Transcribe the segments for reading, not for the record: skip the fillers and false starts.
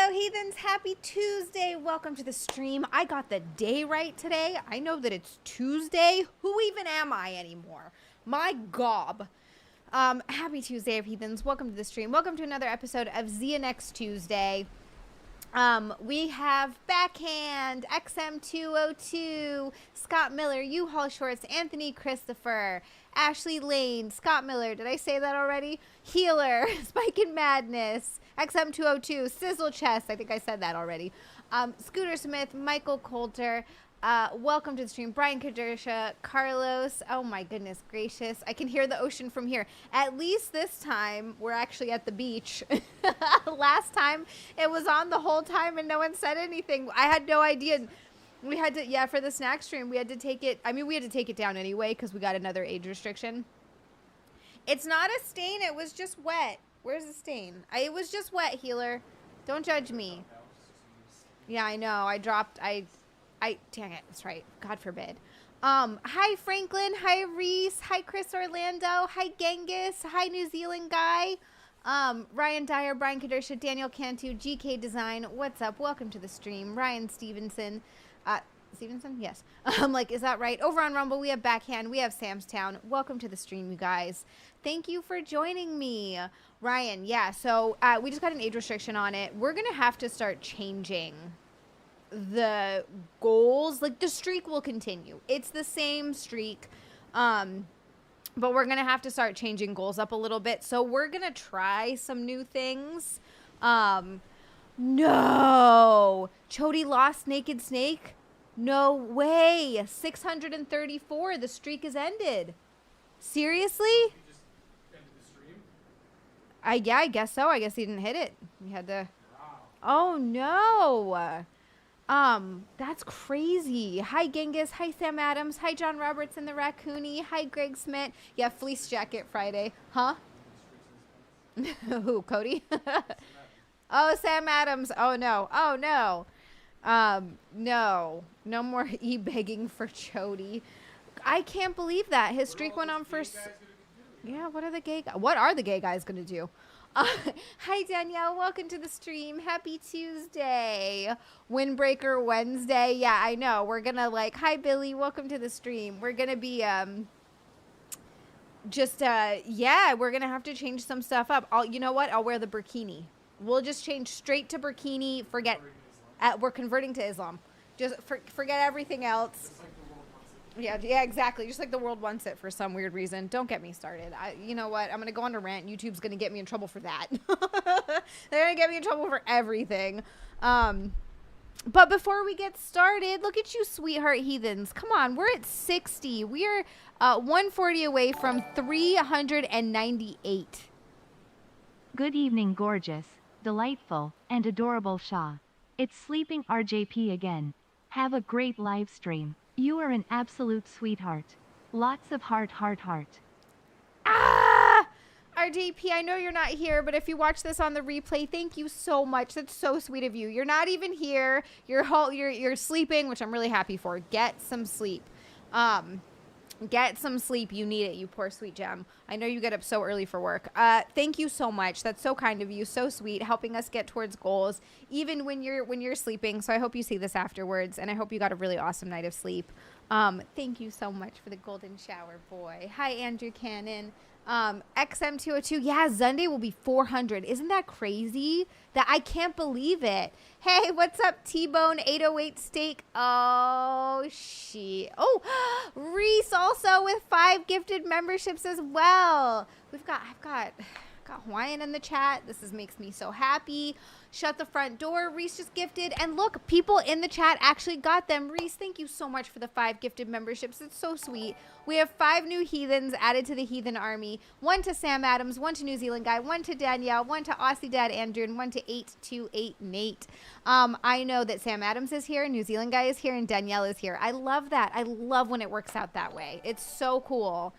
Hello, heathens. Happy Tuesday. Welcome to the stream. I got the day right today. I know that it's Tuesday. Who even am I anymore? My gob. Happy Tuesday, heathens. Welcome to the stream. Welcome to another episode of XiaLand Tuesday. We have Backhand, XM202, Scott Miller, U-Haul Shorts, Anthony Christopher, Ashley Lane, Scott Miller, did I say that already? Healer, Spike and Madness, XM202, Sizzle Chest, I think I said that already. Scooter Smith, Michael Coulter, welcome to the stream, Brian Kadersha, Carlos, oh my goodness gracious, I can hear the ocean from here. At least this time, we're actually at the beach. Last time, it was on the whole time and no one said anything. I had no idea. We had to, yeah, for the snack stream, we had to take it, I mean, we had to take it down anyway because we got another age restriction. It's not a stain, it was just wet. Where's the stain? It was just wet, Healer. Don't judge me. Yeah, I know, I dropped, dang it, that's right, God forbid. Hi Franklin, hi Reese, hi Chris Orlando, hi Genghis, hi New Zealand guy, Ryan Dyer, Brian Kadersha, Daniel Cantu, GK Design, what's up, welcome to the stream, Ryan Stevenson, yes, like, is that right? Over on Rumble, we have Backhand, we have Samstown, welcome to the stream, you guys, thank you for joining me, Ryan, yeah, so, we just got an age restriction on it, we're gonna have to start changing the goals. Like, the streak will continue, it's the same streak, but we're gonna have to start changing goals up a little bit, so we're gonna try some new things. No, Chody lost Naked Snake, no way, 634, the streak is ended. Seriously? You just ended the stream? Yeah, I guess so. I guess he didn't hit it, he had to. Wow. Oh no. That's crazy. Hi, Genghis. Hi, Sam Adams. Hi, John Roberts and the Raccoonie. Hi, Greg Smith. Yeah, Fleece Jacket Friday. Huh? Who, Cody? Oh, Sam Adams. Oh, no. Oh, no. No. No more e-begging for Chody. I can't believe that. His streak went on for... Yeah, what are the gay guys going to do? Hi Danielle, welcome to the stream. Happy Tuesday. Windbreaker Wednesday. Yeah, I know. We're gonna hi Billy, welcome to the stream. We're gonna be yeah, we're gonna have to change some stuff up. You know what? I'll wear the burkini. We'll just change straight to burkini. Forget we're converting to Islam. Just forget everything else. Yeah, exactly. Just like the world wants it for some weird reason. Don't get me started. You know what? I'm going to go on a rant. YouTube's going to get me in trouble for that. They're going to get me in trouble for everything. But before we get started, look at you, sweetheart heathens. Come on. We're at 60. We are 140 away from 398. Good evening, gorgeous, delightful, and adorable Shah. It's Sleeping RJP again. Have a great live stream. You are an absolute sweetheart. Lots of heart. Ah! RJP, I know you're not here, but if you watch this on the replay, thank you so much. That's so sweet of you. You're not even here. You're sleeping, which I'm really happy for. Get some sleep. Get some sleep. You need it, you poor sweet gem. I know you get up so early for work. Thank you so much. That's so kind of you. So sweet, helping us get towards goals, even when you're sleeping. So I hope you see this afterwards, and I hope you got a really awesome night of sleep. Thank you so much for the golden shower, boy. Hi, Andrew Cannon. XM202. Yeah, Sunday will be 400. Isn't that crazy? That I can't believe it. Hey, what's up, T-Bone 808 Steak? Oh, shit. Oh, Reese also with 5 gifted memberships as well. I've got Hawaiian in the chat. This makes me so happy. Shut the front door. Reese just gifted. And look, people in the chat actually got them. Reese, thank you so much for the 5 gifted memberships. It's so sweet. We have 5 new heathens added to the heathen army. 1 to Sam Adams, 1 to New Zealand Guy, 1 to Danielle, 1 to Aussie Dad Andrew, and 1 to 828 Nate. I know that Sam Adams is here, New Zealand Guy is here, and Danielle is here. I love that. I love when it works out that way. It's so cool.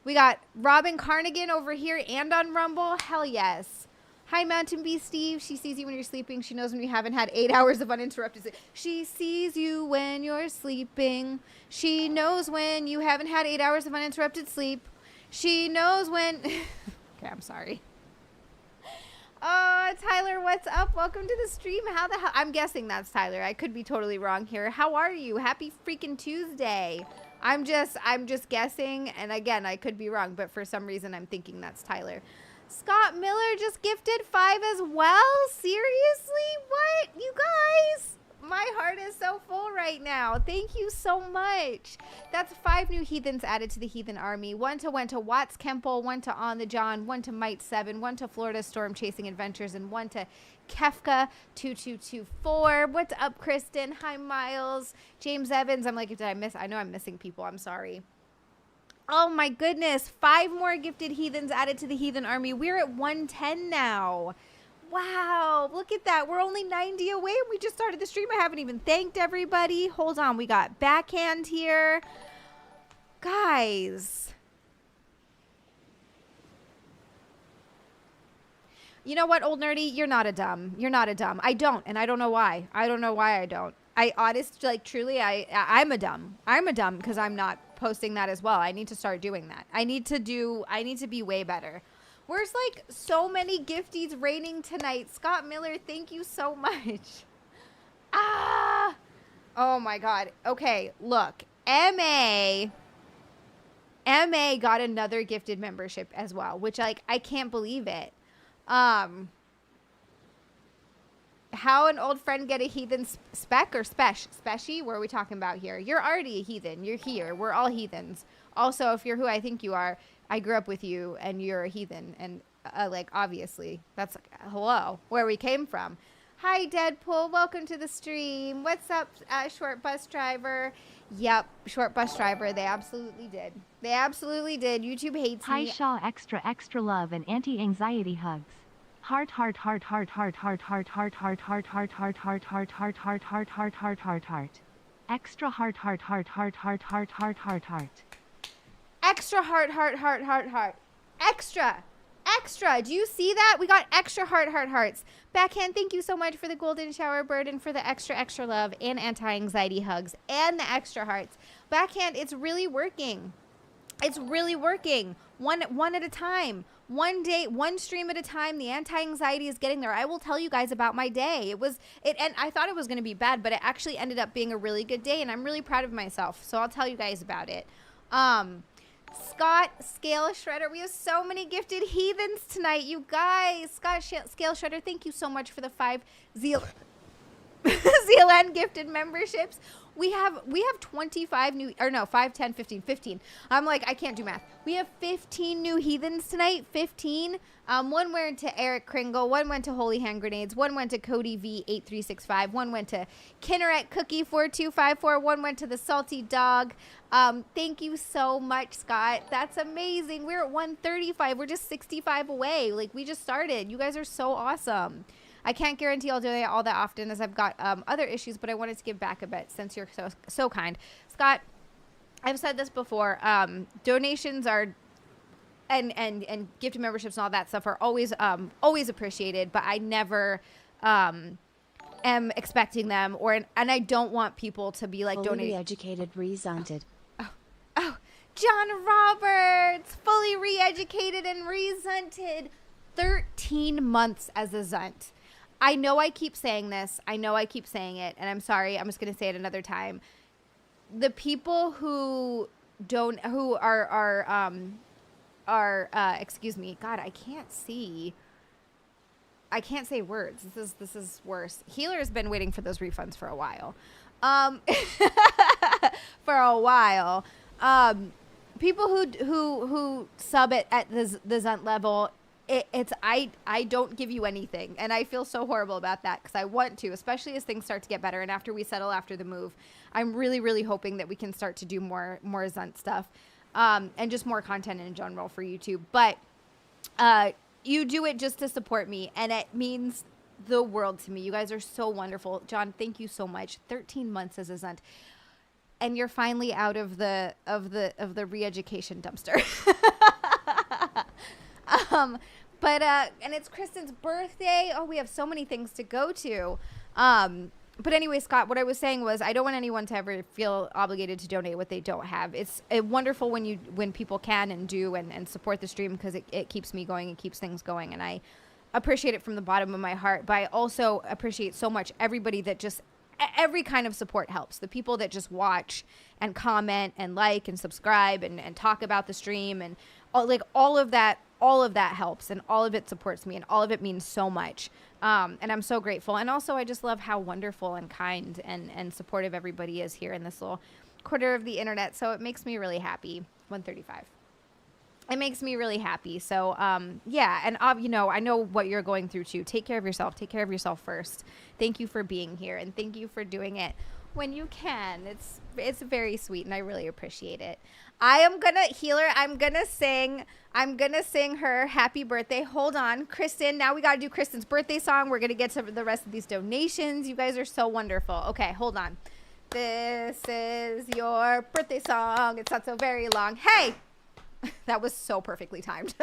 We got Robin Carnigan over here and on Rumble. Hell yes. Hi, Mountain Bee Steve. She sees you when you're sleeping. She knows when you haven't had 8 hours of uninterrupted sleep. She sees you when you're sleeping. She knows when you haven't had 8 hours of uninterrupted sleep. She knows when... Okay, I'm sorry. Tyler, what's up? Welcome to the stream. How the hell? I'm guessing that's Tyler. I could be totally wrong here. How are you? Happy freaking Tuesday. I'm just guessing, and again, I could be wrong, but for some reason I'm thinking that's Tyler. Scott Miller just gifted 5 as well? Seriously? What? You guys? My heart is so full right now. Thank you so much. That's 5 new heathens added to the heathen army. 1 to Watts Kemple, 1 to On the John, 1 to Might 7, 1 to Florida Storm Chasing Adventures, and 1 to Kefka 2224. What's up, Kristen? Hi, Miles. James Evans. I'm like, did I miss? I know I'm missing people. I'm sorry. Oh my goodness. 5 more gifted heathens added to the heathen army. We're at 110 now. Wow, look at that. We're only 90 away. We just started the stream. I haven't even thanked everybody. Hold on. We got Backhand here. Guys. You know what, old nerdy? You're not a dumb. You're not a dumb. I don't, and I don't know why. I don't know why I don't. I honestly, like, truly, I'm a dumb. I'm a dumb because I'm not posting that as well. I need to start doing that. I need to be way better. Where's like so many gifties raining tonight? Scott Miller, thank you so much. Ah! Oh my God. Okay, look. MA got another gifted membership as well, which like I can't believe it. How an old friend get a heathen spec or specie? What are we talking about here? You're already a heathen. You're here. We're all heathens. Also, if you're who I think you are, I grew up with you and you're a heathen. And like, obviously, that's like, hello, where we came from. Hi, Deadpool. Welcome to the stream. What's up, short bus driver? Yep, short bus driver. They absolutely did. They absolutely did. YouTube hates Hi, me. Shaw. Extra love and anti-anxiety hugs. Heart. Extra heart. Extra heart. Extra. Do you see that? We got extra hearts. Backhand, thank you so much for the golden shower bird and for the extra love and anti-anxiety hugs and the extra hearts. Backhand, it's really working. It's really working. One at a time. One day, one stream at a time. The anti-anxiety is getting there. I will tell you guys about my day. And I thought it was going to be bad, but it actually ended up being a really good day, and I'm really proud of myself. So I'll tell you guys about it. Scott Scale Shredder. We have so many gifted heathens tonight, you guys. Scott Scale Shredder, thank you so much for the 5 XiaLand gifted memberships. We have 25 new, or no, 5, 10, 15. I'm like, I can't do math. We have 15 new heathens tonight. 15. One went to Eric Kringle. One went to Holy Hand Grenades. One went to Cody V8365. One went to Kinneret Cookie 4254. One went to the Salty Dog. Thank you so much, Scott. That's amazing. We're at 135. We're just 65 away. Like, we just started. You guys are so awesome. I can't guarantee I'll do it all that often as I've got other issues, but I wanted to give back a bit since you're so kind. Scott, I've said this before. Donations are and gift memberships and all that stuff are always appreciated, but I never am expecting them and I don't want people to be like fully educated, rezunted. Oh, John Roberts, fully re-educated and rezunted. 13 months as a zunt. I know I keep saying this. I know I keep saying it, and I'm sorry. I'm just going to say it another time. The people who are excuse me. God, I can't see. I can't say words. This is worse. Healer has been waiting for those refunds for a while. People who sub it at the zunt level, I don't give you anything, and I feel so horrible about that because I want to, especially as things start to get better and after we settle after the move. I'm really hoping that we can start to do more Zunt stuff, and just more content in general for YouTube. But you do it just to support me, and it means the world to me. You guys are so wonderful. John, thank you so much. 13 months as a Zunt, and you're finally out of the re-education dumpster. And it's Kristen's birthday. Oh, we have so many things to go to. But anyway, Scott, what I was saying was I don't want anyone to ever feel obligated to donate what they don't have. It's wonderful when people can and do and support the stream because it keeps me going and keeps things going. And appreciate it from the bottom of my heart, but I also appreciate so much everybody that just, every kind of support helps. The people that just watch and comment and like and subscribe and talk about the stream and all of that helps, and all of it supports me, and all of it means so much. And I'm so grateful. And also I just love how wonderful and kind and supportive everybody is here in this little quarter of the internet. So it makes me really happy. 135. It makes me really happy. So, yeah. And, you know, I know what you're going through too. Take care of yourself. Take care of yourself first. Thank you for being here, and thank you for doing it when you can. It's very sweet, and I really appreciate it. I am gonna healer. I'm gonna sing her happy birthday. Hold on, Kristen. Now we gotta do Kristen's birthday song. We're gonna get to the rest of these donations. You guys are so wonderful. Okay, hold on. This is your birthday song. It's not so very long. Hey, that was so perfectly timed.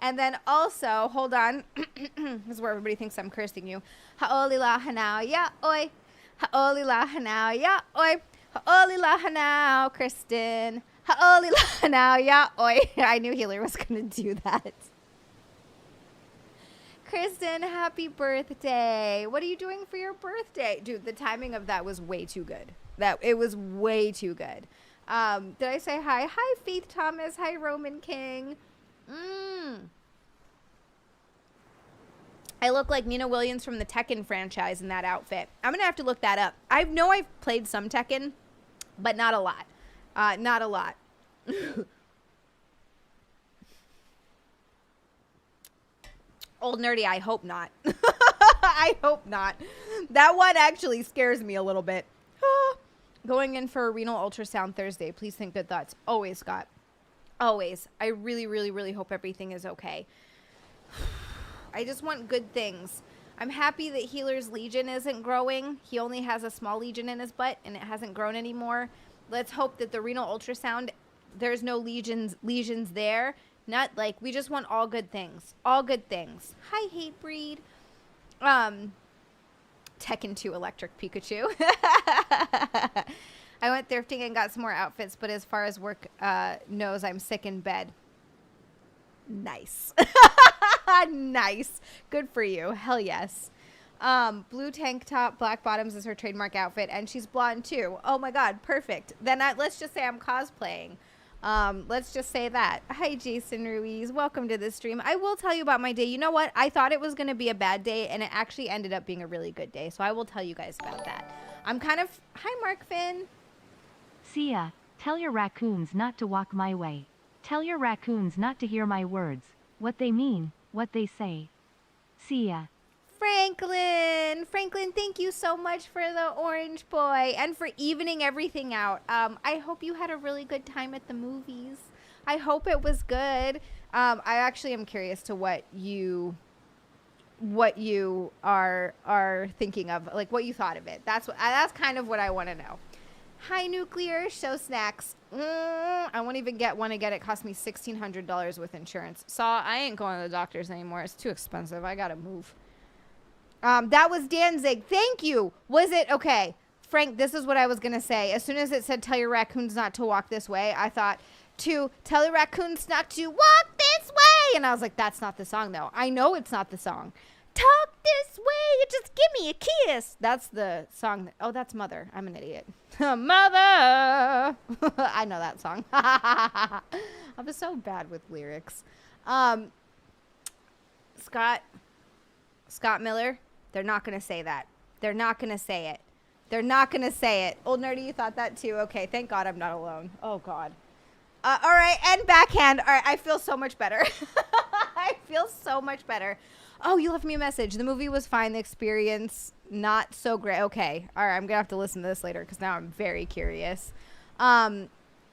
And then also, hold on. This is where everybody thinks I'm cursing you. Ha'olila hanao ya oi. Ha'olila hanao ya oi. Ha'olila hanao, Kristen. Ha'olila hanao ya oi. I knew Healer was going to do that. Kristen, happy birthday. What are you doing for your birthday? Dude, the timing of that was way too good. It was way too good. Did I say hi? Hi, Faith Thomas. Hi, Roman King. I look like Nina Williams from the Tekken franchise in that outfit. I'm going to have to look that up. I know I've played some Tekken, but not a lot. Not a lot. Old nerdy, I hope not. I hope not. That one actually scares me a little bit. Going in for a renal ultrasound Thursday. Please think good thoughts. Always, Scott. Always. I really, really, really hope everything is okay. I just want good things. I'm happy that Healer's legion isn't growing. He only has a small legion in his butt, and it hasn't grown anymore. Let's hope that the renal ultrasound, there's no lesions there. Not like, we just want all good things. All good things. Hi, Hatebreed. Tekken 2 Electric Pikachu. I went thrifting and got some more outfits, but as far as work knows, I'm sick in bed. Nice. Nice. Good for you. Hell yes. Blue tank top, black bottoms is her trademark outfit, and she's blonde too. Oh my god, perfect. Then let's just say I'm cosplaying. Let's just say that. Hi, Jason Ruiz. Welcome to the stream. I will tell you about my day. You know what? I thought it was going to be a bad day, and it actually ended up being a really good day. So I will tell you guys about that. I'm kind of... Hi, Mark Finn. Sia, tell your raccoons not to walk my way. Tell your raccoons not to hear my words. What they mean, what they say. Sia. Franklin, thank you so much for the orange boy and for evening everything out. I hope you had a really good time at the movies. I hope it was good. I actually am curious to what you are thinking of, like what you thought of it. That's kind of what I want to know. Hi, Nuclear. Show snacks. I won't even get one again. It cost me $1,600 with insurance. I ain't going to the doctors anymore. It's too expensive. I gotta move. That was Danzig. Thank you. Was it okay? Frank, this is what I was going to say. As soon as it said, tell your raccoons not to walk this way, I thought, to tell your raccoons not to walk this way. And I was like, that's not the song, though. I know it's not the song. Talk this way. Just give me a kiss. That's the song. Oh, that's Mother. I'm an idiot. Mother. I know that song. I was so bad with lyrics. Scott Miller. They're not going to say that. They're not going to say it. They're not going to say it. Old Nerdy, you thought that too? Okay, thank God I'm not alone. Oh, God. All right, and backhand. All right, I feel so much better. I feel so much better. Oh, you left me a message. The movie was fine. The experience, not so great. Okay, all right, I'm going to have to listen to this later because now I'm very curious.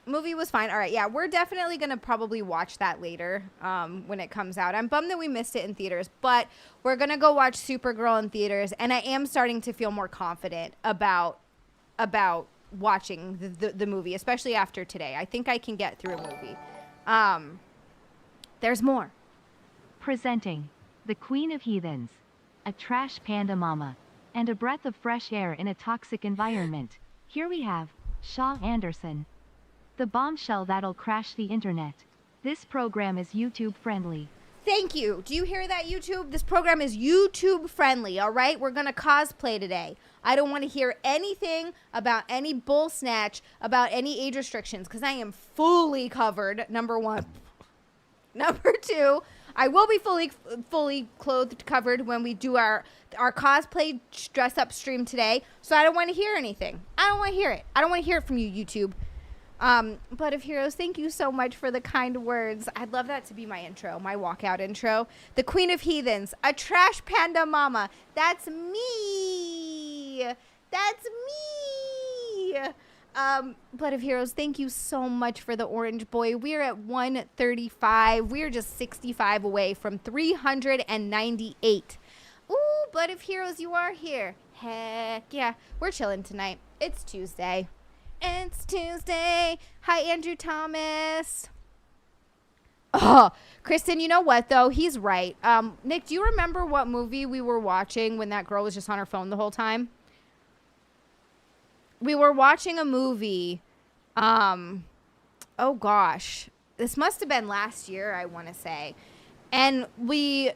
Movie was fine. All right, yeah, we're definitely going to probably watch that later when it comes out. I'm bummed that we missed it in theaters, but we're going to go watch Supergirl in theaters, and I am starting to feel more confident about watching the movie, especially after today. I think I can get through a movie. There's more. Presenting the Queen of Heathens, a trash panda mama, and a breath of fresh air in a toxic environment. Here we have Shaw Anderson. The bombshell that'll crash the internet. This program is YouTube friendly. Thank you. Do you hear that, YouTube? This program is YouTube friendly, all right? We're going to cosplay today. I don't want to hear anything about any bull snatch, about any age restrictions, because I am fully covered, number one. Number two, I will be fully clothed, covered when we do our cosplay dress up stream today. So I don't want to hear anything. I don't want to hear it. I don't want to hear it from you, YouTube. Blood of Heroes, thank you so much for the kind words. I'd love that to be my intro, my walkout intro. The Queen of Heathens, a trash panda mama. That's me. That's me. Blood of Heroes, thank you so much for the orange boy. We're at 135. We're just 65 away from 398. Ooh, Blood of Heroes, you are here. Heck yeah. We're chilling tonight. It's Tuesday. It's Tuesday. Hi, Andrew Thomas. Oh, Kristen, you know what, though? He's right. Nick, do you remember what movie we were watching when that girl was just on her phone the whole time? We were watching a movie. Oh, gosh. This must have been last year, I want to say. And we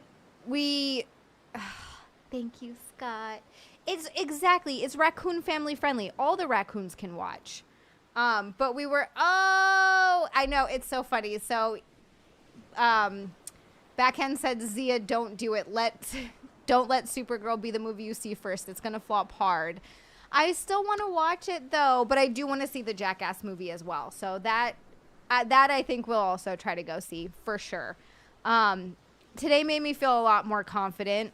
thank you, Scott. It's raccoon family friendly. All the raccoons can watch. But we were, I know, it's so funny. So, Backhand said, Zia, don't do it. Don't let Supergirl be the movie you see first. It's going to flop hard. I still want to watch it, though, but I do want to see the Jackass movie as well. So that I think we'll also try to go see for sure. Today made me feel a lot more confident.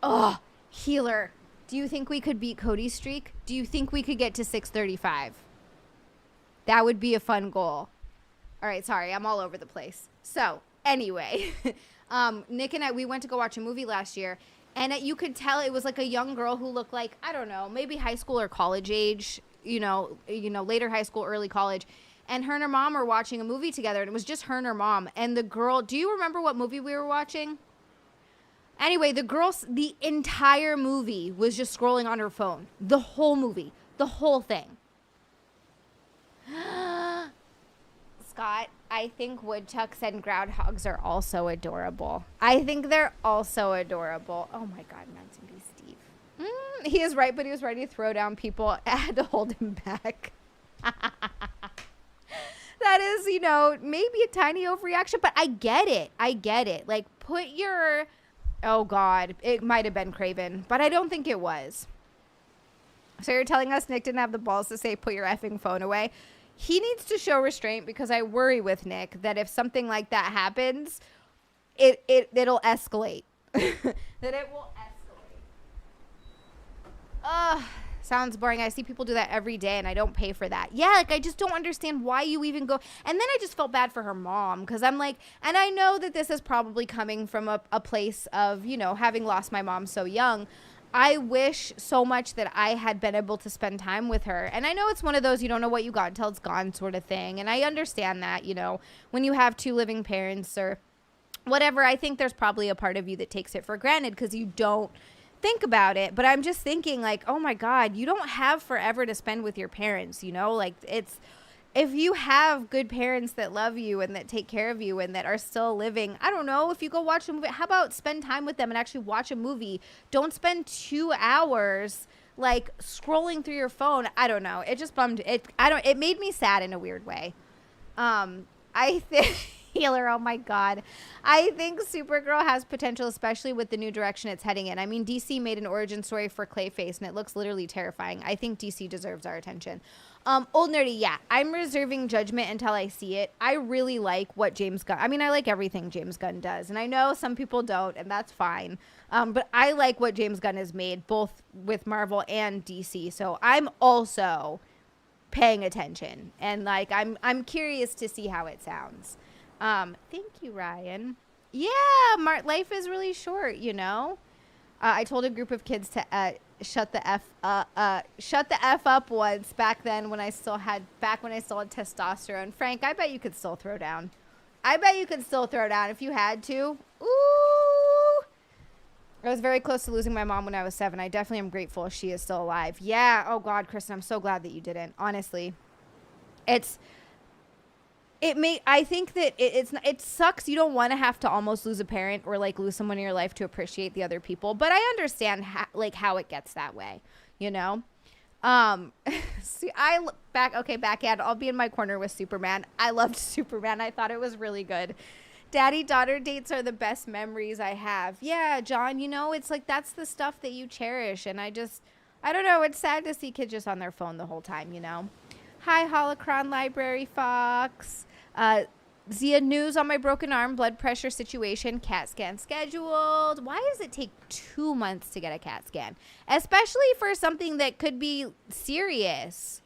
Oh, Healer. Do you think we could beat Cody's streak? Do you think we could get to 635? That would be a fun goal. All right, sorry, I'm all over the place. So, anyway, Nick and I, we went to go watch a movie last year. And you could tell it was like a young girl who looked like, I don't know, maybe high school or college age, you know, later high school, early college. And her and her mom were watching a movie together. And it was just her and her mom. And the girl, do you remember what movie we were watching? Anyway, the entire movie was just scrolling on her phone. The whole movie. The whole thing. Scott, I think woodchucks and groundhogs are also adorable. I think they're also adorable. Oh my God, Mountain Bee Steve. He is right, but he was ready to throw down people. I had to hold him back. That is, maybe a tiny overreaction, but I get it. Like, put your... Oh God, it might have been Craven, but I don't think it was. So you're telling us Nick didn't have the balls to say, put your effing phone away? He needs to show restraint because I worry with Nick that if something like that happens, it'll escalate. That it will escalate. Sounds boring. I see people do that every day and I don't pay for that. Yeah, like I just don't understand why you even go. And then I just felt bad for her mom because I'm like, and I know that this is probably coming from a place of, having lost my mom so young. I wish so much that I had been able to spend time with her. And I know it's one of those you don't know what you got until it's gone sort of thing. And I understand that, when you have two living parents or whatever, I think there's probably a part of you that takes it for granted because you don't think about it. But I'm just thinking like, oh my God, you don't have forever to spend with your parents, like if you have good parents that love you and that take care of you and that are still living, I don't know, if you go watch a movie, how about spend time with them and actually watch a movie? Don't spend 2 hours like scrolling through your phone. I don't know. It just bummed it. It made me sad in a weird way. I think Healer, oh my God. I think Supergirl has potential, especially with the new direction it's heading in. I mean, DC made an origin story for Clayface and it looks literally terrifying. I think DC deserves our attention. Old Nerdy, yeah, I'm reserving judgment until I see it. I really like what James Gunn, I like everything James Gunn does. And I know some people don't, and that's fine. But I like what James Gunn has made, both with Marvel and DC. So I'm also paying attention. And like, I'm curious to see how it sounds. Thank you, Ryan. Yeah, life is really short, I told a group of kids to shut the F up once back when I still had testosterone. Frank, I bet you could still throw down. If you had to. Ooh. I was very close to losing my mom when I was 7. I definitely am grateful she is still alive. Yeah. Oh God, Kristen, I'm so glad that you didn't. Honestly, I think that it sucks. You don't want to have to almost lose a parent or like lose someone in your life to appreciate the other people. But I understand how it gets that way, you know? See, backhand. I'll be in my corner with Superman. I loved Superman. I thought it was really good. Daddy-daughter dates are the best memories I have. Yeah, John, you know, it's like that's the stuff that you cherish. And I don't know. It's sad to see kids just on their phone the whole time, you know? Hi, Holocron Library Fox. Zia, news on my broken arm, blood pressure situation, CAT scan scheduled. Why does it take 2 months to get a CAT scan? Especially for something that could be serious.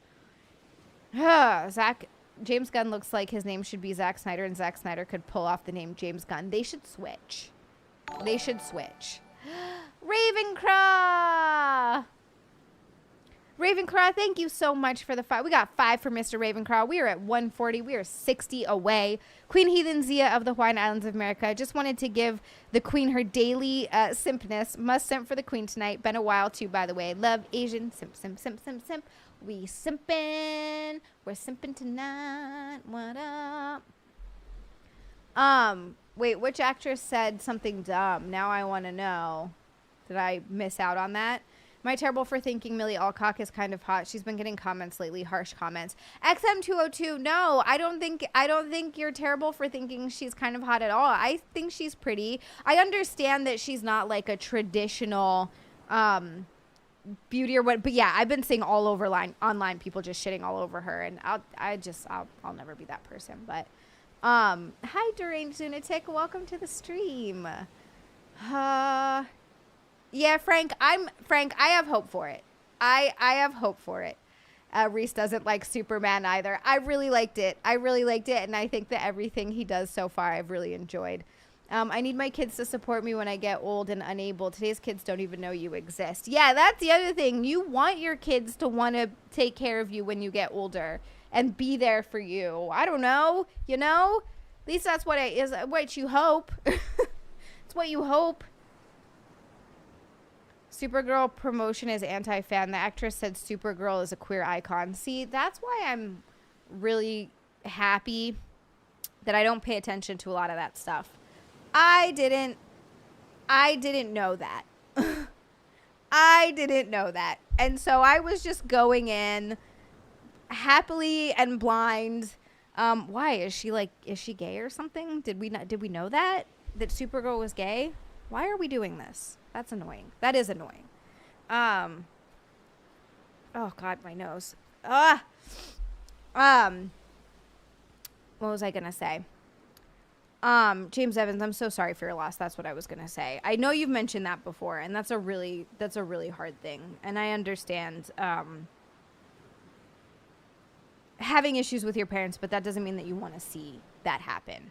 James Gunn looks like his name should be Zack Snyder, and Zack Snyder could pull off the name James Gunn. They should switch. Ravenclaw, thank you so much for the 5. We got 5 for Mr. Ravenclaw. We are at 140. We are 60 away. Queen Heathen Zia of the Hawaiian Islands of America. Just wanted to give the queen her daily simpness. Must simp for the queen tonight. Been a while too, by the way. Love Asian. Simp, simp, simp, simp, simp. We simping. We're simping tonight. What up? Wait, which actress said something dumb? Now I want to know. Did I miss out on that? Am I terrible for thinking Millie Alcock is kind of hot? She's been getting comments lately, harsh comments. XM202, no, I don't think you're terrible for thinking she's kind of hot at all. I think she's pretty. I understand that she's not like a traditional beauty or what, but yeah, I've been seeing all over online people just shitting all over her, and I'll never be that person. But hi, Deranged Lunatic, welcome to the stream. Yeah, Frank, I have hope for it. I have hope for it. Reese doesn't like Superman either. I really liked it. And I think that everything he does so far I've really enjoyed. I need my kids to support me when I get old and unable. Today's kids don't even know you exist. Yeah, that's the other thing. You want your kids to want to take care of you when you get older and be there for you. I don't know, you know? At least that's what you hope. It's what you hope. Supergirl promotion is anti-fan. The actress said Supergirl is a queer icon. See, that's why I'm really happy that I don't pay attention to a lot of that stuff. I didn't know that. I didn't know that. And so I was just going in happily and blind. Why? Is she gay or something? Did we know that Supergirl was gay? Why are we doing this? That's annoying. That is annoying. Oh God, my nose. What was I gonna say? James Evans, I'm so sorry for your loss. That's what I was gonna say. I know you've mentioned that before, and that's a really hard thing. And I understand having issues with your parents, but that doesn't mean that you want to see that happen.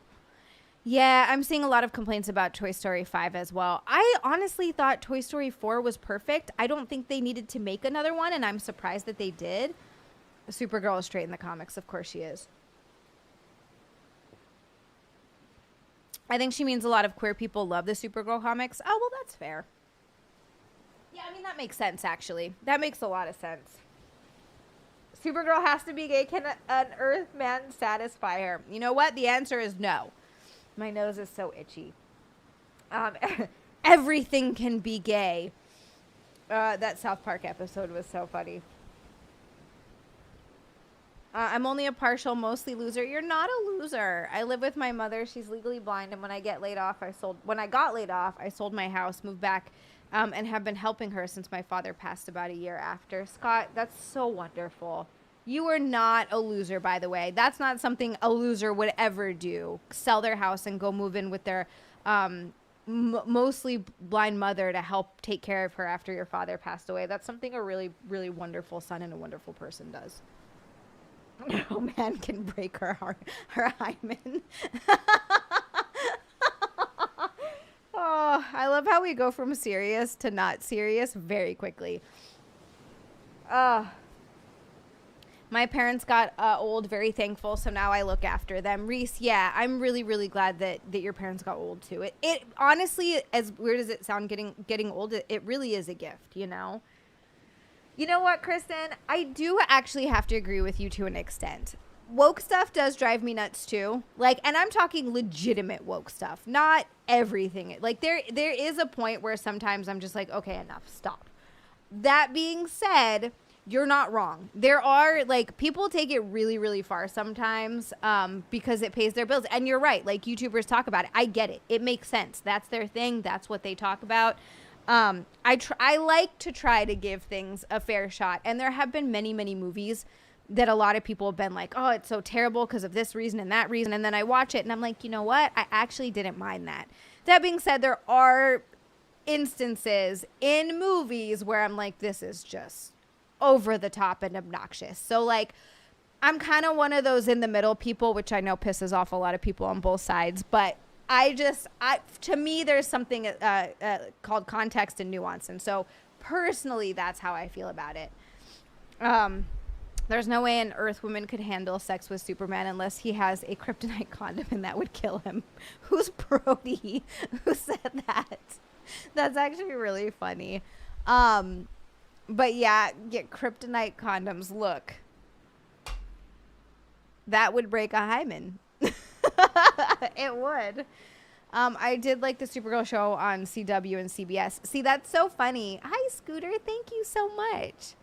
Yeah, I'm seeing a lot of complaints about Toy Story 5 as well. I honestly thought Toy Story 4 was perfect. I don't think they needed to make another one, and I'm surprised that they did. Supergirl is straight in the comics. Of course she is. I think she means a lot of queer people love the Supergirl comics. Oh, well, that's fair. Yeah, I mean, that makes sense, actually. That makes a lot of sense. Supergirl has to be gay. Can an Earth man satisfy her? You know what? The answer is no. My nose is so itchy. Everything can be gay. That South Park episode was so funny. I'm only a partial, mostly loser. You're not a loser. I live with my mother. She's legally blind, and when I got laid off, I sold my house, moved back, and have been helping her since my father passed about a year after. Scott, that's so wonderful. You are not a loser, by the way. That's not something a loser would ever do. Sell their house and go move in with their mostly blind mother to help take care of her after your father passed away. That's something a really, really wonderful son and a wonderful person does. No man can break her heart, her hymen. Oh, I love how we go from serious to not serious very quickly. My parents got old, very thankful, so now I look after them. Reese, yeah, I'm really, really glad that your parents got old too. It honestly, as weird as it sounds, getting old, it really is a gift, you know? You know what, Kristen? I do actually have to agree with you to an extent. woke stuff does drive me nuts too. Like, and I'm talking legitimate woke stuff, not everything. Like there is a point where sometimes I'm just like, okay, enough, stop. That being said, you're not wrong. There are, like, people take it really, really far sometimes because it pays their bills. And you're right. Like, YouTubers talk about it. I get it. It makes sense. That's their thing. That's what they talk about. I like to try to give things a fair shot. And there have been many, many movies that a lot of people have been like, oh, it's so terrible because of this reason and that reason. And then I watch it and I'm like, you know what? I actually didn't mind that. That being said, there are instances in movies where I'm like, this is just over the top and obnoxious. So like, I'm kind of one of those in the middle people, which I know pisses off a lot of people on both sides, but to me, there's something called context and nuance. And so personally, that's how I feel about it. There's no way an Earth woman could handle sex with Superman unless he has a kryptonite condom, and that would kill him. Who's Brody? Who said that? That's actually really funny. But yeah, get kryptonite condoms. Look, that would break a hymen. It would. I did like the Supergirl show on CW and CBS. See, that's so funny. Hi, Scooter. Thank you so much.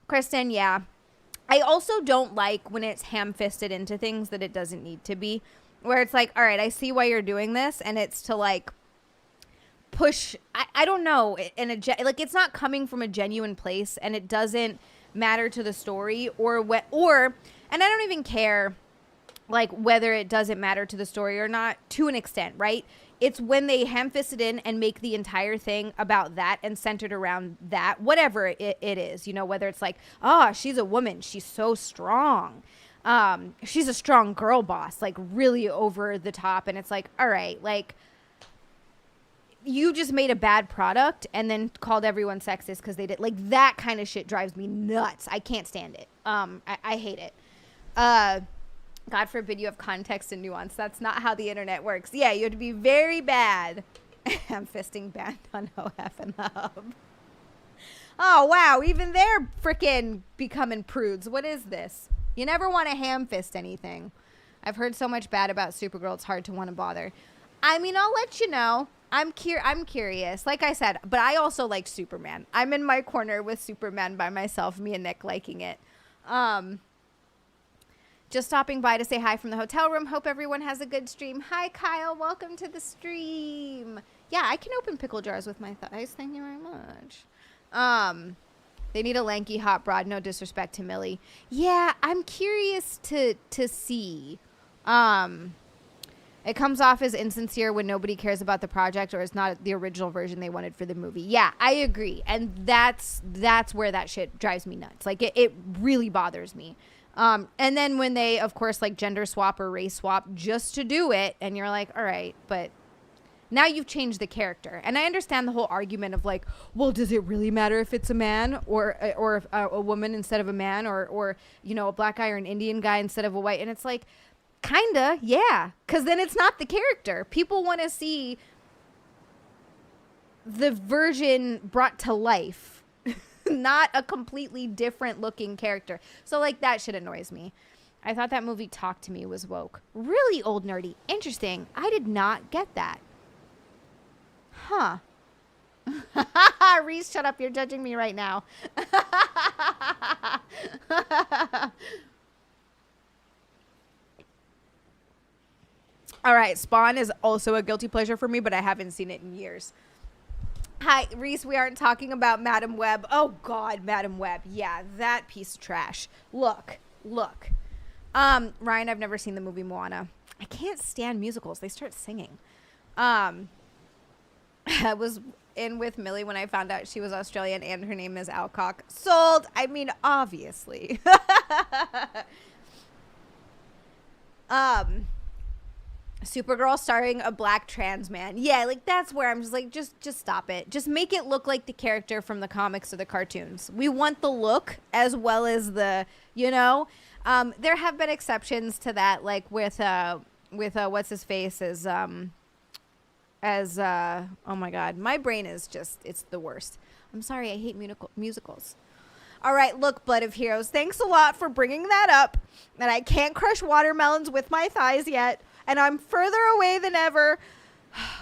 Kristen, yeah. I also don't like when it's ham-fisted into things that it doesn't need to be. Where it's like, all right, I see why you're doing this, and it's to like push. I don't know. Like, it's not coming from a genuine place, and it doesn't matter to the story, and I don't even care like whether it doesn't matter to the story or not, to an extent, right? It's when they ham-fist it in and make the entire thing about that and centered around that, whatever it is, you know, whether it's like, oh, she's a woman, she's so strong, she's a strong girl boss, like really over the top. And it's like, all right, like, you just made a bad product and then called everyone sexist because they did. Like, that kind of shit drives me nuts. I can't stand it. I hate it. God forbid you have context and nuance. That's not how the internet works. Yeah, you have to be very bad. I'm fisting banned on OF and the Hub. Oh, wow. Even they're freaking becoming prudes. What is this? You never want to ham fist anything. I've heard so much bad about Supergirl, it's hard to want to bother. I mean, I'll let you know. I'm curious. Like I said, but I also like Superman. I'm in my corner with Superman by myself, me and Nick liking it. Just stopping by to say hi from the hotel room. Hope everyone has a good stream. Hi, Kyle. Welcome to the stream. Yeah, I can open pickle jars with my thighs. Thank you very much. They need a lanky hot broad. No disrespect to Millie. Yeah, I'm curious to see. It comes off as insincere when nobody cares about the project or it's not the original version they wanted for the movie. Yeah, I agree. And that's where that shit drives me nuts. Like, it really bothers me. And then when they, of course, like gender swap or race swap just to do it, and you're like, all right, but now you've changed the character. And I understand the whole argument of like, well, does it really matter if it's a man or a woman instead of a man or, you know, a black guy or an Indian guy instead of a white? And it's like, kinda, yeah. Because then it's not the character. People want to see the version brought to life. Not a completely different looking character. So like, that shit annoys me. I thought that movie Talk to Me was woke. Really old nerdy. Interesting. I did not get that. Huh. Reese, shut up. You're judging me right now. All right. Spawn is also a guilty pleasure for me, but I haven't seen it in years. Hi, Reese, we aren't talking about Madam Web. Oh, God, Madam Web. Yeah, that piece of trash. Look. Ryan, I've never seen the movie Moana. I can't stand musicals. They start singing. I was in with Millie when I found out she was Australian and her name is Alcock. Sold. I mean, obviously. Supergirl starring a black trans man. Yeah, like, that's where I'm just like, just stop it. Just make it look like the character from the comics or the cartoons. We want the look as well as the, you know. There have been exceptions to that, like with what's his face as oh my God, my brain is just, it's the worst. I'm sorry, I hate musicals. All right, look, Blood of Heroes, thanks a lot for bringing that up. And I can't crush watermelons with my thighs yet. And I'm further away than ever.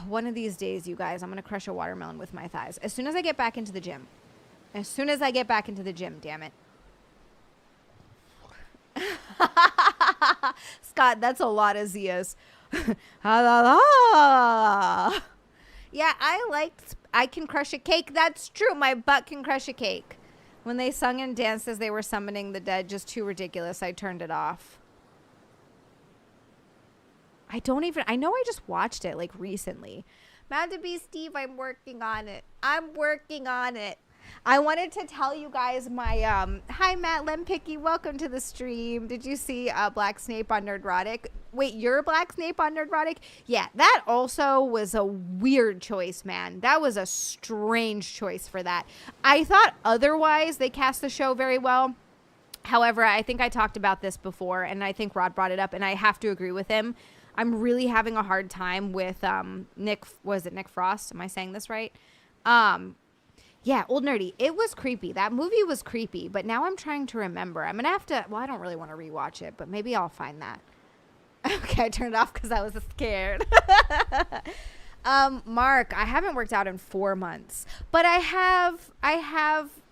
One of these days, you guys, I'm going to crush a watermelon with my thighs. As soon as I get back into the gym. As soon as I get back into the gym, damn it. Scott, that's a lot of Zias. Yeah, I can crush a cake. That's true. My butt can crush a cake. When they sung and danced as they were summoning the dead, just too ridiculous. I turned it off. I know I just watched it like recently. Mad to be Steve, I'm working on it. I wanted to tell you guys my, hi Matt Lempicky, welcome to the stream. Did you see Black Snape on Nerdrotic? Wait, you're Black Snape on Nerdrotic? Yeah, that also was a weird choice, man. That was a strange choice for that. I thought otherwise they cast the show very well. However, I think I talked about this before, and I think Rod brought it up, and I have to agree with him. I'm really having a hard time with Nick Frost? Am I saying this right? Yeah, Old Nerdy. It was creepy. That movie was creepy, but now I'm trying to remember. I'm going to have to, well, I don't really want to rewatch it, but maybe I'll find that. Okay, I turned it off because I was scared. Mark, I haven't worked out in 4 months, but I have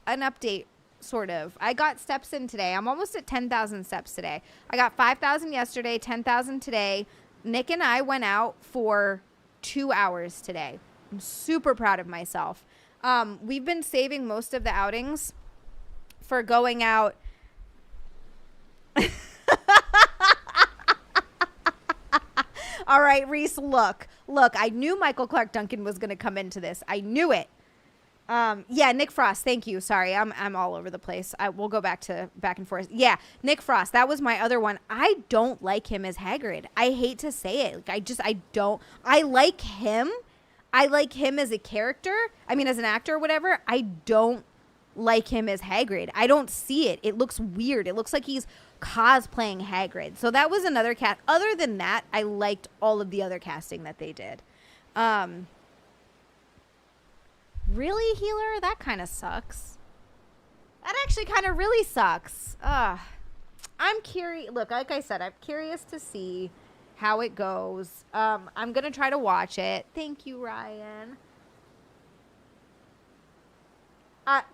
an update, sort of. I got steps in today. I'm almost at 10,000 steps today. I got 5,000 yesterday, 10,000 today. Nick and I went out for 2 hours today. I'm super proud of myself. We've been saving most of the outings for going out. All right, Reese, look, I knew Michael Clark Duncan was going to come into this. I knew it. Yeah, Nick Frost. Thank you. Sorry. I'm all over the place. We'll go back and forth. Yeah. Nick Frost. That was my other one. I don't like him as Hagrid. I hate to say it. Like, I don't, I like him. I like him as a character. I mean, as an actor or whatever. I don't like him as Hagrid. I don't see it. It looks weird. It looks like he's cosplaying Hagrid. So that was another cast. Other than that, I liked all of the other casting that they did. Really, Healer? That kind of sucks. That actually kind of really sucks. I'm curious. Look, like I said, I'm curious to see how it goes. I'm going to try to watch it. Thank you, Ryan.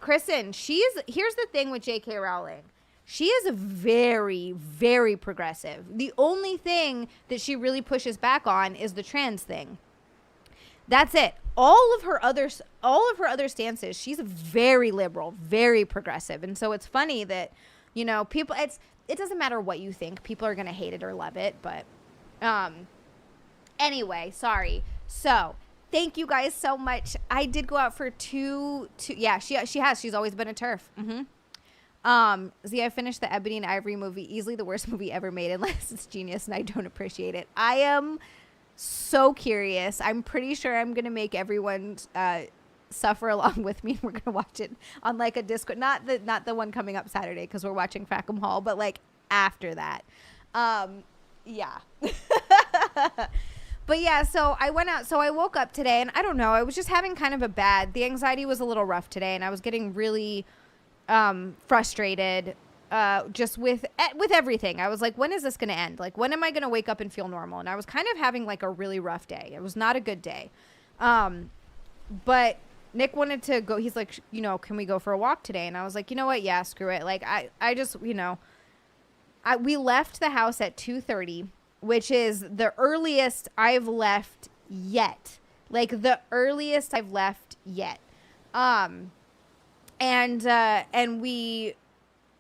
Kristen, here's the thing with J.K. Rowling. She is very, very progressive. The only thing that she really pushes back on is the trans thing. That's it. All of her other stances, she's very liberal, very progressive. And so it's funny that, you know, people, it doesn't matter what you think. People are going to hate it or love it. But anyway, sorry. So thank you guys so much. I did go out for two. Yeah, she has. She's always been a TERF. I finished the Ebony and Ivory movie. Easily the worst movie ever made, unless it's genius and I don't appreciate it. I am so curious. I'm pretty sure I'm gonna make everyone suffer along with me. We're gonna watch it on like a Discord, not the one coming up Saturday because we're watching Frackham Hall, but like after that. Yeah. But yeah, so I went out. So I woke up today, and I don't know. I was just having kind of the anxiety was a little rough today, and I was getting really frustrated. Just with everything. I was like, when is this going to end? Like, when am I going to wake up and feel normal? And I was kind of having like a really rough day. It was not a good day. But Nick wanted to go. He's like, you know, can we go for a walk today? And I was like, you know what? Yeah, screw it. Like, I just, you know, we left the house at 2:30, which is the earliest I've left yet. Like the earliest I've left yet. And we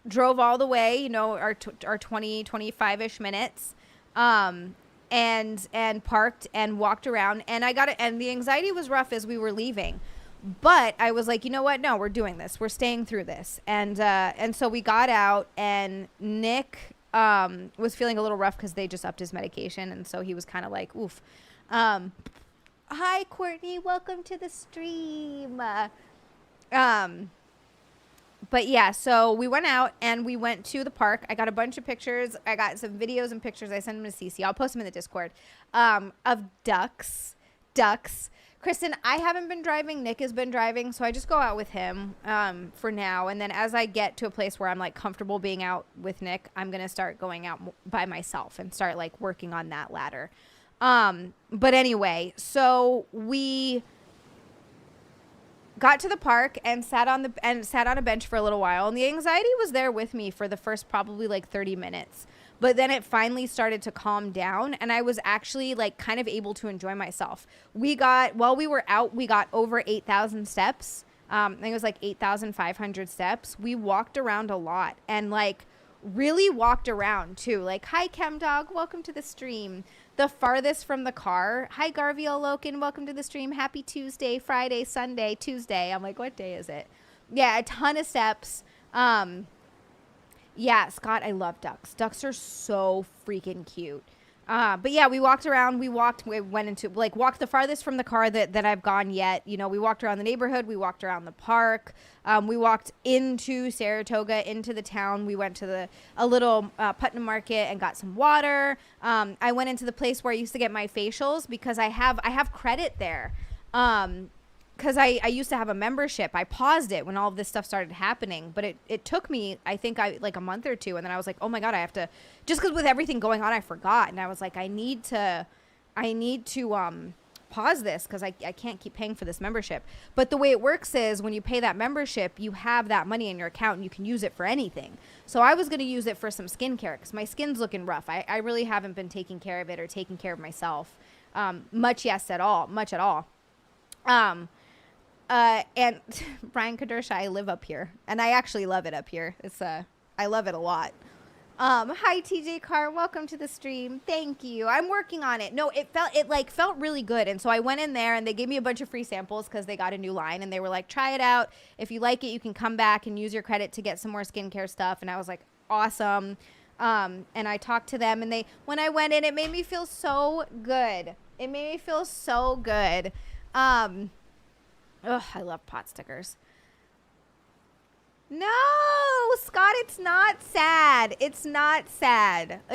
drove all the way, you know, our 20, 25-ish minutes, and parked and walked around, and and the anxiety was rough as we were leaving, but I was like, you know what? No, we're doing this. We're staying through this. And so we got out, and Nick, was feeling a little rough because they just upped his medication. And so he was kind of like, oof. Hi, Courtney. Welcome to the stream. But yeah, so we went out and we went to the park. I got a bunch of pictures. I got some videos and pictures. I sent them to Cece. I'll post them in the Discord, of ducks. Kristen, I haven't been driving. Nick has been driving, so I just go out with him for now. And then as I get to a place where I'm like comfortable being out with Nick, I'm gonna start going out by myself and start like working on that ladder. But anyway, so we got to the park and sat on a bench for a little while, and the anxiety was there with me for the first probably like 30 minutes. But then it finally started to calm down, and I was actually like kind of able to enjoy myself. While we were out, we got over 8,000 steps. I think it was like 8,500 steps. We walked around a lot and like really walked around too. Like, hi, Chem Dog, welcome to the stream. The farthest from the car. Hi, Garviel Loken, welcome to the stream. Happy Tuesday, Friday, Sunday, Tuesday. I'm like, what day is it? Yeah, a ton of steps. Yeah, Scott, I love ducks. Ducks are so freaking cute. But yeah, we walked around. We walked the farthest from the car that I've gone yet. You know, we walked around the neighborhood. We walked around the park. We walked into Saratoga, into the town. We went to a little Putnam Market and got some water. I went into the place where I used to get my facials because I have credit there. Because I used to have a membership. I paused it when all of this stuff started happening, but it took me, I think, like a month or two, and then I was like, oh my God, I have to, just because with everything going on, I forgot, and I was like, I need to pause this because I can't keep paying for this membership. But the way it works is when you pay that membership, you have that money in your account and you can use it for anything. So I was going to use it for some skincare because my skin's looking rough. I really haven't been taking care of it or taking care of myself much at all. And Brian Kadersha, I live up here, and I actually love it up here. I love it a lot. Hi TJ Carr, welcome to the stream. Thank you. I'm working on it. No, it felt really good. And so I went in there and they gave me a bunch of free samples because they got a new line and they were like, try it out. If you like it, you can come back and use your credit to get some more skincare stuff. And I was like, awesome. And I talked to them, and when I went in, it made me feel so good. Ugh, I love pot stickers. No, Scott, it's not sad. It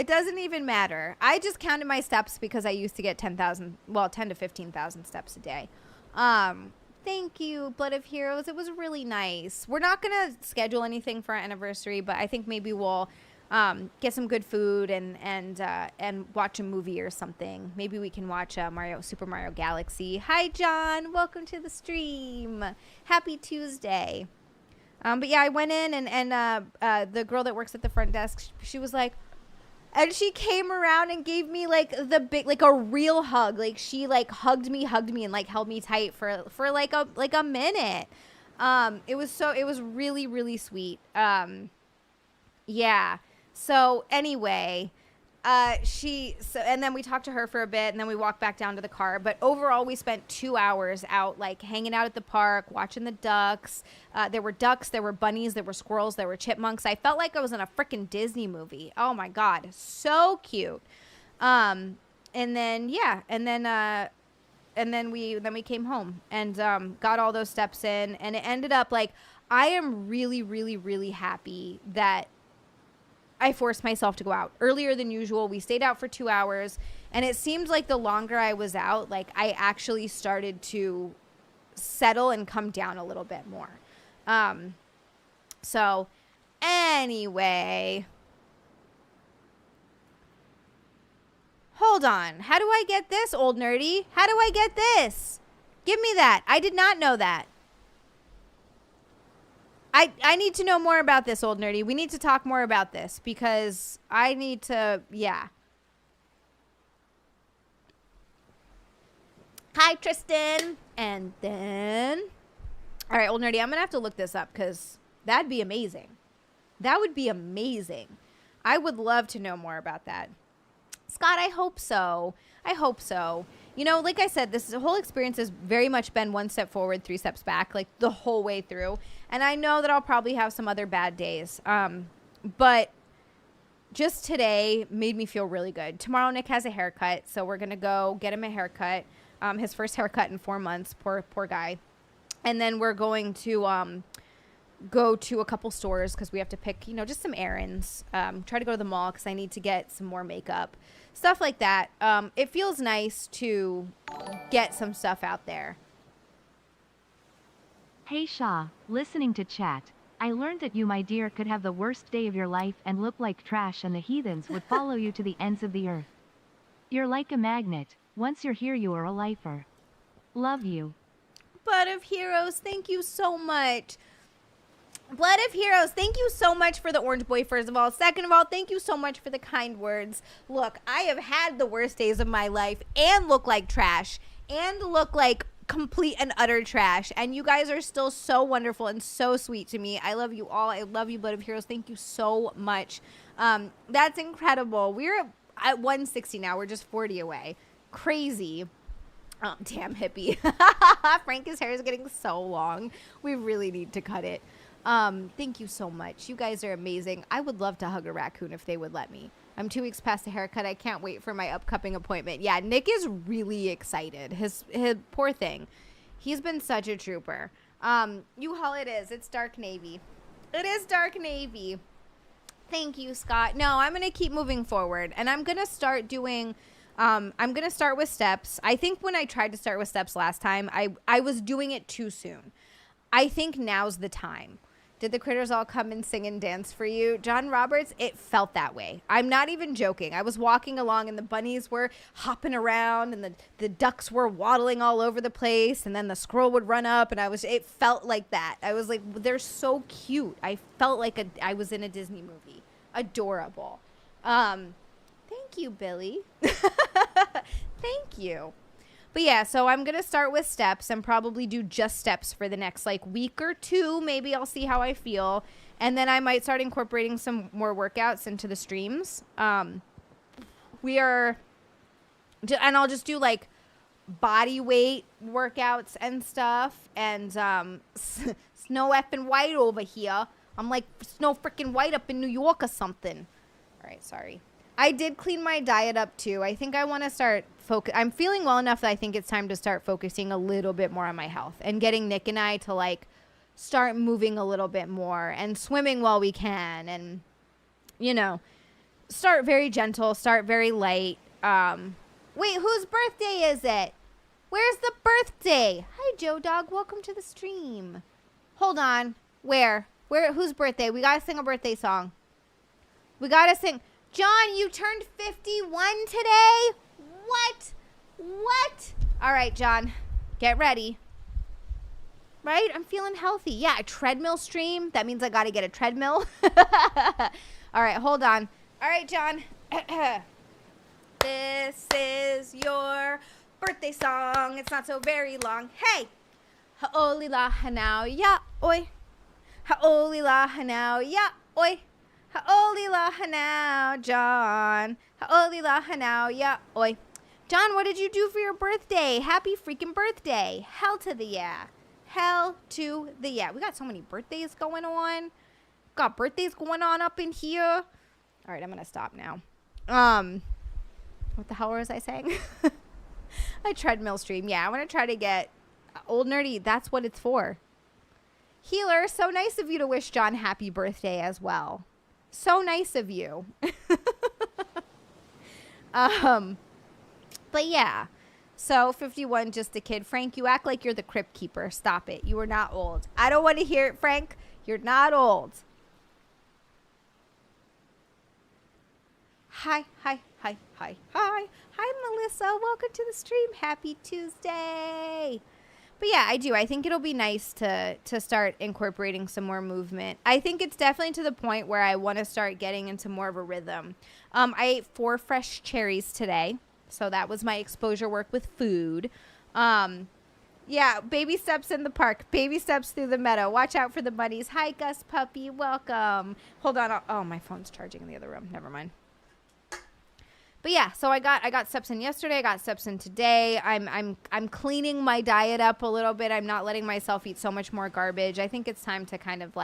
doesn't even matter. I just counted my steps because I used to get 10 to 15,000 steps a day. Thank you, Blood of Heroes. It was really nice. We're not going to schedule anything for our anniversary, but I think maybe we'll get some good food and watch a movie or something. Maybe we can watch Super Mario Galaxy. Hi, John. Welcome to the stream. Happy Tuesday. But yeah, I went in and the girl that works at the front desk, she was like, and she came around and gave me like a real hug. Like she like hugged me and like held me tight for like a minute. It was really, really sweet. Yeah. So anyway, and then we talked to her for a bit, and then we walked back down to the car. But overall, we spent 2 hours out, like hanging out at the park, watching the ducks. There were ducks, there were bunnies, there were squirrels, there were chipmunks. I felt like I was in a freaking Disney movie. Oh my God, so cute. And then we came home and got all those steps in, and it ended up like I am really, really, really happy that I forced myself to go out earlier than usual. We stayed out for 2 hours, and it seemed like the longer I was out, like I actually started to settle and come down a little bit more. So anyway, hold on. How do I get this, old nerdy? How do I get this? Give me that. I did not know that. I need to know more about this, old nerdy. We need to talk more about this because I need to, yeah. Hi, Tristan. And then, all right, old nerdy, I'm going to have to look this up because that'd be amazing. That would be amazing. I would love to know more about that. Scott, I hope so. You know, like I said, this whole experience has very much been 1 step forward, 3 steps back, like the whole way through. And I know that I'll probably have some other bad days. But just today made me feel really good. Tomorrow, Nick has a haircut, so we're going to go get him a haircut. His first haircut in 4 months, poor guy. And then we're going to go to a couple stores because we have to pick, just some errands. Try to go to the mall because I need to get some more makeup, stuff like that. It feels nice to get some stuff out there. Hey Shaw, listening to chat. I learned that you, my dear, could have the worst day of your life and look like trash, and the heathens would follow you to the ends of the earth. You're like a magnet. Once you're here, you are a lifer. Love you. Blood of Heroes, thank you so much. Blood of Heroes, thank you so much for the orange boy, first of all. Second of all, thank you so much for the kind words. Look, I have had the worst days of my life and look like trash and look like complete and utter trash, and you guys are still so wonderful and so sweet to me. I love you all. I love you, Blood of Heroes. Thank you so much. That's incredible. We're at 160 now. We're just 40 away. Crazy. Oh, damn hippie. Frank's hair is getting so long. We really need to cut it. Thank you so much. You guys are amazing. I would love to hug a raccoon if they would let me. I'm 2 weeks past the haircut. I can't wait for my upcoming appointment. Yeah, Nick is really excited. His poor thing. He's been such a trooper. U-Haul it is. It's dark navy. It is dark navy. Thank you, Scott. No, I'm going to keep moving forward. And I'm going to start doing... I'm going to start with steps. I think when I tried to start with steps last time, I was doing it too soon. I think now's the time. Did the critters all come and sing and dance for you? John Roberts, it felt that way. I'm not even joking. I was walking along and the bunnies were hopping around and the ducks were waddling all over the place, and then the squirrel would run up, and it felt like that. I was like, they're so cute. I felt like I was in a Disney movie. Adorable. Thank you, Billy. Thank you. But yeah, so I'm going to start with steps and probably do just steps for the next week or two. Maybe I'll see how I feel. And then I might start incorporating some more workouts into the streams. And I'll just do body weight workouts and stuff. And Snow effing White over here. I'm like Snow freaking White up in New York or something. All right, sorry. I did clean my diet up too. I think I want to start I'm feeling well enough that I think it's time to start focusing a little bit more on my health and getting Nick and I to start moving a little bit more and swimming while we can, and start very gentle, start very light. Wait, whose birthday is it? Where's the birthday? Hi, Joe Dog. Welcome to the stream. Hold on. Where? Whose birthday? We got to sing a birthday song. We got to sing. John, you turned 51 today? What? All right, John, get ready. Right? I'm feeling healthy. Yeah, a treadmill stream. That means I got to get a treadmill. All right, hold on. All right, John. This is your birthday song. It's not so very long. Hey. Ha'oli la hanao ya oi. Ha'oli la hanao ya oi. Ha'oli la hanao, John. Ha'oli la hanao ya oi. John, what did you do for your birthday? Happy freaking birthday. Hell to the yeah. Hell to the yeah. We got so many birthdays going on. Got birthdays going on up in here. All right, I'm going to stop now. What the hell was I saying? A treadmill stream. Yeah, I want to try to get Old Nerdy. That's what it's for. Healer, so nice of you to wish John happy birthday as well. So nice of you. But yeah, so 51, just a kid. Frank, you act like you're the crypt keeper. Stop it. You are not old. I don't want to hear it, Frank. You're not old. Hi, Melissa. Welcome to the stream. Happy Tuesday. But yeah, I do. I think it'll be nice to start incorporating some more movement. I think it's definitely to the point where I want to start getting into more of a rhythm. I ate 4 fresh cherries today. So that was my exposure work with food. Yeah, baby steps in the park. Baby steps through the meadow. Watch out for the bunnies. Hi, Gus puppy. Welcome. Hold on. Oh, my phone's charging in the other room. Never mind. But yeah, so I got steps in yesterday. I got steps in today. I'm cleaning my diet up a little bit. I'm not letting myself eat so much more garbage. I think it's time to kind of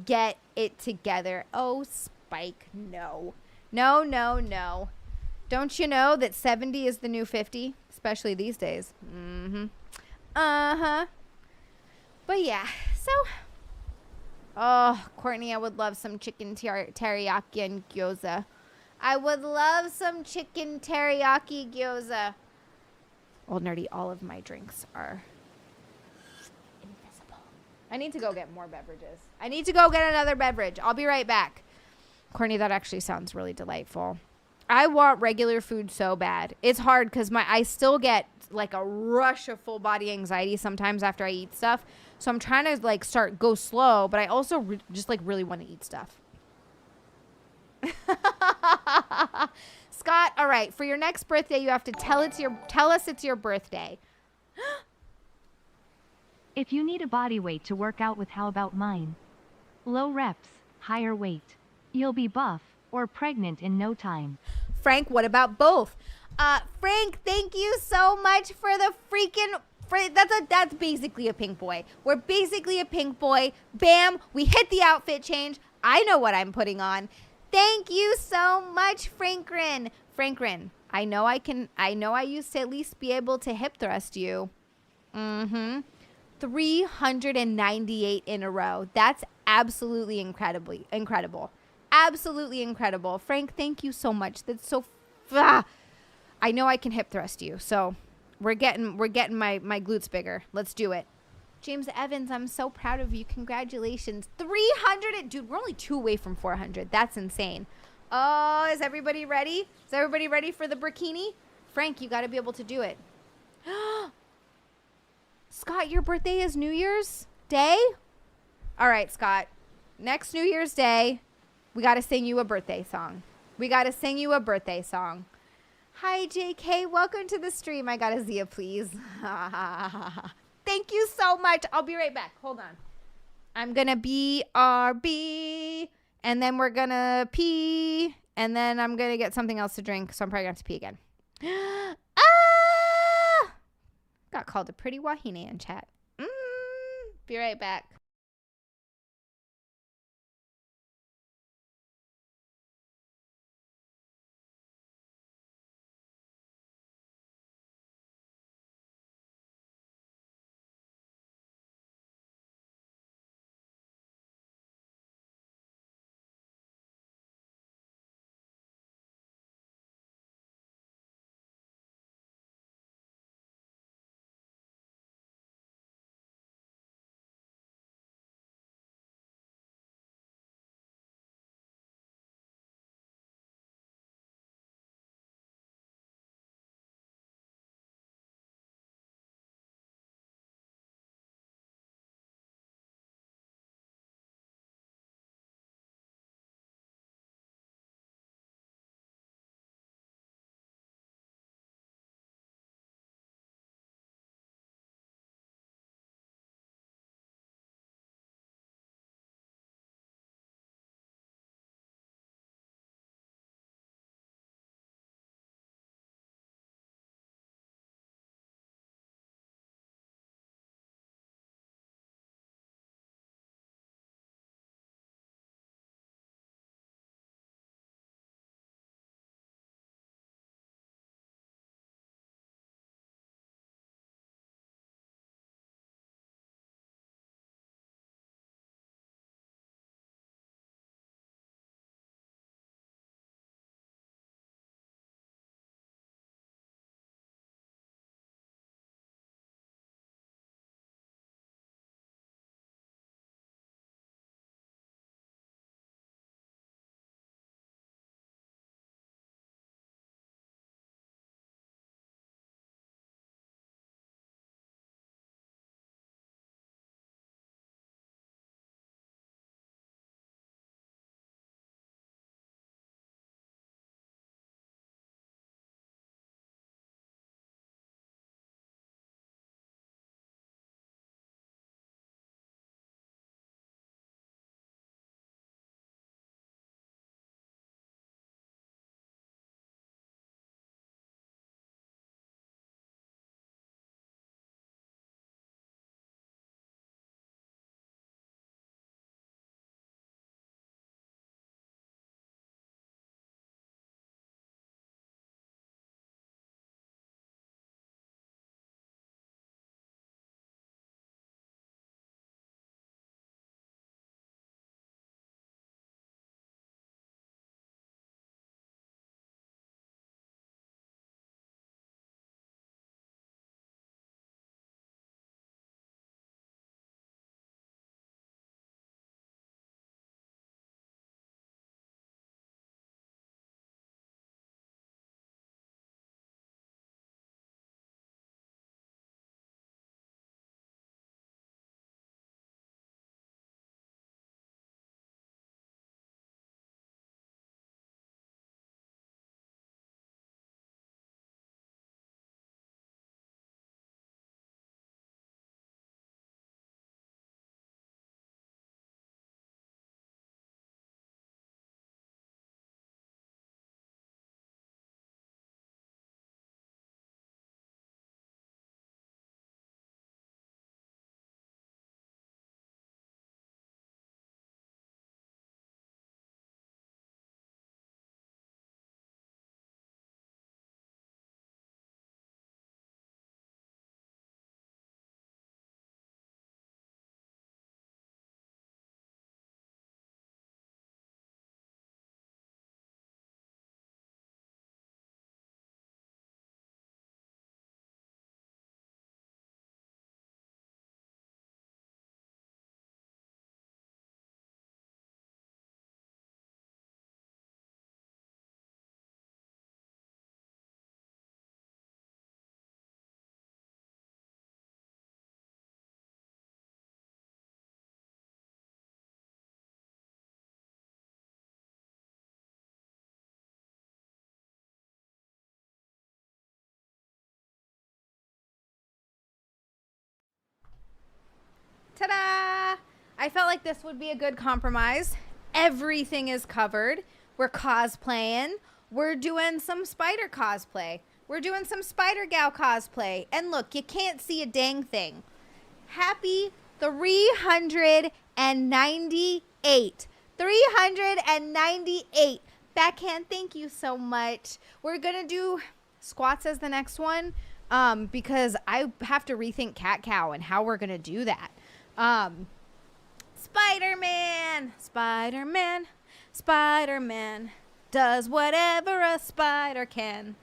get it together. Oh, Spike, no. No. Don't you know that 70 is the new 50, especially these days? Mm-hmm. Uh-huh. But yeah, so Oh, Courtney, I would love some chicken teriyaki and gyoza. I would love some chicken teriyaki gyoza. Old Nerdy, all of my drinks are invisible. I need to go get more beverages. I need to go get another beverage. I'll be right back. Courtney, that actually sounds really delightful. I want regular food so bad. It's hard because I still get like a rush of full body anxiety sometimes after I eat stuff. So I'm trying to like go slow, but I also just like really want to eat stuff. Scott, all right, for your next birthday, you have to tell us it's your birthday. If you need a body weight to work out with, how about mine? Low reps, higher weight. You'll be buff or pregnant in no time. Frank, what about both? Frank, thank you so much for the freaking... That's basically a pink boy. We're basically a pink boy. Bam, we hit the outfit change. I know what I'm putting on. Thank you so much, Frankrin. Frankrin, I know I used to at least be able to hip thrust you. 398 in a row. That's absolutely incredible. Absolutely incredible. Frank, thank you so much. That's so... I know I can hip thrust you. So we're getting my glutes bigger. Let's do it. James Evans, I'm so proud of you. Congratulations. 300. Dude, we're only 2 away from 400. That's insane. Oh, is everybody ready? Is everybody ready for the bikini? Frank, you got to be able to do it. Scott, your birthday is New Year's Day? All right, Scott. Next New Year's Day, we got to sing you a birthday song. Hi, JK. Welcome to the stream. I got a Zia, please. Thank you so much. I'll be right back. Hold on. I'm going to BRB, and then we're going to pee, and then I'm going to get something else to drink, so I'm probably going to have to pee again. Got called a pretty wahine in chat. Be right back. Ta-da! I felt like this would be a good compromise. Everything is covered. We're cosplaying. We're doing some spider cosplay. We're doing some Spider Gal cosplay. And look, you can't see a dang thing. Happy 398. 398. Backhand, thank you so much. We're going to do squats as the next one because I have to rethink cat cow and how we're going to do that. Spider-Man, Spider-Man, Spider-Man does whatever a spider can.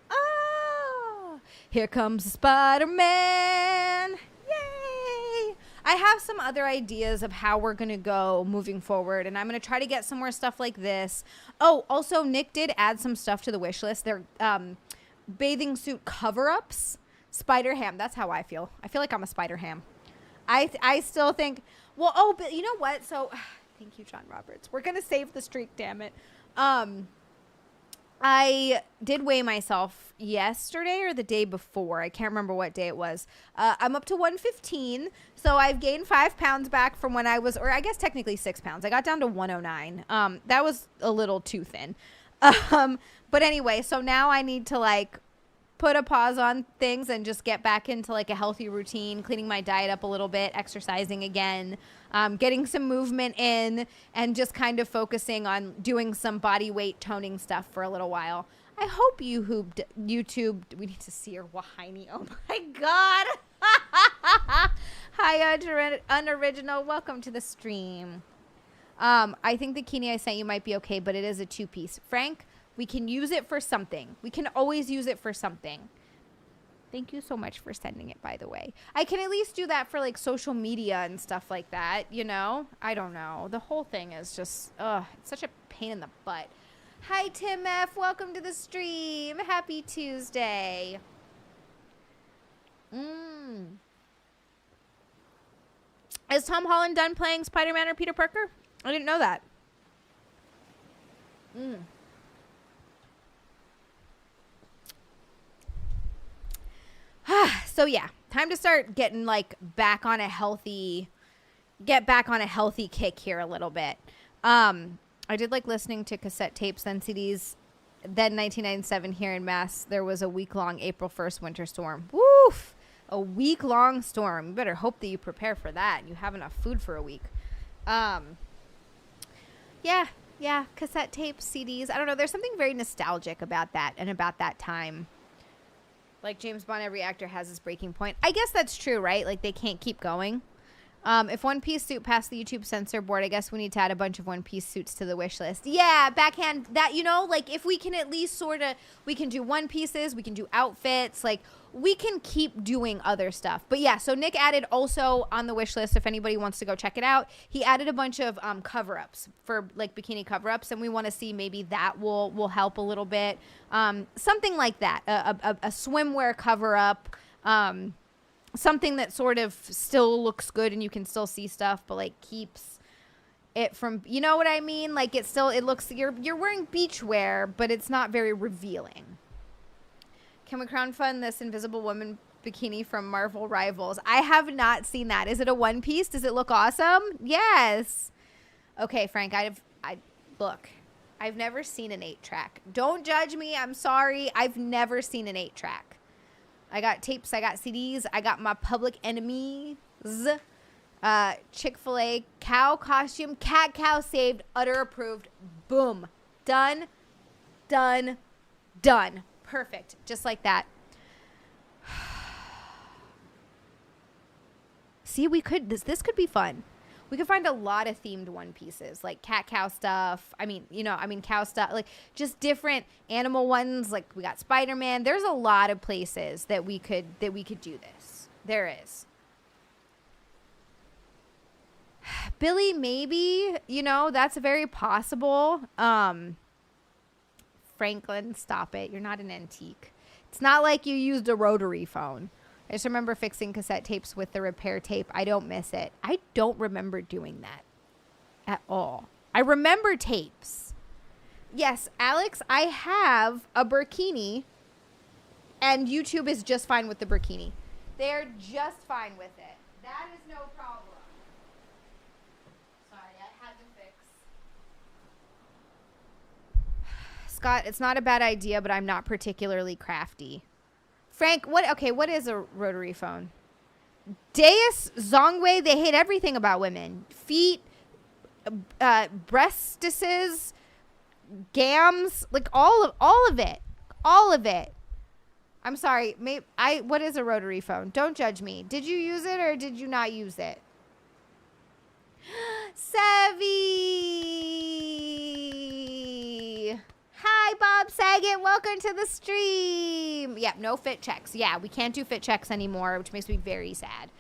Oh, here comes Spider-Man. Yay! I have some other ideas of how we're going to go moving forward, and I'm going to try to get some more stuff like this. Oh, also, Nick did add some stuff to the wish list. They're bathing suit cover-ups. Spider ham. That's how I feel. I feel like I'm a spider ham. I still think, well, oh, but you know what? So, thank you, John Roberts. We're going to save the streak, damn it. I did weigh myself yesterday or the day before. I can't remember what day it was. I'm up to 115. So I've gained 5 pounds back from when I was, or I guess technically 6 pounds. I got down to 109. That was a little too thin. But anyway, so now I need to like put a pause on things and just get back into like a healthy routine, cleaning my diet up a little bit, exercising again, getting some movement in, and just kind of focusing on doing some body weight toning stuff for a little while. I hope YouTube, we need to see her wahiny. Oh my God. Hi, Unoriginal. Welcome to the stream. I think the bikini I sent you might be okay, but it is a 2-piece. Frank, we can use it for something. We can always use it for something. Thank you so much for sending it, by the way. I can at least do that for like social media and stuff like that, you know? I don't know. The whole thing is just, it's such a pain in the butt. Hi, Tim F. Welcome to the stream. Happy Tuesday. Is Tom Holland done playing Spider-Man or Peter Parker? I didn't know that. So yeah, time to start getting like back on a healthy kick here a little bit. I did like listening to cassette tapes, then CDs. Then 1997 here in Mass, there was a week-long April 1st winter storm. Woof! A week-long storm. You better hope that you prepare for that and you have enough food for a week. Yeah, cassette tapes, CDs. I don't know. There's something very nostalgic about that and about that time. Like James Bond, every actor has his breaking point. I guess that's true, right? Like they can't keep going. If One Piece suit passed the YouTube censor board, I guess we need to add a bunch of One Piece suits to the wish list. Yeah, backhand, that, you know, like if we can at least sort of, we can do One Pieces, we can do outfits, like we can keep doing other stuff. But yeah, so Nick added also on the wish list, if anybody wants to go check it out, he added a bunch of cover-ups for like bikini cover-ups, and we want to see maybe that will help a little bit. Something like that, a swimwear cover-up, something that sort of still looks good and you can still see stuff, but like keeps it from, you know what I mean? Like it looks, you're wearing beachwear, but it's not very revealing. Can we crowdfund this Invisible Woman bikini from Marvel Rivals? I have not seen that. Is it a one piece? Does it look awesome? Yes. Okay, Frank, look, I've never seen an 8-track. Don't judge me. I'm sorry. I've never seen an 8-track. I got tapes, I got CDs, I got my Public Enemies, Chick-fil-A, cow costume, cat cow saved, utter approved, boom, done, perfect, just like that. See, we could, this could be fun. We could find a lot of themed One Pieces, like cat cow stuff. Cow stuff, like just different animal ones. Like we got Spider-Man. There's a lot of places that we could do this. There is. Billy, maybe, that's very possible. Franklin, stop it. You're not an antique. It's not like you used a rotary phone. I just remember fixing cassette tapes with the repair tape. I don't miss it. I don't remember doing that at all. I remember tapes. Yes, Alex, I have a burkini, and YouTube is just fine with the burkini. They're just fine with it. That is no problem. Scott, it's not a bad idea, but I'm not particularly crafty. Frank, what is a rotary phone? Deus, Zongwei, they hate everything about women. Feet, breastises, gams, like all of it. All of it. I'm sorry. What is a rotary phone? Don't judge me. Did you use it or did you not use it? Savvy. Hi, Bob Saget. Welcome to the stream. Yeah, no fit checks. Yeah, we can't do fit checks anymore, which makes me very sad.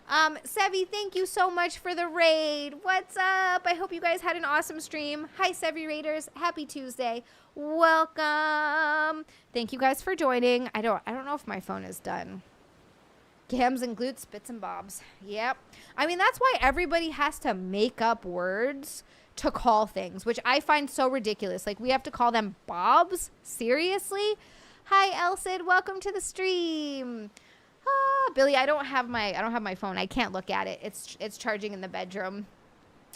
Sevi, thank you so much for the raid. What's up? I hope you guys had an awesome stream. Hi, Sevi Raiders. Happy Tuesday. Welcome. Thank you guys for joining. I don't know if my phone is done. Gams and glutes, bits and bobs. Yep. I mean, that's why everybody has to make up words to call things, which I find so ridiculous. Like, we have to call them bobs? Seriously? Hi, Elsid. Welcome to the stream. Billy, I don't have my phone. I can't look at it. It's charging in the bedroom.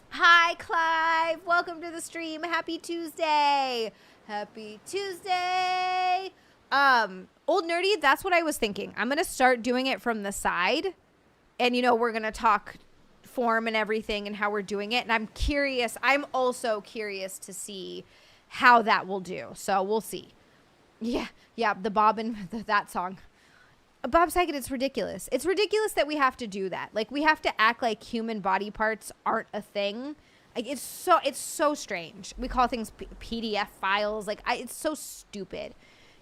Hi, Clive. Welcome to the stream. Happy Tuesday. Happy Tuesday. Old Nerdy, that's what I was thinking. I'm going to start doing it from the side. And, we're going to talk form and everything and how we're doing it. And I'm curious. I'm also curious to see how that will do. So we'll see. Yeah. The Bob and that song. Bob Saget, it's ridiculous. It's ridiculous that we have to do that. Like, we have to act like human body parts aren't a thing. Like, it's so strange. We call things PDF files. Like, it's so stupid.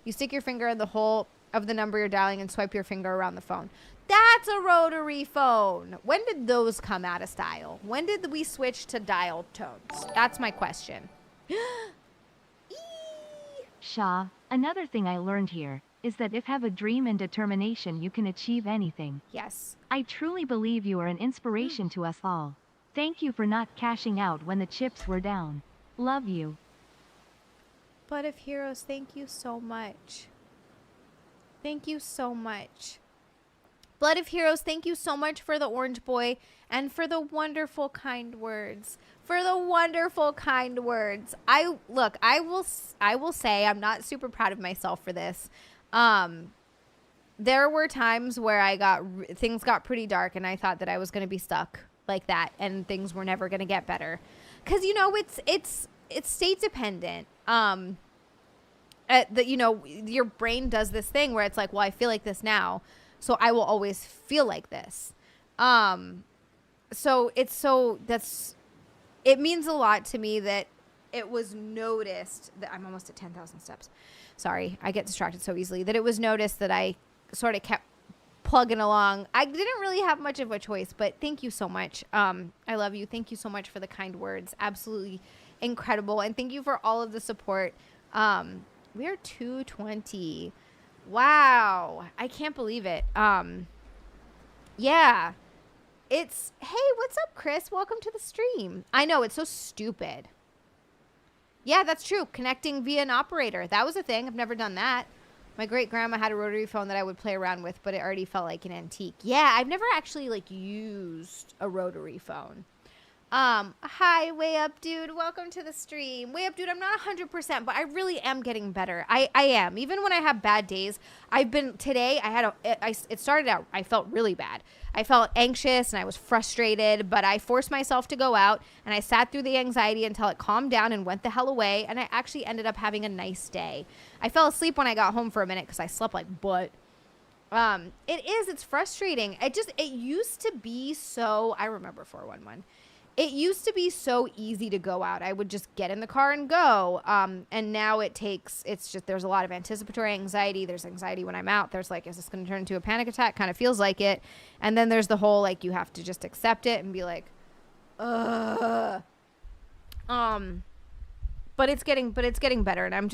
You stick your finger in the hole of the number you're dialing and swipe your finger around the phone. That's a rotary phone. When did those come out of style? When did we switch to dial tones? That's my question. Shaw, another thing I learned here is that if have a dream and determination, you can achieve anything. Yes. I truly believe you are an inspiration to us all. Thank you for not cashing out when the chips were down. Love you. Blood of Heroes, thank you so much. Thank you so much. Blood of Heroes, thank you so much for the orange boy and for the wonderful kind words. For the wonderful kind words. I will say I'm not super proud of myself for this. There were times where things got pretty dark and I thought that I was going to be stuck like that and things were never going to get better. Cause it's state dependent. Your brain does this thing where it's like, well, I feel like this now, so I will always feel like this. It means a lot to me that it was noticed that I'm almost at 10,000 steps. Sorry, I get distracted so easily. That it was noticed that I sort of kept plugging along. I didn't really have much of a choice, but thank you so much. I love you. Thank you so much for the kind words. Absolutely incredible. And thank you for all of the support. We are 220. Wow. I can't believe it. Yeah. Hey, what's up, Chris? Welcome to the stream. I know, it's so stupid. Yeah, that's true. Connecting via an operator. That was a thing. I've never done that. My great-grandma had a rotary phone that I would play around with, but it already felt like an antique. Yeah, I've never actually, used a rotary phone. Hi, Way Up Dude. Welcome to the stream. Way Up Dude, I'm not 100%, but I really am getting better. I am. Even when I have bad days, it started out, I felt really bad. I felt anxious and I was frustrated, but I forced myself to go out and I sat through the anxiety until it calmed down and went the hell away. And I actually ended up having a nice day. I fell asleep when I got home for a minute because I slept like butt. It's frustrating. It used to be so, I remember 411. It used to be so easy to go out. I would just get in the car and go. And now there's a lot of anticipatory anxiety. There's anxiety when I'm out. There's is this going to turn into a panic attack? Kind of feels like it. And then there's the whole, you have to just accept it and be like, ugh. But it's getting better. And I'm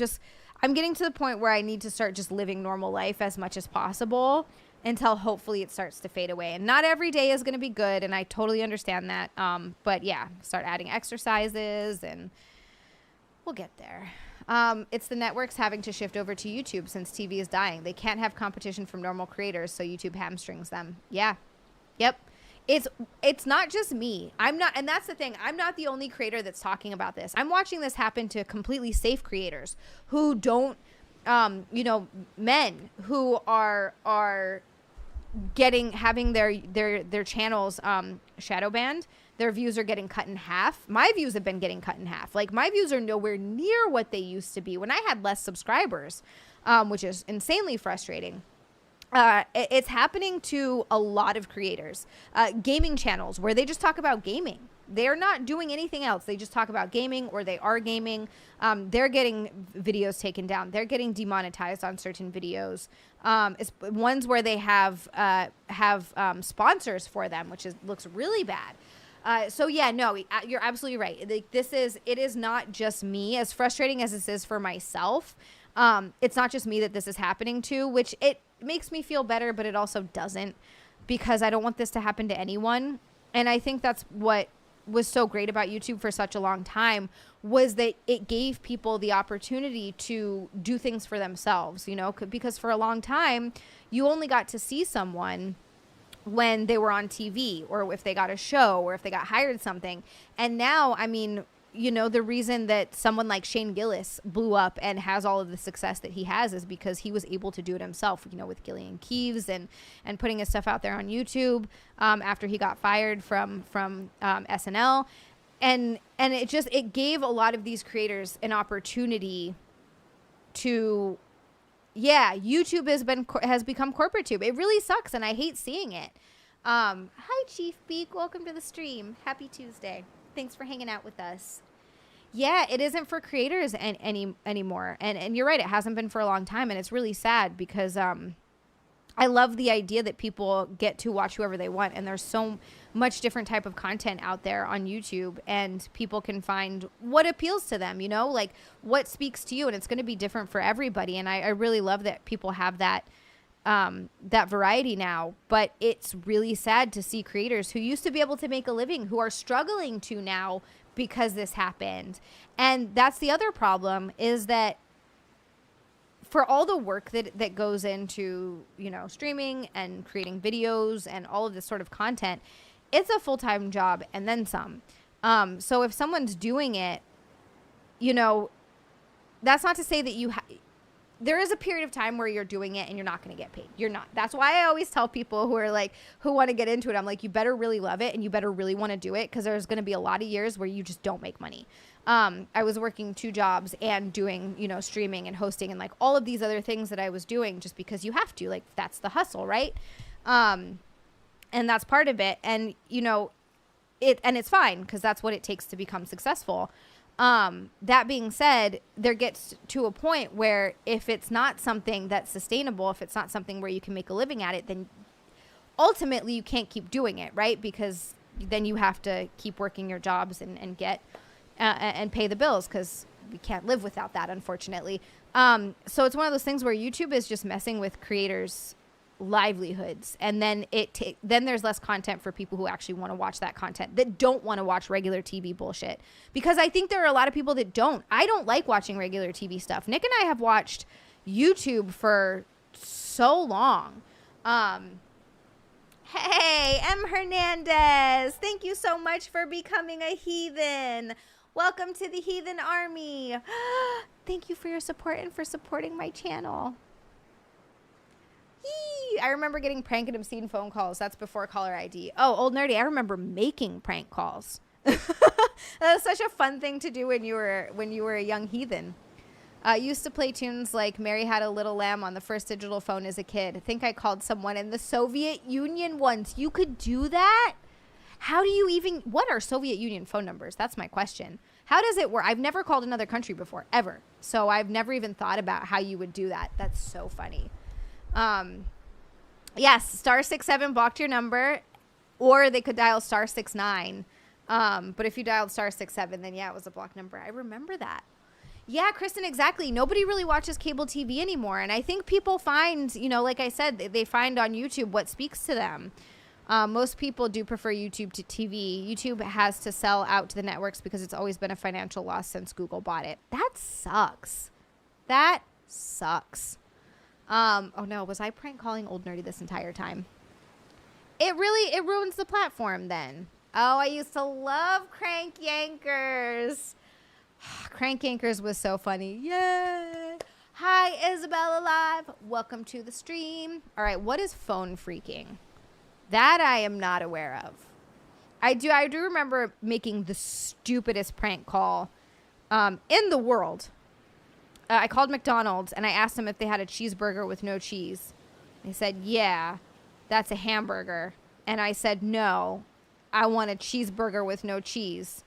getting to the point where I need to start just living normal life as much as possible until hopefully it starts to fade away. And not every day is going to be good, and I totally understand that. But yeah, start adding exercises, and we'll get there. It's the networks having to shift over to YouTube since TV is dying. They can't have competition from normal creators, so YouTube hamstrings them. Yeah. Yep. It's not just me. I'm not, and that's the thing. I'm not the only creator that's talking about this. I'm watching this happen to completely safe creators who don't, men who are having their channels shadow banned. Their views are getting cut in half. My views have been getting cut in half. Like, my views are nowhere near what they used to be when I had less subscribers, which is insanely frustrating. It's happening to a lot of creators. Gaming channels where they just talk about gaming. They're not doing anything else. They just talk about gaming, or they are gaming. They're getting videos taken down. They're getting demonetized on certain videos. It's ones where they have sponsors for them, which looks really bad. So yeah, no, you're absolutely right. Like, it is not just me. As frustrating as this is for myself, it's not just me that this is happening to, which it makes me feel better, but it also doesn't, because I don't want this to happen to anyone. And I think that's what was so great about YouTube for such a long time, was that it gave people the opportunity to do things for themselves, because for a long time you only got to see someone when they were on TV, or if they got a show, or if they got hired something. And now, I mean, the reason that someone like Shane Gillis blew up and has all of the success that he has is because he was able to do it himself, with Gillian Keeves and putting his stuff out there on YouTube after he got fired from SNL. And it gave a lot of these creators an opportunity to, YouTube has become corporate tube. It really sucks, and I hate seeing it. Hi, Chief Beak. Welcome to the stream. Happy Tuesday. Thanks for hanging out with us. Yeah, it isn't for creators anymore. And you're right, it hasn't been for a long time, and it's really sad, because I love the idea that people get to watch whoever they want, and there's so much different type of content out there on YouTube, and people can find what appeals to them, like what speaks to you, and it's going to be different for everybody. And I really love that people have that variety now. But it's really sad to see creators who used to be able to make a living who are struggling to now because this happened. And that's the other problem, is that for all the work that goes into, streaming and creating videos and all of this sort of content, it's a full-time job and then some. So if someone's doing it, that's not to say that there is a period of time where you're doing it and you're not going to get paid. You're not. That's why I always tell people who want to get into it, I'm like, you better really love it, and you better really want to do it, because there's going to be a lot of years where you just don't make money. I was working 2 jobs and doing, streaming and hosting and like all of these other things that I was doing just because you have to, like, that's the hustle, right? And that's part of it. And, it's fine, because that's what it takes to become successful. That being said, there gets to a point where if it's not something that's sustainable, if it's not something where you can make a living at it, then ultimately you can't keep doing it, right? Because then you have to keep working your jobs and get and pay the bills, because we can't live without that, unfortunately. So it's one of those things where YouTube is just messing with creators' livelihoods, and then then there's less content for people who actually want to watch that content, that don't want to watch regular TV bullshit, because I think there are a lot of people that don't. I don't like watching regular TV stuff. Nick and I have watched YouTube for so long. Hey, M. Hernandez, thank you so much for becoming a heathen. Welcome to the Heathen Army. Thank you for your support and for supporting my channel. Yee! I remember getting prank and obscene phone calls. That's before caller ID. Oh, old nerdy. I remember making prank calls. That was such a fun thing to do when you were a young heathen. Used to play tunes like Mary Had a Little Lamb on the first digital phone as a kid. I think I called someone in the Soviet Union once. You could do that? How do you even, what are Soviet Union phone numbers? That's my question. How does it work? I've never called another country before, ever. So I've never even thought about how you would do that. That's so funny. Yes, *67 blocked your number, or they could dial *69. But if you dialed *67, then yeah, it was a blocked number. I remember that. Yeah, Kristen, exactly. Nobody really watches cable TV anymore. And I think people find, like I said, they find on YouTube what speaks to them. Most people do prefer YouTube to TV. YouTube has to sell out to the networks because it's always been a financial loss since Google bought it. That sucks. That sucks. Oh no, was I prank calling old nerdy this entire time? it ruins the platform then. Oh, I used to love Crank Yankers. Crank Yankers was so funny. Yay. Hi, Isabella Live. Welcome to the stream. All right, what is phone freaking? That I am not aware of. I do remember making the stupidest prank call in the world. I called McDonald's and I asked them if they had a cheeseburger with no cheese. They said, yeah, that's a hamburger. And I said, no, I want a cheeseburger with no cheese.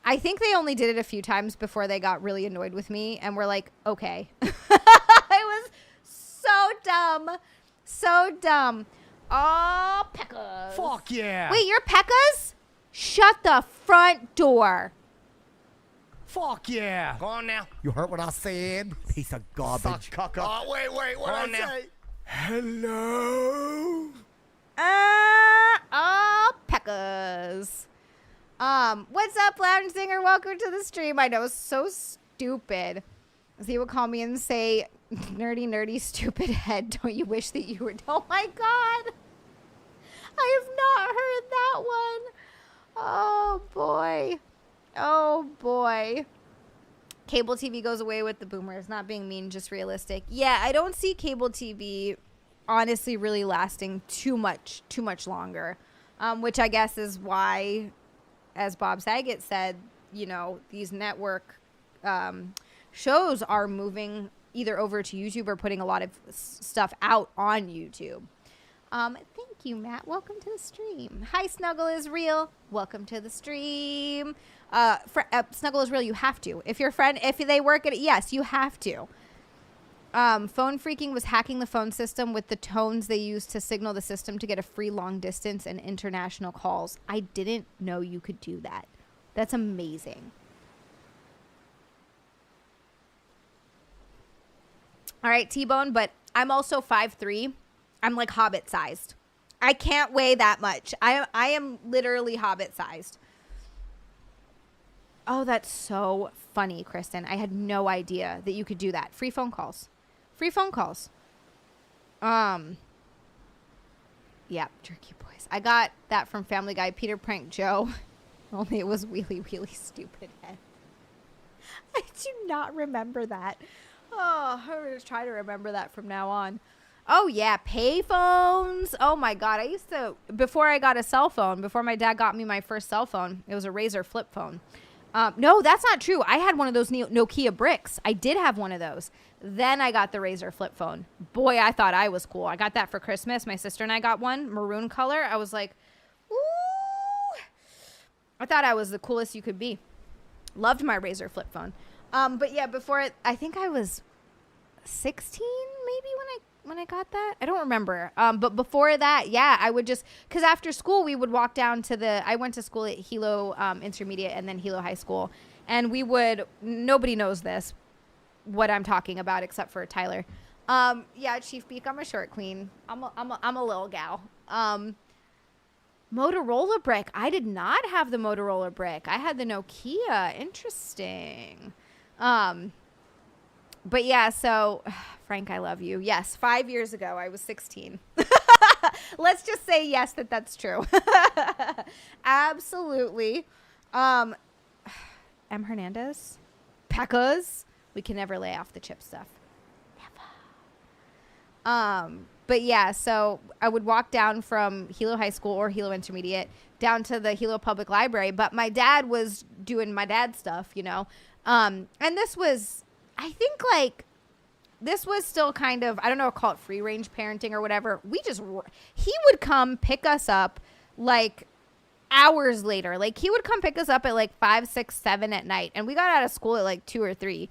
I think they only did it a few times before they got really annoyed with me and were like, okay. It was so dumb. So dumb. Oh, Pekkas. Fuck yeah. Wait, you're Pekkas? Shut the front door. Fuck yeah. Go on now. You heard what I said? Piece of garbage. Suck cucker. Oh, wait. What Go I on now. say? Hello? Oh, Pekkas. What's up, Lounge Singer? Welcome to the stream. I know, it's so stupid. He would call me and say, nerdy, stupid head. Don't you wish that you were... Oh, my God. I have not heard that one. Oh, boy. Oh, boy. Cable TV goes away with the boomers. Not being mean, just realistic. Yeah, I don't see cable TV honestly really lasting too much longer. Which I guess is why, as Bob Saget said, you know, these network shows are moving either over to YouTube or putting a lot of stuff out on YouTube. Thank you, Matt. Welcome to the stream. Hi, Snuggle is Real. Welcome to the stream. Snuggle is Real, you have to. If your friend, if they work at it, yes, you have to. Phone freaking was hacking the phone system with the tones they used to signal the system to get a free long distance and international calls. I didn't know you could do that. That's amazing. All right, T-Bone, but I'm also 5'3". I'm like Hobbit sized. I can't weigh that much. I am literally Hobbit sized. Oh, that's so funny, Kristen. I had no idea that you could do that. Free phone calls. Free phone calls. Yeah, Jerky Boys. I got that from Family Guy. Peter pranked Joe. Only it was really, really stupid head. I do not remember that. Oh, I'm going to try to remember that from now on. Oh, yeah, pay phones. Oh, my God. I used to, before I got a cell phone, before my dad got me my first cell phone, it was a Razor flip phone. No, that's not true. I had one of those Nokia bricks. I did have one of those. Then I got the Razor flip phone. Boy, I thought I was cool. I got that for Christmas. My sister and I got one, maroon color. I was like, ooh. I thought I was the coolest you could be. Loved my Razor flip phone. But yeah, before it, I think I was 16 maybe when I got that. I don't remember. But before that, yeah, I would just, because after school we would walk down to I went to school at Hilo Intermediate and then Hilo High School, and we would, nobody knows this, what I'm talking about except for Tyler. Yeah, Chief Beak, I'm a short queen. I'm a little gal. Motorola brick. I did not have the Motorola brick. I had the Nokia. Interesting. But yeah, so Frank, I love you. Yes, 5 years ago, I was 16. Let's just say yes, that's true. Absolutely. M. Hernandez, Pekkas. We can never lay off the chip stuff. Never. But yeah, so I would walk down from Hilo High School or Hilo Intermediate down to the Hilo Public Library. But my dad was doing my dad stuff, you know. And this was, I think, like, this was still kind of, I don't know, call it free range parenting or whatever. He would come pick us up like hours later. Like, he would come pick us up at like 5, 6, 7 at night. And we got out of school at like 2 or 3.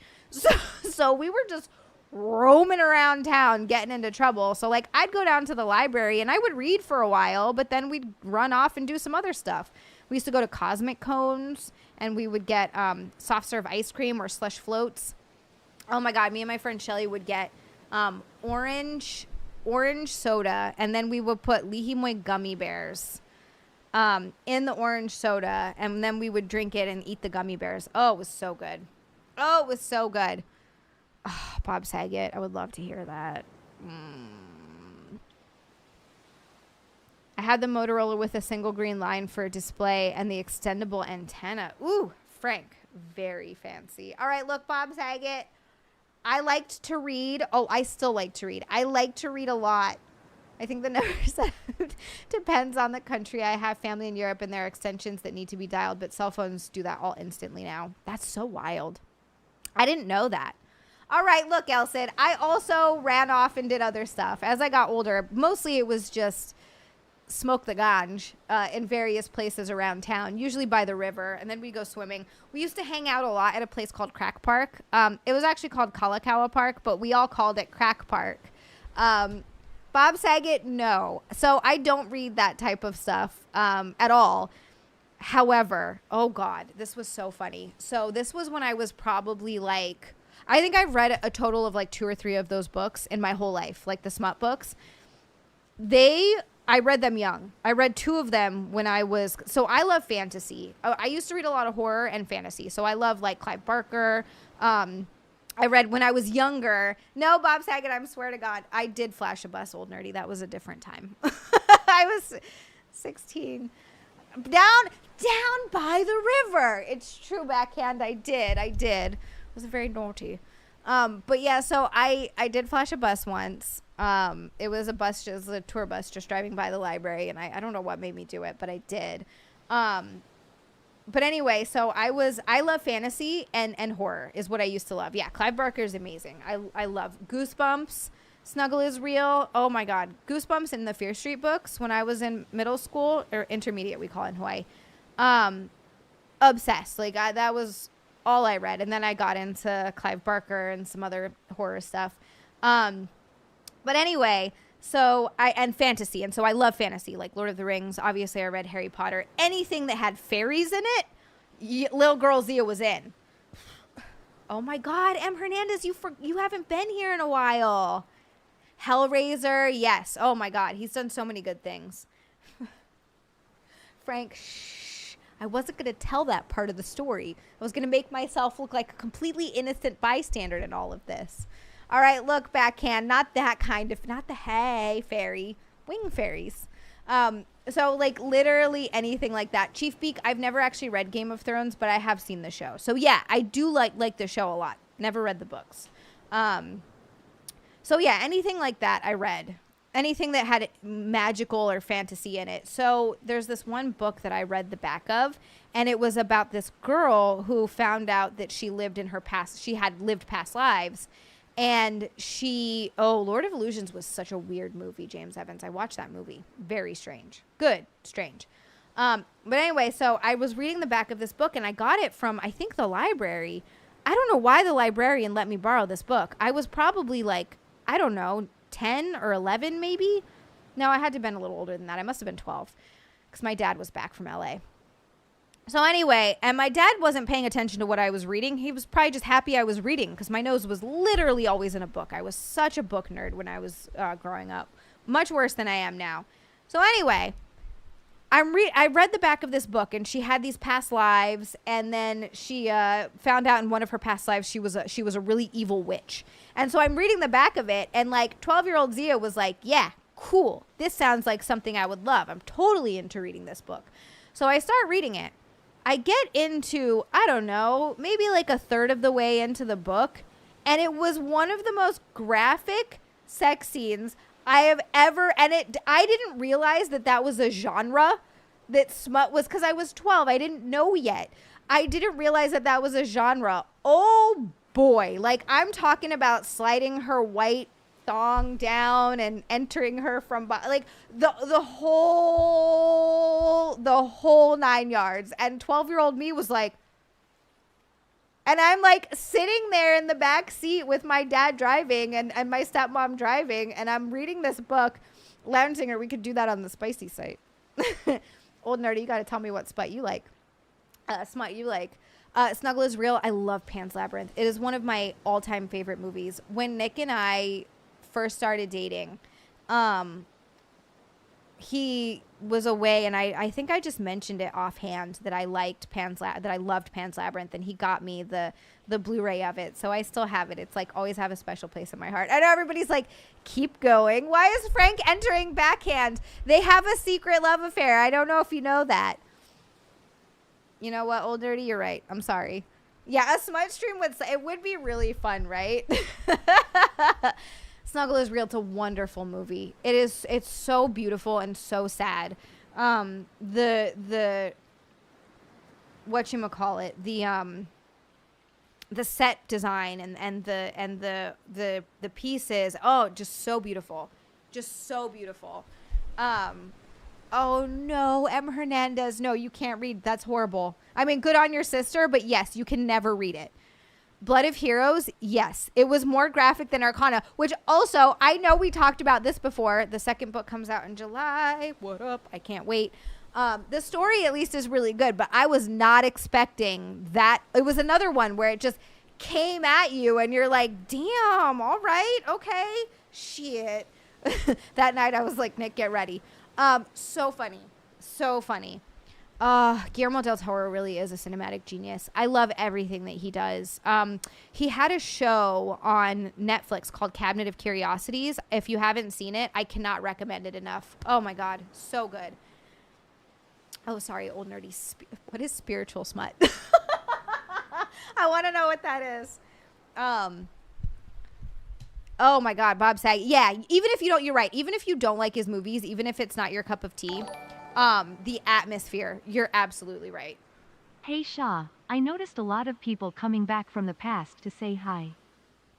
So we were just roaming around town getting into trouble. So like I'd go down to the library and I would read for a while, but then we'd run off and do some other stuff. We used to go to Cosmic Cones and we would get soft serve ice cream or slush floats. Oh my God, me and my friend Shelly would get orange soda, and then we would put Lihimoy gummy bears in the orange soda, and then we would drink it and eat the gummy bears. Oh, it was so good. Oh, it was so good. Oh, Bob Saget, I would love to hear that. I had the Motorola with a single green line for display and the extendable antenna. Ooh, Frank, very fancy. All right, look, Bob Saget. I liked to read. Oh, I still like to read. I like to read a lot. I think the number depends on the country. I have family in Europe and there are extensions that need to be dialed, but cell phones do that all instantly now. That's so wild. I didn't know that. All right, look, Elson. I also ran off and did other stuff. As I got older, mostly it was just smoke the ganj in various places around town, usually by the river, and then we go swimming. We used to hang out a lot at a place called Crack Park. It was actually called Kalakaua Park, but we all called it Crack Park. Bob Saget, no. So I don't read that type of stuff at all. However, oh God, this was so funny. So this was when I was probably like, I think I've read a total of like 2 or 3 of those books in my whole life, like the smut books. I read them young. I read 2 of them when I was, so I love fantasy. I used to read a lot of horror and fantasy. So I love like Clive Barker. I read when I was younger. No, Bob Saget, I swear to God, I did flash a bus, old nerdy. That was a different time. I was 16. Down by the river. It's true, backhand. I did. It was very naughty. But yeah, so I did flash a bus once. It was a tour bus just driving by the library, and I don't know what made me do it, but I did. But anyway, so I love fantasy and horror is what I used to love. Yeah, Clive Barker is amazing. I love Goosebumps. Snuggle is Real. Oh my God. Goosebumps in the Fear Street books when I was in middle school, or intermediate, we call it in Hawaii. Obsessed. Like that was all I read. And then I got into Clive Barker and some other horror stuff. But anyway, and fantasy. And so I love fantasy, like Lord of the Rings. Obviously, I read Harry Potter. Anything that had fairies in it, little girl Zia was in. Oh my God, M. Hernandez, you haven't been here in a while. Hellraiser, yes. Oh my God, he's done so many good things. Frank, shh. I wasn't going to tell that part of the story. I was going to make myself look like a completely innocent bystander in all of this. All right, look, backhand, not that kind of, not the hay fairy, wing fairies. So like literally anything like that. Chief Beak, I've never actually read Game of Thrones, but I have seen the show. So yeah, I do like the show a lot. Never read the books. So yeah, anything like that I read. Anything that had magical or fantasy in it. So there's this one book that I read the back of, and it was about this girl who found out that she had lived past lives. And Lord of Illusions was such a weird movie, James Evans. I watched that movie. Very strange. Good, strange. But anyway, so I was reading the back of this book, and I got it from, I think, the library. I don't know why the librarian let me borrow this book. I was probably like, I don't know, 10 or 11 maybe? No, I had to have been a little older than that. I must have been 12 because my dad was back from LA. So anyway, and my dad wasn't paying attention to what I was reading. He was probably just happy I was reading because my nose was literally always in a book. I was such a book nerd when I was growing up. Much worse than I am now. So anyway, I read the back of this book, and she had these past lives, and then she found out in one of her past lives she was a really evil witch. And so I'm reading the back of it, and like 12-year-old Zia was like, yeah, cool. This sounds like something I would love. I'm totally into reading this book. So I start reading it. I get into, I don't know, maybe like a third of the way into the book, and it was one of the most graphic sex scenes I have ever, and I didn't realize that was a genre that smut was, because I was 12. I didn't know yet. I didn't realize that was a genre. Oh boy. Like, I'm talking about sliding her white thong down and entering her from like the whole 9 yards. And 12-year-old me was like, and I'm like sitting there in the back seat with my dad driving and my stepmom driving, and I'm reading this book. Lounge Singer, we could do that on the spicy site. Old nerdy, you got to tell me what smut you like. Snuggle is Real. I love Pan's Labyrinth. It is one of my all-time favorite movies. When Nick and I first started dating, he was away, and I think I just mentioned it offhand that I loved Pan's Labyrinth, and he got me the Blu-ray of it, so I still have it. It's like always have a special place in my heart. I know everybody's like, keep going. Why is Frank entering backhand? They have a secret love affair. I don't know if you know that. You know what, Old Nerdy, you're right. I'm sorry. Yeah, a smut stream would be really fun, right? Snuggle is Real. It's a wonderful movie. It's so beautiful and so sad. The whatchamacallit, the set design and the pieces, oh, just so beautiful. Just so beautiful. Oh no, M. Hernandez, no, you can't read. That's horrible. I mean, good on your sister, but yes, you can never read it. Blood of Heroes, yes. It was more graphic than Arcana, which also, I know we talked about this before. The second book comes out in July. What up? I can't wait. The story at least is really good, but I was not expecting that. It was another one where it just came at you and you're like, damn, all right, okay, shit. That night I was like, Nick, get ready. So funny. So funny. Guillermo del Toro really is a cinematic genius. I love everything that he does. He had a show on Netflix called Cabinet of Curiosities. If you haven't seen it, I cannot recommend it enough. Oh my God. So good. Oh, sorry. Old Nerdy. What is spiritual smut? I want to know what that is. Oh my God. Bob Saget. Yeah. Even if you don't, you're right. Even if you don't like his movies, even if it's not your cup of tea, the atmosphere, you're absolutely right. Hey Shaw, I noticed a lot of people coming back from the past to say hi.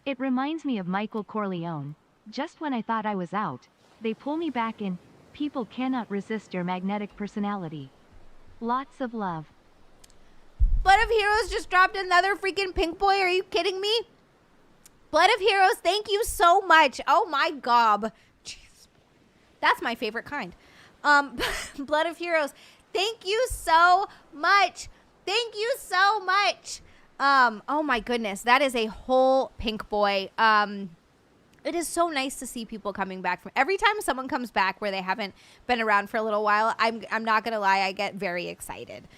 It reminds me of Michael Corleone. Just when I thought I was out, they pull me back in. People cannot resist your magnetic personality. Lots of love. Blood of Heroes just dropped another freaking pink boy. Are you kidding me? Blood of Heroes, thank you so much. Oh my God. Jeez. That's my favorite kind. Blood of Heroes, thank you so much. Thank you so much. Oh my goodness, that is a whole pink boy. It is so nice to see people coming back from every time someone comes back where they haven't been around for a little while. I'm not gonna lie, I get very excited.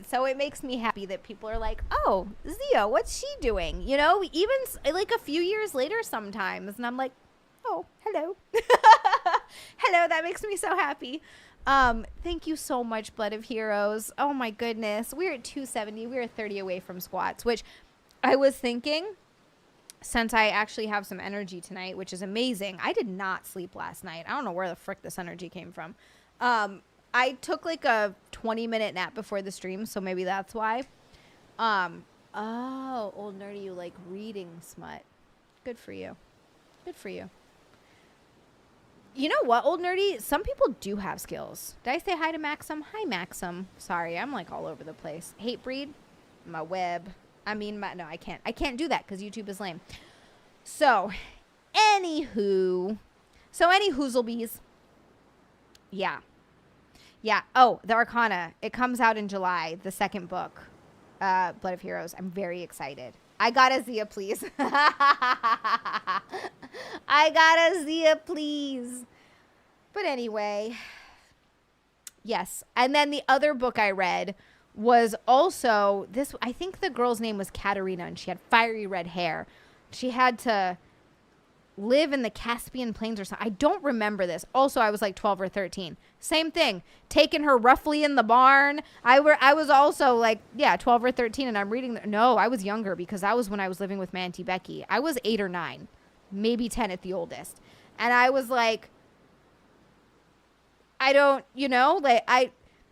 So it makes me happy that people are like, oh, Zia, what's she doing? You know, even like a few years later sometimes, and I'm like, oh, hello. Hello, that makes me so happy. Thank you so much, Blood of Heroes. Oh my goodness. We're at 270. We're 30 away from squats, which I was thinking, since I actually have some energy tonight, which is amazing. I did not sleep last night. I don't know where the frick this energy came from. I took like a 20-minute nap before the stream, so maybe that's why. Oh, Old Nerdy, you like reading smut. Good for you. Good for you. You know what, Old Nerdy? Some people do have skills. Did I say hi to Maxim? Hi, Maxim. Sorry, I'm like all over the place. Hatebreed? My web. No, I can't. I can't do that because YouTube is lame. So, any hoozlebees. Yeah. Yeah. Oh, the Arcana. It comes out in July, the second book. Blood of Heroes. I'm very excited. I got a Zia, please. I got a Zia, please. But anyway, yes. And then the other book I read was also this. I think the girl's name was Katerina, and she had fiery red hair. She had to live in the Caspian Plains or something. I don't remember this. Also, I was like 12 or 13. Same thing. Taking her roughly in the barn. I was also like, yeah, 12 or 13, and I'm reading. No, I was younger because that was when I was living with Manty Becky. I was 8 or 9, maybe 10 at the oldest. And I was like, I don't,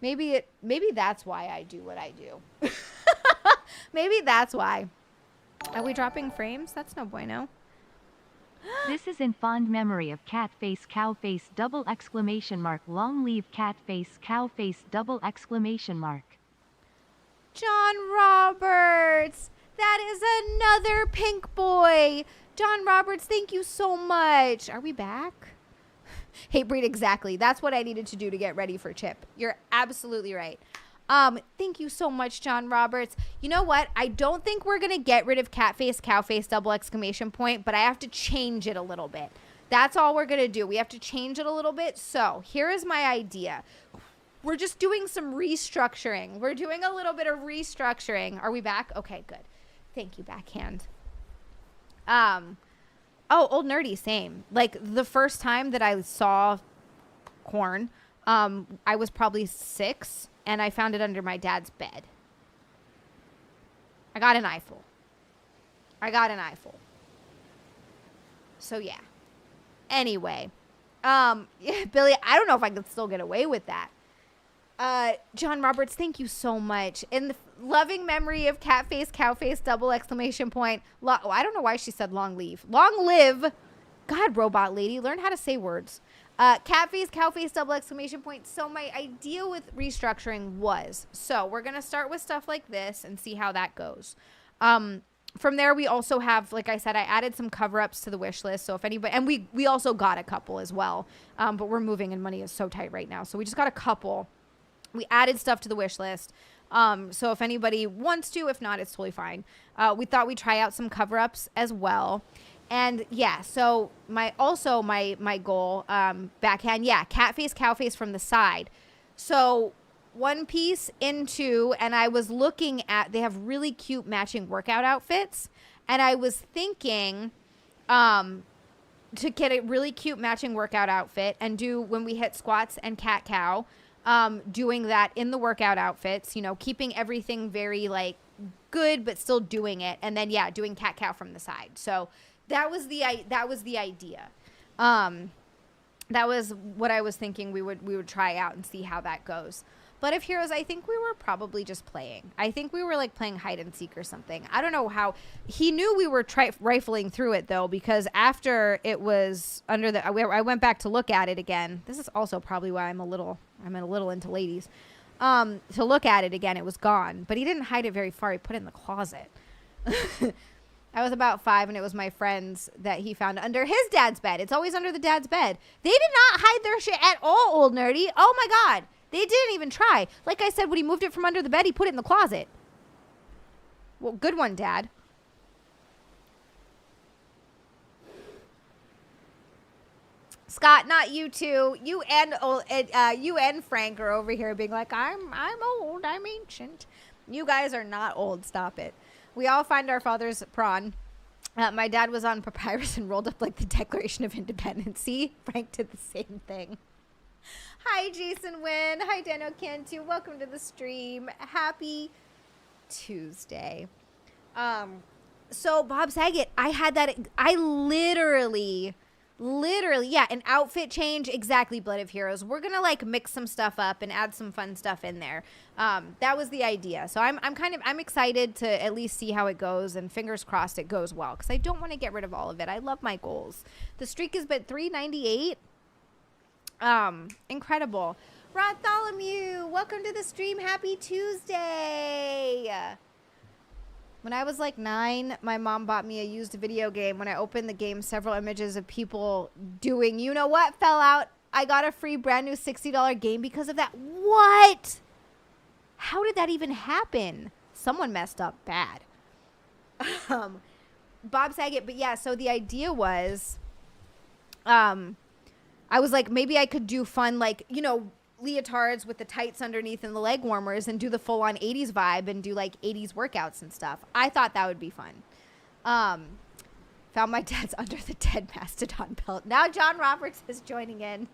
maybe that's why I do what I do. Maybe that's why. Are we dropping frames? That's no bueno. This is in fond memory of cat face, cow face, double exclamation mark, long leave cat face, cow face, double exclamation mark. John Roberts. That is another pink boy. John Roberts, thank you so much. Are we back? Hatebreed, exactly. That's what I needed to do to get ready for Chip. You're absolutely right. Thank you so much, John Roberts. You know what? I don't think we're going to get rid of cat face, cow face, double exclamation point, but I have to change it a little bit. That's all we're going to do. We have to change it a little bit. So here is my idea. We're just doing some restructuring. We're doing a little bit of restructuring. Are we back? Okay, good. Thank you, backhand. Oh, old nerdy, same. Like the first time that I saw corn, I was probably 6 and I found it under my dad's bed. I got an eyeful. So yeah. Anyway, yeah, Billy, I don't know if I could still get away with that. John Roberts, thank you so much. In the loving memory of Catface, Cowface, double exclamation point. I don't know why she said long leave. Long live. God, robot lady, learn how to say words. Catface, Cowface, double exclamation point. So my idea with restructuring was, so we're going to start with stuff like this and see how that goes. From there, we also have, like I said, I added some cover-ups to the wish list. So if anybody, and we also got a couple as well. But we're moving and money is so tight right now. So we just got a couple. We added stuff to the wish list. So if anybody wants to, if not, it's totally fine. We thought we'd try out some cover-ups as well. And yeah, so my goal, backhand, yeah, catface, cowface from the side. So one piece into, and I was looking at, they have really cute matching workout outfits. And I was thinking, to get a really cute matching workout outfit and do when we hit squats and cat cow, doing that in the workout outfits, you know, keeping everything very like good, but still doing it. And then, yeah, doing cat cow from the side. So that was the idea. That was what I was thinking we would try out and see how that goes. But of Heroes, I think we were probably just playing. I think we were like playing hide and seek or something. I don't know how. He knew we were rifling through it though, because after it was under the, I went back to look at it again. This is also probably why I'm a little into ladies. To look at it again, it was gone. But he didn't hide it very far. He put it in the closet. I was about 5, and it was my friends that he found under his dad's bed. It's always under the dad's bed. They did not hide their shit at all, old nerdy. Oh my God. They didn't even try. Like I said, when he moved it from under the bed, he put it in the closet. Well, good one, Dad. Scott, not you two. You and Frank are over here being like, I'm old, I'm ancient. You guys are not old. Stop it. We all find our father's prawn. My dad was on papyrus and rolled up like the Declaration of Independence. See, Frank did the same thing. Hi, Jason Wynn. Hi, Dano Cantu. Welcome to the stream. Happy Tuesday. So Bob Saget, I had that. I literally, yeah, an outfit change. Exactly, Blood of Heroes. We're going to like mix some stuff up and add some fun stuff in there. That was the idea. So I'm excited to at least see how it goes, and fingers crossed it goes well, because I don't want to get rid of all of it. I love my goals. The streak is but 398. Incredible. Bartholomew, welcome to the stream. Happy Tuesday. When I was like 9, my mom bought me a used video game. When I opened the game, several images of people doing, you know what, fell out. I got a free brand new $60 game because of that. What? How did that even happen? Someone messed up bad. Bob Saget, but yeah, so the idea was, I was like, maybe I could do fun, like, you know, leotards with the tights underneath and the leg warmers and do the full-on 80s vibe and do, like, 80s workouts and stuff. I thought that would be fun. Found my dad's under the dead mastodon belt. Now John Roberts is joining in.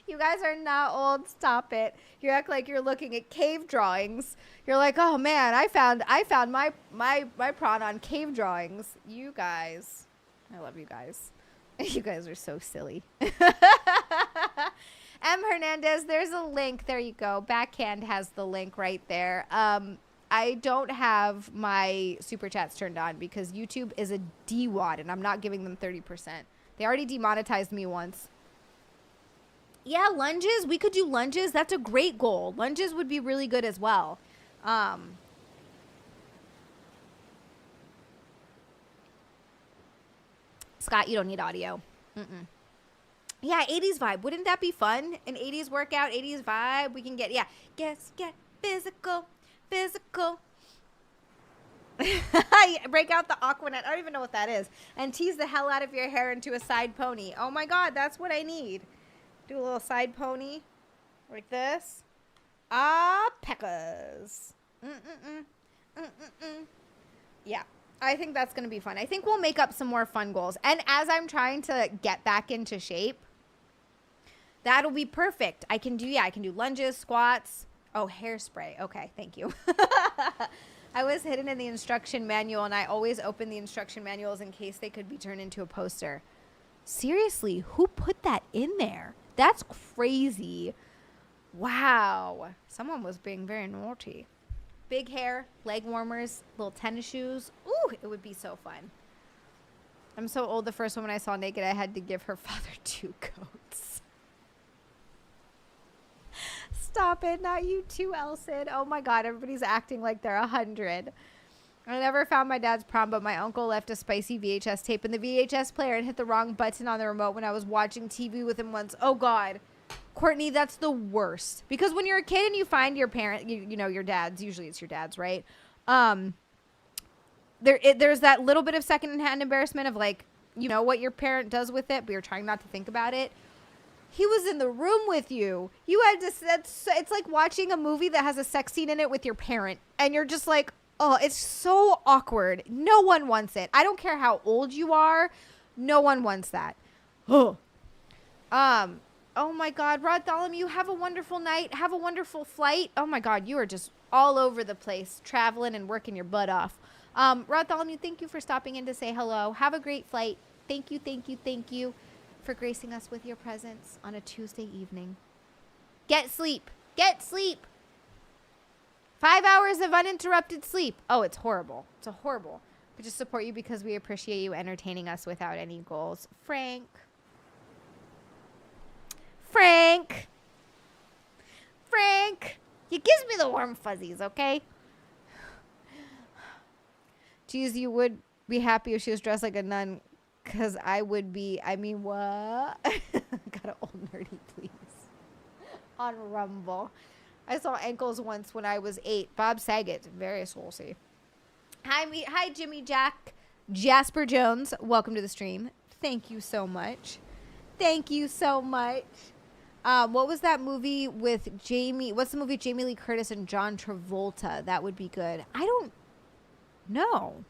You guys are not old. Stop it. You act like you're looking at cave drawings. You're like, oh, man, I found my prawn on cave drawings. You guys. I love you guys. You guys are so silly. M. Hernandez, there's a link. There you go. Backhand has the link right there. I don't have my super chats turned on because YouTube is a DWAD and I'm not giving them 30%. They already demonetized me once. Yeah, lunges. We could do lunges. That's a great goal. Lunges would be really good as well. Scott, you don't need audio. Yeah, 80s vibe. Wouldn't that be fun? An 80s workout, 80s vibe. We can get, yeah. Get physical. Break out the Aquanet. I don't even know what that is. And tease the hell out of your hair into a side pony. Oh my God, that's what I need. Do a little side pony like this. Ah, peckers. Yeah, I think that's going to be fun. I think we'll make up some more fun goals. And as I'm trying to get back into shape, that'll be perfect. I can do lunges, squats. Oh, hairspray. Okay, thank you. I was hidden in the instruction manual, and I always open the instruction manuals in case they could be turned into a poster. Seriously, who put that in there? That's crazy. Wow. Someone was being very naughty. Big hair, leg warmers, little tennis shoes. Ooh, it would be so fun. I'm so old. The first woman I saw naked, I had to give her father 2 coats. Stop it. Not you too, Elson. Oh my God. Everybody's acting like they're 100. I never found my dad's prom, but my uncle left a spicy VHS tape in the VHS player and hit the wrong button on the remote when I was watching TV with him once. Oh God. Courtney, that's the worst. Because when you're a kid and you find your parent, you know, your dad's, usually it's your dad's, right? There's that little bit of secondhand embarrassment of like, you know what your parent does with it, but you're trying not to think about it. He was in the room with you. You had to, it's like watching a movie that has a sex scene in it with your parent. And you're just like, oh, it's so awkward. No one wants it. I don't care how old you are. No one wants that. Oh. Oh my God, Bartholomew, have a wonderful night. Have a wonderful flight. Oh my God, you are just all over the place, traveling and working your butt off. Bartholomew, thank you for stopping in to say hello. Have a great flight. Thank you for gracing us with your presence on a Tuesday evening. Get sleep. Get sleep. 5 hours of uninterrupted sleep. Oh, it's horrible. It's a horrible. We just support you because we appreciate you entertaining us without any goals. Frank, you gives me the warm fuzzies, okay? Geez, you would be happy if she was dressed like a nun, because I would be, I mean, what? Got an old nerdy, please. On Rumble. I saw ankles once when I was 8. Bob Saget, very saucy. Hi, Jimmy Jack. Jasper Jones, welcome to the stream. Thank you so much. Thank you so much. What was that movie with what's the movie Jamie Lee Curtis and John Travolta? That would be good. I don't know.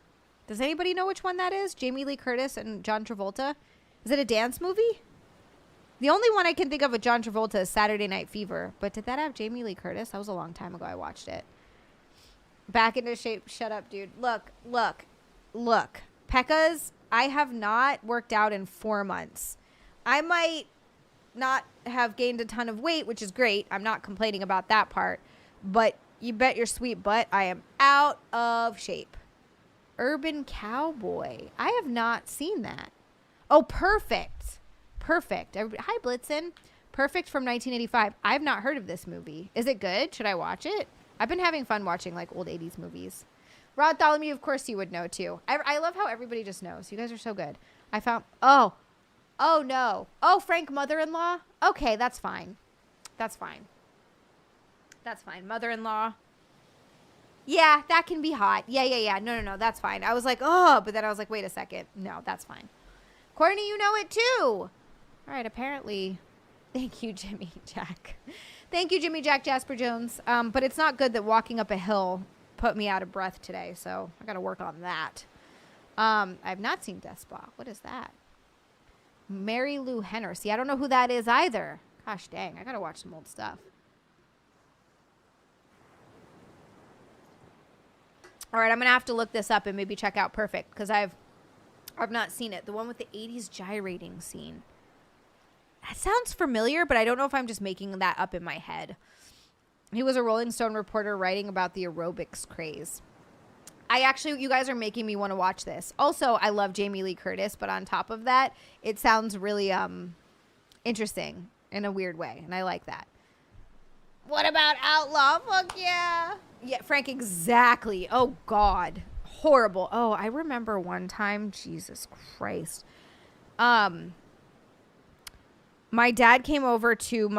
Does anybody know which one that is? Jamie Lee Curtis and John Travolta? Is it a dance movie? The only one I can think of with John Travolta is Saturday Night Fever. But did that have Jamie Lee Curtis? That was a long time ago I watched it. Back into shape. Shut up, dude. Look. Pekkas, I have not worked out in 4 months. I might not have gained a ton of weight, which is great. I'm not complaining about that part. But you bet your sweet butt I am out of shape. Urban Cowboy. I have not seen that. Oh, Perfect. Hi, Blitzen. Perfect from 1985. I've not heard of this movie. Is it good? Should I watch it? I've been having fun watching like old 80s movies. Rod Tholomew, of course you would know too. I love how everybody just knows. You guys are so good. I found... Oh no. Oh, Frank, mother-in-law? Okay, that's fine. Mother-in-law. Yeah, that can be hot. Yeah. No, that's fine. I was like, oh, but then I was like, wait a second. No, that's fine. Courtney, you know it too. All right, apparently. Thank you, Jimmy Jack. Thank you, Jimmy Jack Jasper Jones. But it's not good that walking up a hill put me out of breath today, so I got to work on that. I've not seen Death Spa. What is that? Mary Lou Henner. See, I don't know who that is either. Gosh dang, I got to watch some old stuff. All right, I'm going to have to look this up and maybe check out Perfect because I've not seen it. The one with the 80s gyrating scene. That sounds familiar, but I don't know if I'm just making that up in my head. He was a Rolling Stone reporter writing about the aerobics craze. You guys are making me want to watch this. Also, I love Jamie Lee Curtis, but on top of that, it sounds really interesting in a weird way, and I like that. What about Outlaw? Fuck yeah. Yeah, Frank, exactly. Oh, God. Horrible. Oh, I remember one time, Jesus Christ. My dad came over to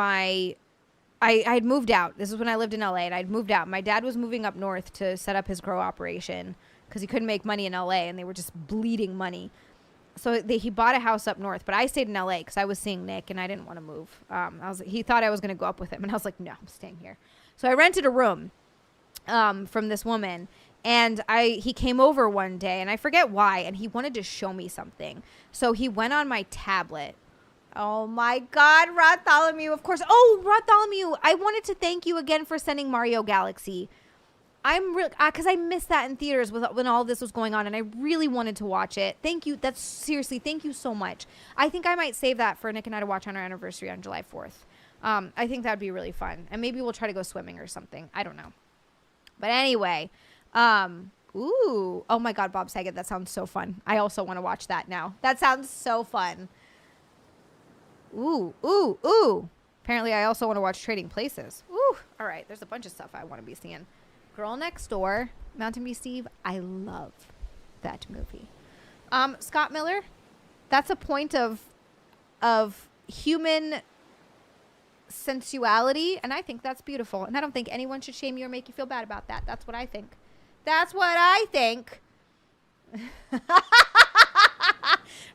I'd moved out. This is when I lived in LA, and I'd moved out. My dad was moving up north to set up his grow operation because he couldn't make money in LA and they were just bleeding money. So he bought a house up north, but I stayed in LA because I was seeing Nick and I didn't want to move. He thought I was going to go up with him, and I was like, no, I'm staying here. So I rented a room from this woman, and he came over one day, and I forget why, and he wanted to show me something. So he went on my tablet. Oh my God, Bartholomew, of course. Oh, Bartholomew, I wanted to thank you again for sending Mario Galaxy. I'm really, because I missed that in theaters when all this was going on, and I really wanted to watch it. Thank you. That's seriously, thank you so much. I think I might save that for Nick and I to watch on our anniversary on July 4th. I think that'd be really fun, and maybe we'll try to go swimming or something. I don't know. But anyway, ooh, oh my God, Bob Saget, that sounds so fun. I also want to watch that now. That sounds so fun. Ooh, ooh, ooh. Apparently, I also want to watch Trading Places. Ooh, all right. There's a bunch of stuff I want to be seeing. Girl Next Door, Mountain View Steve. I love that movie. Scott Miller, that's a point of human sensuality, and I think that's beautiful. And I don't think anyone should shame you or make you feel bad about that. That's what I think. That's what I think.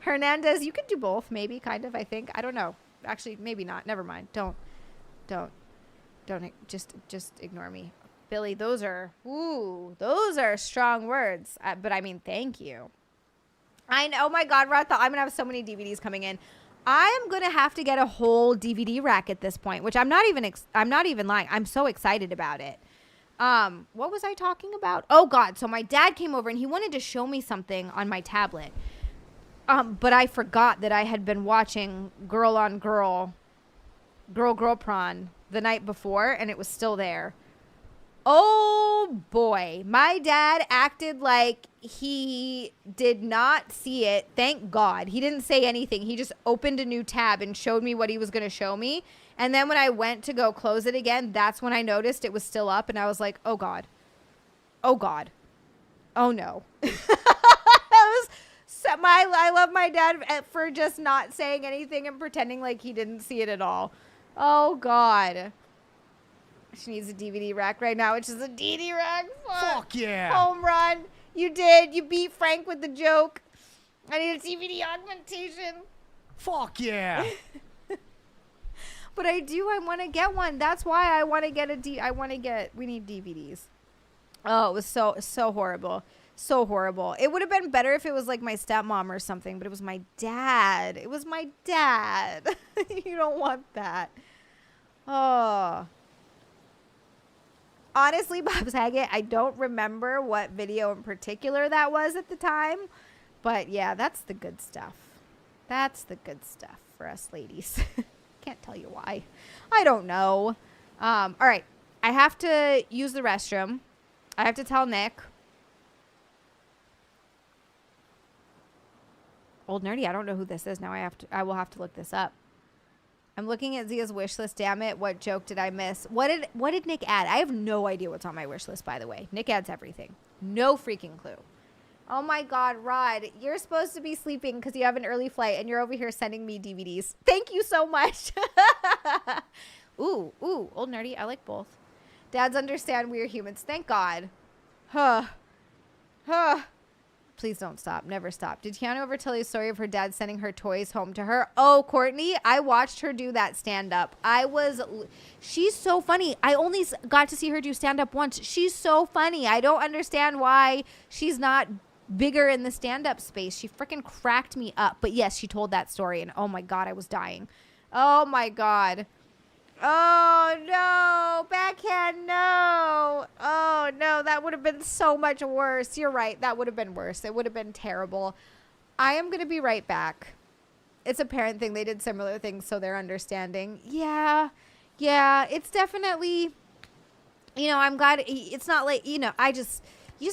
Hernandez, you could do both, maybe, kind of, I think. I don't know. Actually, maybe not. Never mind. Don't just ignore me. Billy, those are strong words. But I mean, thank you. I know. Oh my God, Ratha, I'm gonna have so many DVDs coming in. I am gonna have to get a whole DVD rack at this point, which I'm not even lying. I'm so excited about it. What was I talking about? Oh God. So my dad came over and he wanted to show me something on my tablet. But I forgot that I had been watching Girl on Girl Prawn the night before, and it was still there. Oh boy, my dad acted like he did not see it. Thank God. He didn't say anything. He just opened a new tab and showed me what he was going to show me. And then when I went to go close it again, that's when I noticed it was still up, and I was like, oh God. Oh God. Oh no. I love my dad for just not saying anything and pretending like he didn't see it at all. Oh God. She needs a DVD rack right now, which is a DVD rack. Fuck yeah. Home run. You did. You beat Frank with the joke. I need a DVD augmentation. Fuck yeah. But I want to get one. That's why I want to get we need DVDs. Oh, it was so horrible. So horrible. It would have been better if it was like my stepmom or something, but it was my dad. It was my dad. You don't want that. Oh. Honestly, Bob Saget, I don't remember what video in particular that was at the time. But yeah, that's the good stuff. That's the good stuff for us ladies. Can't tell you why. I don't know. All right. I have to use the restroom. I have to tell Nick. Old Nerdy, I don't know who this is. Now I will have to look this up. I'm looking at Zia's wish list. Damn it. What joke did I miss? What did Nick add? I have no idea what's on my wish list, by the way. Nick adds everything. No freaking clue. Oh my God, Rod, you're supposed to be sleeping because you have an early flight and you're over here sending me DVDs. Thank you so much. Ooh, Old Nerdy. I like both. Dads understand we are humans. Thank God. Huh. Please don't stop. Never stop. Did Keanu ever tell you a story of her dad sending her toys home to her? Oh, Courtney, I watched her do that stand-up. She's so funny. I only got to see her do stand-up once. She's so funny. I don't understand why she's not bigger in the stand-up space. She freaking cracked me up. But yes, she told that story, and oh my God, I was dying. Oh my God. Oh no, backhand, no. Oh no, that would have been so much worse. You're right, that would have been worse. It would have been terrible. I am going to be right back. It's a parent thing. They did similar things, so they're understanding. Yeah, it's definitely, I'm glad it's not like, you just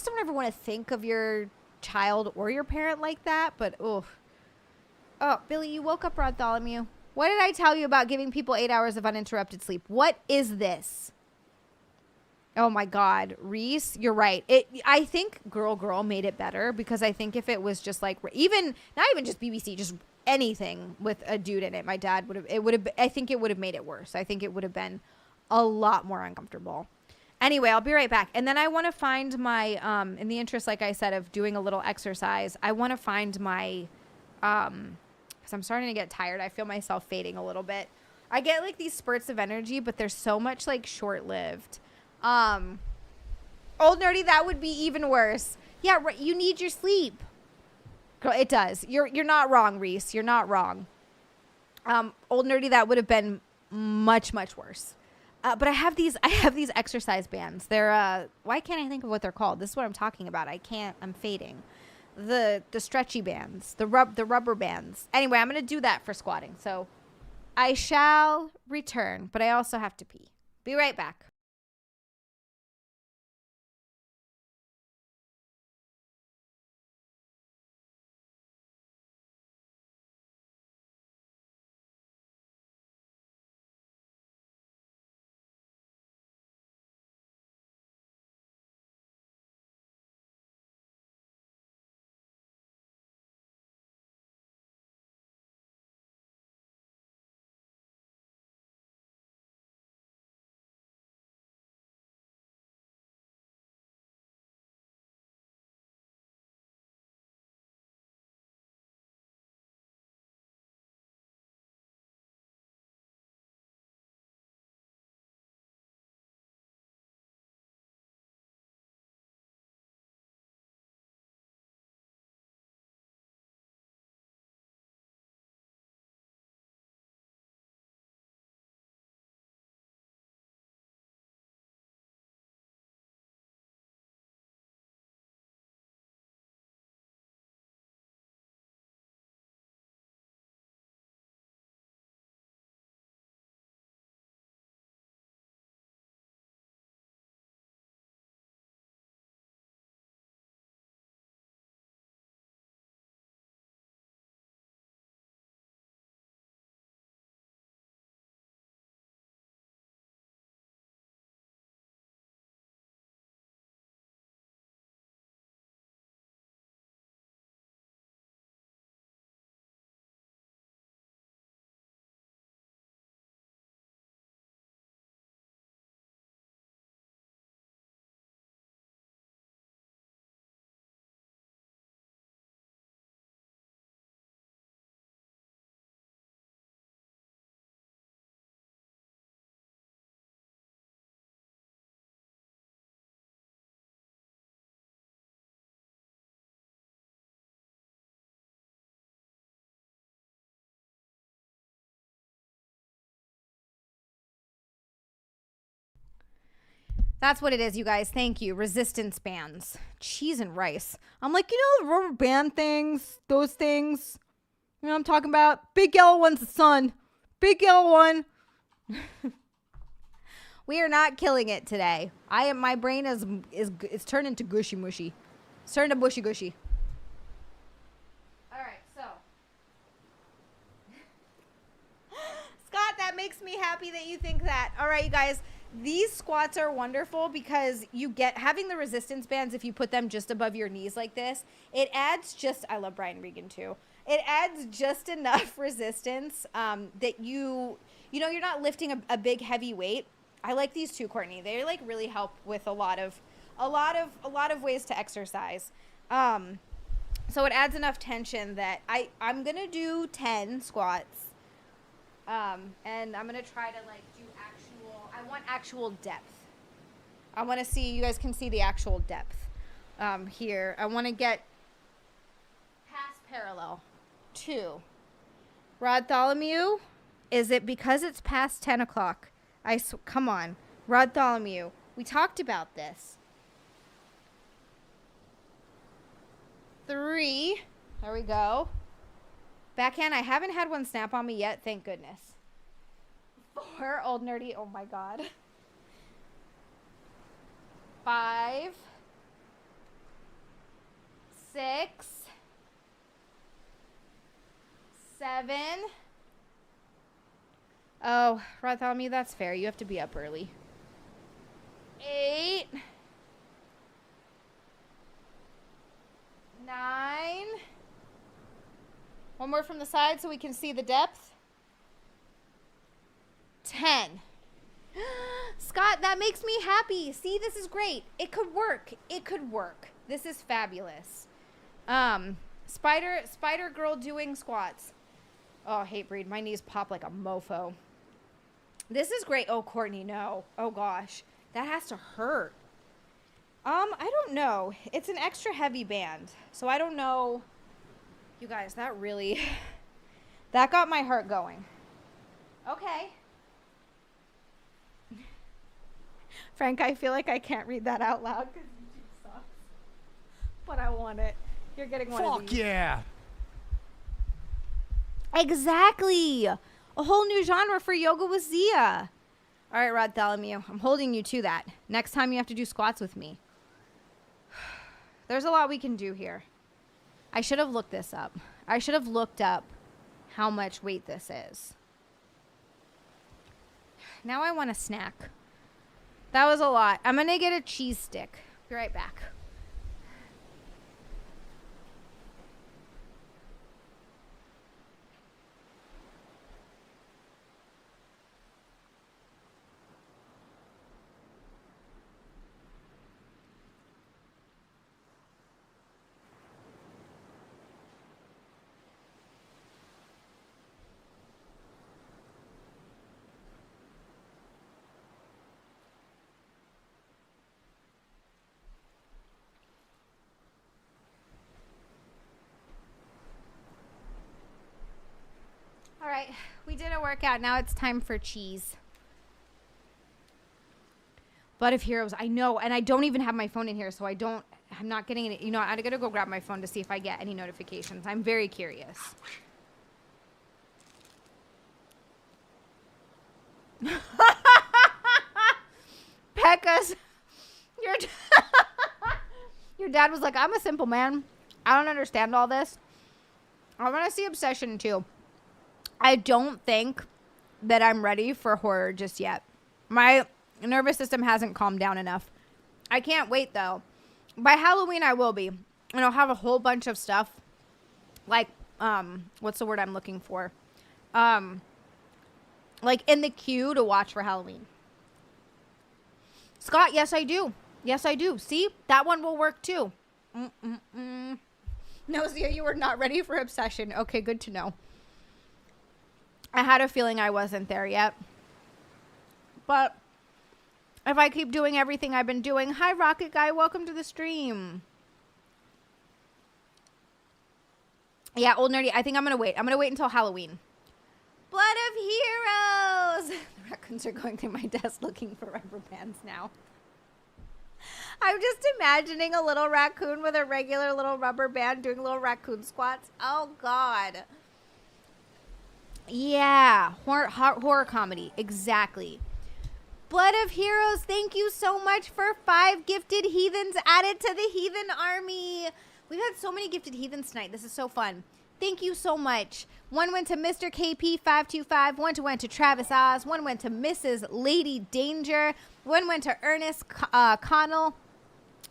don't ever want to think of your child or your parent like that, but oh, Billy, you woke up, Bartholomew. What did I tell you about giving people 8 hours of uninterrupted sleep? What is this? Oh my God, Reese, you're right. I think Girl made it better because I think if it was just like not even just BBC, just anything with a dude in it, my dad I think it would have made it worse. I think it would have been a lot more uncomfortable. Anyway, I'll be right back. And then I want to find my, in the interest, like I said, of doing a little exercise, I want to find my, because I'm starting to get tired. I feel myself fading a little bit. I get like these spurts of energy, but they're so much like short-lived. Old Nerdy, that would be even worse. Yeah, right, you need your sleep. Girl, it does. You're not wrong, Reese. You're not wrong. Old Nerdy, that would have been much, much worse. But I have these exercise bands. They're why can't I think of what they're called? This is what I'm talking about. I'm fading. The stretchy bands, the rubber bands. Anyway, I'm gonna do that for squatting. So I shall return, but I also have to pee. Be right back. That's what it is, you guys. Thank you. Resistance bands. Cheese and rice. I'm like, the rubber band things, those things. You know what I'm talking about? Big yellow one's the sun. Big yellow one. We are not killing it today. My brain is turned into gushy mushy. It's turned to bushy gushy. All right, so. Scott, that makes me happy that you think that. All right, you guys. These squats are wonderful because you get having the resistance bands. If you put them just above your knees like this, it adds I love Brian Regan too. It adds just enough resistance that you're not lifting a big heavy weight. I like these too, Courtney. They like really help with a lot of ways to exercise. So it adds enough tension that I'm gonna do 10 squats. And I'm gonna try to like do I want actual depth. I want to see, you guys can see the actual depth here. I want to get past parallel. 2. Bartholomew, is it because it's past 10 o'clock? Come on. Bartholomew, we talked about this. 3. There we go. Backhand, I haven't had one snap on me yet, thank goodness. 4, Old Nerdy, oh my god. 5, 6, 7. Oh, Bartholomew, that's fair. You have to be up early. 8, 9. One more from the side so we can see the depth. 10. Scott, that makes me happy. See, this is great. It could work. It could work. This is fabulous. Spider girl doing squats. Oh, hate breed. My knees pop like a mofo. This is great. Oh, Courtney, no. Oh gosh. That has to hurt. I don't know. It's an extra heavy band. So I don't know. You guys, that really that got my heart going. Okay. Frank, I feel like I can't read that out loud because YouTube sucks. But I want it. You're getting one of Fuck these. yeah. Exactly. A whole new genre for yoga with Zia. All right, Rod Tholomew. I'm holding you to that. Next time you have to do squats with me. There's a lot we can do here. I should have looked this up. I should have looked up how much weight this is. Now I want a snack. That was a lot. I'm going to get a cheese stick. Be right back. All right, we did a workout. Now it's time for cheese. Blood of Heroes, I know, and I don't even have my phone in here, so I'm not getting it. You know, I'm gonna go grab my phone to see if I get any notifications. I'm very curious. Pekkas, your dad was like, I'm a simple man. I don't understand all this. I want to see Obsession too. I don't think that I'm ready for horror just yet. My nervous system hasn't calmed down enough. I can't wait though. By Halloween I will be. And I'll have a whole bunch of stuff. Like, what's the word I'm looking for? Like in the queue to watch for Halloween. Scott, yes I do. Yes I do. See? That one will work too. No, Zia, you were not ready for Obsession. Okay, good to know. I had a feeling I wasn't there yet. But if I keep doing everything I've been doing. Hi, Rocket Guy. Welcome to the stream. Yeah, Old Nerdy. I think I'm going to wait. I'm going to wait until Halloween. Blood of Heroes. The raccoons are going through my desk looking for rubber bands now. I'm just imagining a little raccoon with a regular little rubber band doing little raccoon squats. Oh, God. Yeah, horror comedy, exactly. Blood of Heroes, thank you so much for 5 gifted heathens added to the heathen army. We've had so many gifted heathens tonight. This is so fun. Thank you so much. One went to Mr. KP525. One went to Travis Oz. One went to Mrs. Lady Danger. One went to Ernest Connell.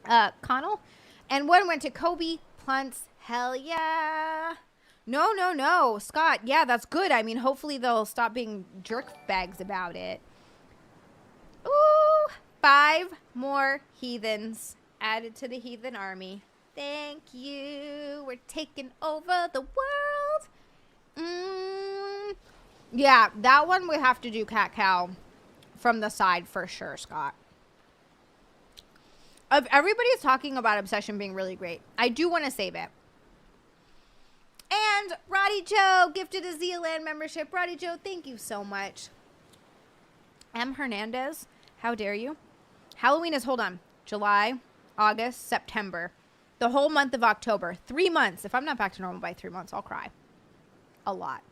And one went to Kobe Plunts. Hell yeah. No, Scott. Yeah, that's good. I mean, hopefully they'll stop being jerk bags about it. Ooh, 5 more heathens added to the heathen army. Thank you. We're taking over the world. Yeah, that one we have to do cat cow from the side for sure, Scott. Everybody's talking about Obsession being really great. I do want to save it. And Roddy Joe gifted a XiaLand membership. Roddy Joe, thank you so much. M. Hernandez, how dare you? Halloween is, hold on, July, August, September. The whole month of October. 3 months. If I'm not back to normal by 3 months, I'll cry. A lot.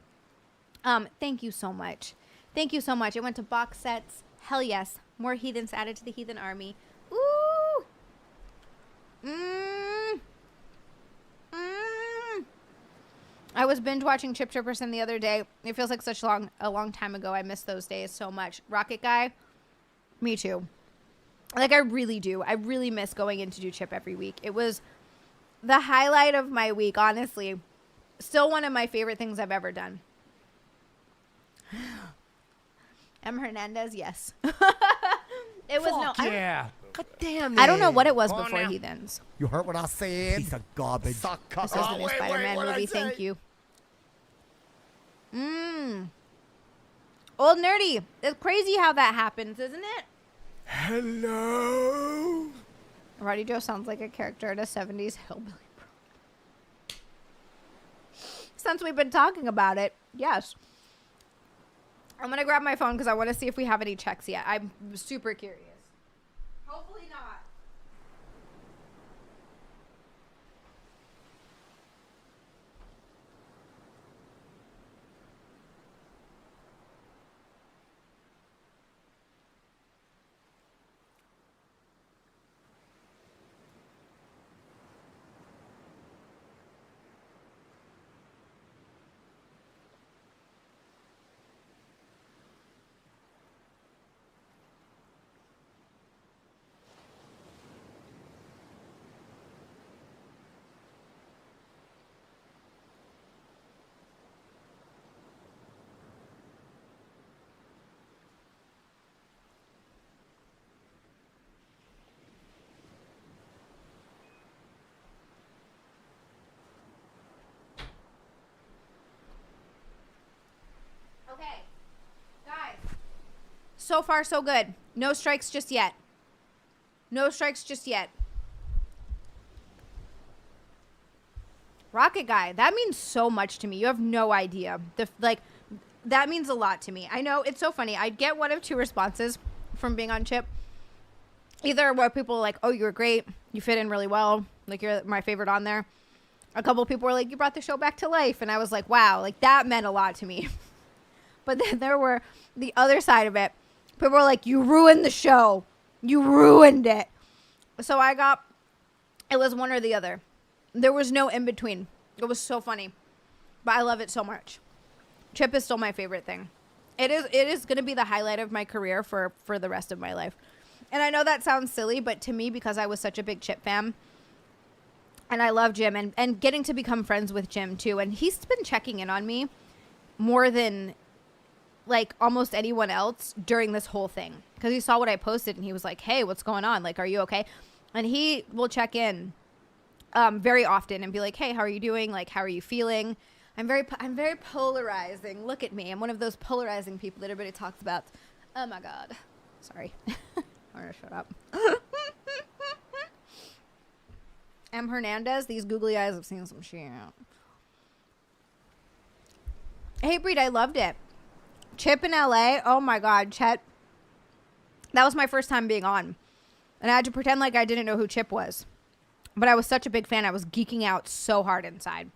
Thank you so much. Thank you so much. It went to box sets. Hell yes. More heathens added to the heathen army. Ooh. I was binge watching Chip Chipperson the other day. It feels like a long time ago. I miss those days so much. Rocket Guy, me too. Like, I really do. I really miss going in to do Chip every week. It was the highlight of my week, honestly. Still one of my favorite things I've ever done. M. Hernandez, yes. It was Fuck yeah. God damn it. I don't know what it was Come on before now. Heathens. You heard what I said? Piece of garbage. Suck This is the new Spider-Man movie. Thank you. Old Nerdy. It's crazy how that happens, isn't it? Hello. Roddy Joe sounds like a character in a 70s hillbilly prom. Since we've been talking about it, yes. I'm going to grab my phone because I want to see if we have any checks yet. I'm super curious. Hopefully not. Okay, guys. So far, so good. No strikes just yet. No strikes just yet. Rocket Guy, that means so much to me. You have no idea. That means a lot to me. I know, it's so funny. I'd get one of two responses from being on Chip. Either where people are like, oh, you're great. You fit in really well. Like, you're my favorite on there. A couple of people were like, you brought the show back to life. And I was like, wow, like that meant a lot to me. But then there were the other side of it. People were like, you ruined the show. You ruined it. So it was one or the other. There was no in between. It was so funny. But I love it so much. Chip is still my favorite thing. It is going to be the highlight of my career for the rest of my life. And I know that sounds silly, but to me, because I was such a big Chip fan, and I love Jim, and getting to become friends with Jim too. And he's been checking in on me more than like almost anyone else during this whole thing, because he saw what I posted and he was like, hey, what's going on? Like, are you okay? And he will check in very often and be like, hey, how are you doing? Like, how are you feeling? I'm very polarizing. Look at me. I'm one of those polarizing people that everybody talks about. Oh my God. Sorry. I'm gonna shut up. M. Hernandez, these googly eyes have seen some shit. Hey, Breed, I loved it. Chip in LA. Oh my God, Chet. That was my first time being on. And I had to pretend like I didn't know who Chip was. But I was such a big fan. I was geeking out so hard inside.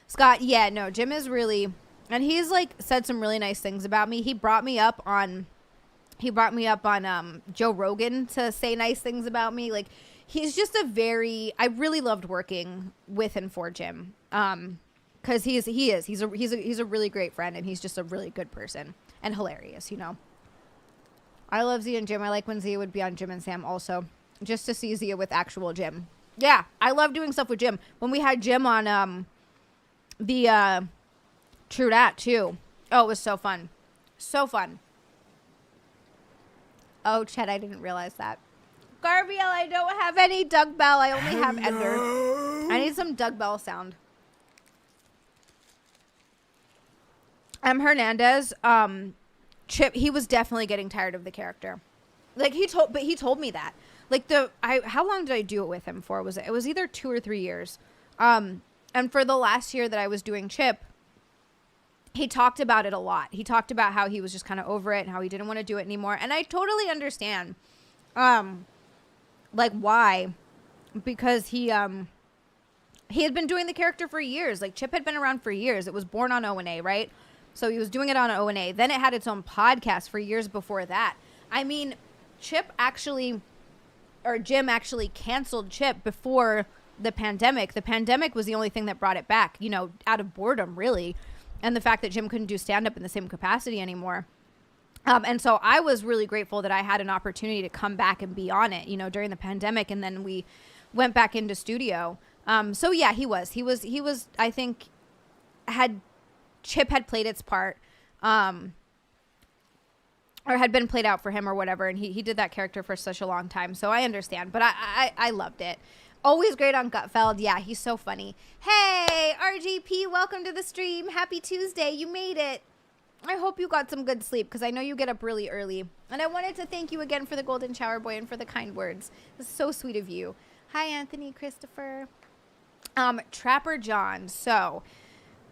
Scott, yeah, no, Jim is really, and he's like said some really nice things about me. He brought me up on Joe Rogan to say nice things about me. Like, he's just I really loved working with and for Jim. Cause he's a really great friend, and he's just a really good person and hilarious, you know. I love Zia and Jim. I like when Zia would be on Jim and Sam also, just to see Zia with actual Jim. Yeah, I love doing stuff with Jim. When we had Jim on the True Dat too. Oh, it was so fun. So fun. Oh, Chet, I didn't realize that. Garbiel, I don't have any Doug Bell. I only have Ender. I need some Doug Bell sound. M. Hernandez, Chip, he was definitely getting tired of the character. Like, he told me that. Like, how long did I do it with him for? It was either 2 or 3 years. And for the last year that I was doing Chip, he talked about it a lot. He talked about how he was just kind of over it and how he didn't want to do it anymore. And I totally understand, like, why. Because he had been doing the character for years. Like, Chip had been around for years. It was born on O&A, right? So he was doing it on O&A. Then it had its own podcast for years before that. I mean, Jim actually canceled Chip before the pandemic. The pandemic was the only thing that brought it back, you know, out of boredom, really. And the fact that Jim couldn't do stand-up in the same capacity anymore. And so I was really grateful that I had an opportunity to come back and be on it, you know, during the pandemic. And then we went back into studio. So yeah, he was, I think, Chip had played its part. or had been played out for him or whatever. And he did that character for such a long time. So I understand, but I loved it. Always great on Gutfeld. Yeah, he's so funny. Hey, RGP, welcome to the stream. Happy Tuesday. You made it. I hope you got some good sleep because I know you get up really early. And I wanted to thank you again for the golden shower boy and for the kind words. It's so sweet of you. Hi, Anthony, Christopher. Trapper John. So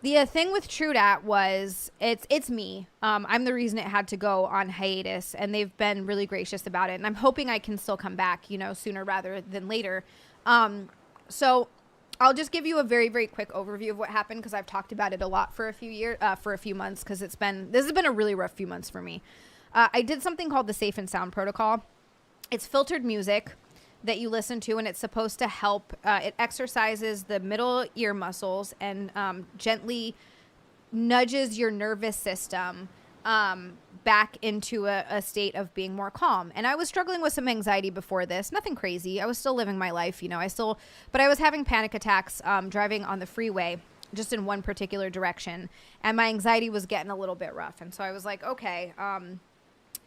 the thing with TrueDat was it's me. I'm the reason it had to go on hiatus, and they've been really gracious about it. And I'm hoping I can still come back, you know, sooner rather than later. So I'll just give you a very, very quick overview of what happened because I've talked about it a lot for a few months because this has been a really rough few months for me. I did something called the Safe and Sound Protocol. It's filtered music that you listen to, and it's supposed to help. It exercises the middle ear muscles and gently nudges your nervous system back into a state of being more calm. And I was struggling with some anxiety before this. Nothing crazy. I was still living my life, you know. But I was having panic attacks driving on the freeway, just in one particular direction. And my anxiety was getting a little bit rough. And so I was like, okay.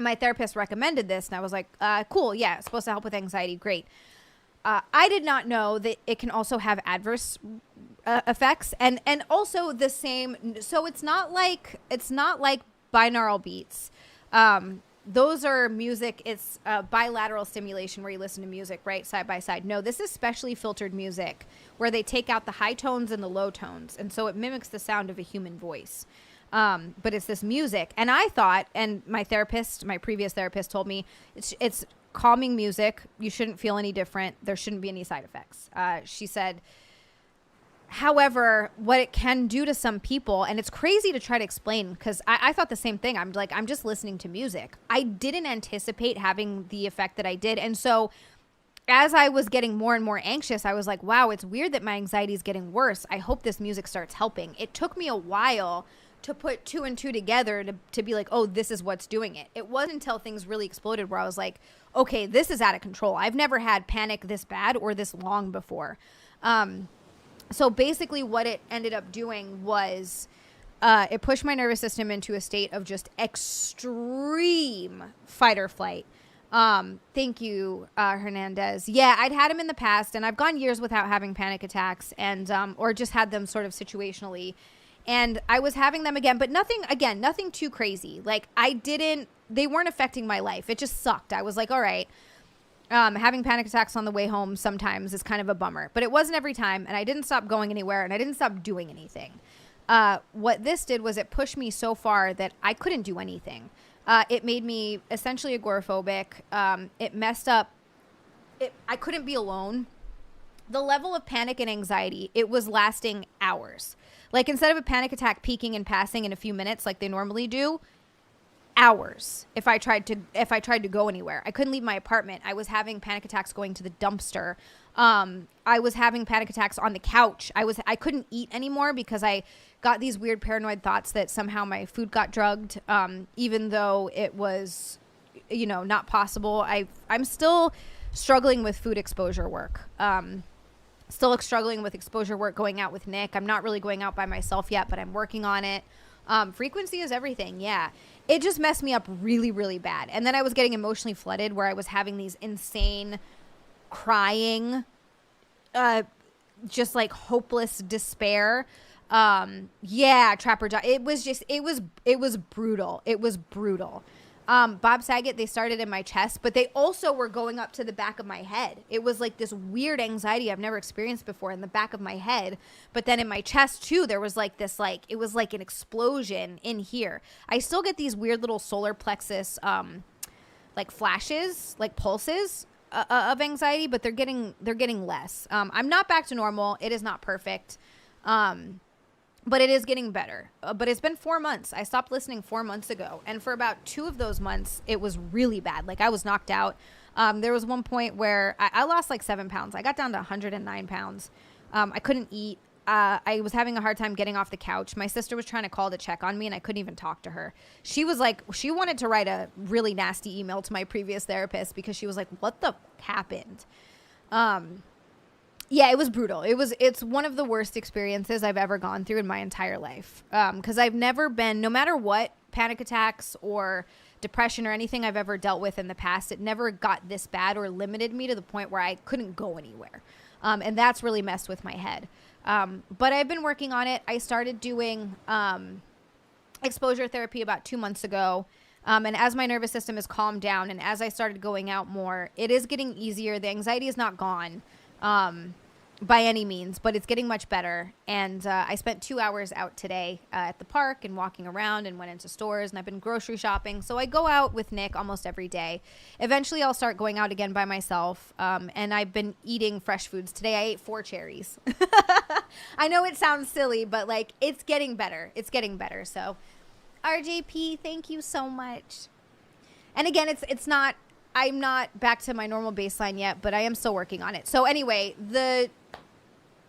My therapist recommended this, and I was like, cool, yeah, it's supposed to help with anxiety, great. I did not know that it can also have adverse effects, and also the same. So it's not like binaural beats. Those are music. It's bilateral stimulation where you listen to music right side by side. No, this is specially filtered music where they take out the high tones and the low tones, and so it mimics the sound of a human voice. But it's this music, and I thought, and my previous therapist told me it's calming music. You shouldn't feel any different. There shouldn't be any side effects. She said, however, what it can do to some people, and it's crazy to try to explain because I thought the same thing. I'm like, I'm just listening to music. I didn't anticipate having the effect that I did. And so as I was getting more and more anxious, I was like, wow, it's weird that my anxiety is getting worse. I hope this music starts helping. It took me a while to put two and two together to be like, oh, this is what's doing it. It wasn't until things really exploded where I was like, okay, this is out of control. I've never had panic this bad or this long before. So basically what it ended up doing was it pushed my nervous system into a state of just extreme fight or flight. Thank you, Hernandez. Yeah, I'd had him in the past, and I've gone years without having panic attacks and or just had them sort of situationally. And I was having them again, but nothing too crazy. Like they weren't affecting my life. It just sucked. I was like, all right, having panic attacks on the way home sometimes is kind of a bummer, but it wasn't every time. And I didn't stop going anywhere, and I didn't stop doing anything. What this did was it pushed me so far that I couldn't do anything. It made me essentially agoraphobic. It messed up. I couldn't be alone. The level of panic and anxiety, it was lasting hours. Like instead of a panic attack peaking and passing in a few minutes like they normally do, hours. If I tried to go anywhere, I couldn't leave my apartment. I was having panic attacks going to the dumpster. I was having panic attacks on the couch. I couldn't eat anymore because I got these weird paranoid thoughts that somehow my food got drugged, even though it was, you know, not possible. I'm still struggling with food exposure work. Still struggling with exposure work going out with Nick. I'm not really going out by myself yet, but I'm working on it. Frequency is everything. Yeah. It just messed me up really, really bad. And then I was getting emotionally flooded where I was having these insane crying, just like hopeless despair. Yeah, Trapper John. It was brutal. It was brutal. Bob Saget, they started in my chest, but they also were going up to the back of my head. It was like this weird anxiety I've never experienced before in the back of my head. But then in my chest too, there was like this, like, it was like an explosion in here. I still get these weird little solar plexus, like flashes, like pulses of anxiety, but they're getting less. I'm not back to normal. It is not perfect. But it is getting better. But it's been 4 months. I stopped listening 4 months ago. And for about 2 of those months, it was really bad. Like, I was knocked out. There was one point where I lost like 7 pounds. I got down to 109 pounds. I couldn't eat. I was having a hard time getting off the couch. My sister was trying to call to check on me, and I couldn't even talk to her. She was like, she wanted to write a really nasty email to my previous therapist because she was like, what the happened? Yeah, it was brutal. It's one of the worst experiences I've ever gone through in my entire life. Because I've never been, no matter what, panic attacks or depression or anything I've ever dealt with in the past. It never got this bad or limited me to the point where I couldn't go anywhere. And that's really messed with my head. But I've been working on it. I started doing exposure therapy about 2 months ago. And as my nervous system has calmed down and as I started going out more, it is getting easier. The anxiety is not gone by any means, but it's getting much better. And I spent 2 hours out today at the park and walking around and went into stores, and I've been grocery shopping. So I go out with Nick almost every day. Eventually I'll start going out again by myself. And I've been eating fresh foods. Today I ate 4 cherries. I know it sounds silly, but like it's getting better. It's getting better. So RJP, thank you so much. And again, I'm not back to my normal baseline yet, but I am still working on it. So anyway, the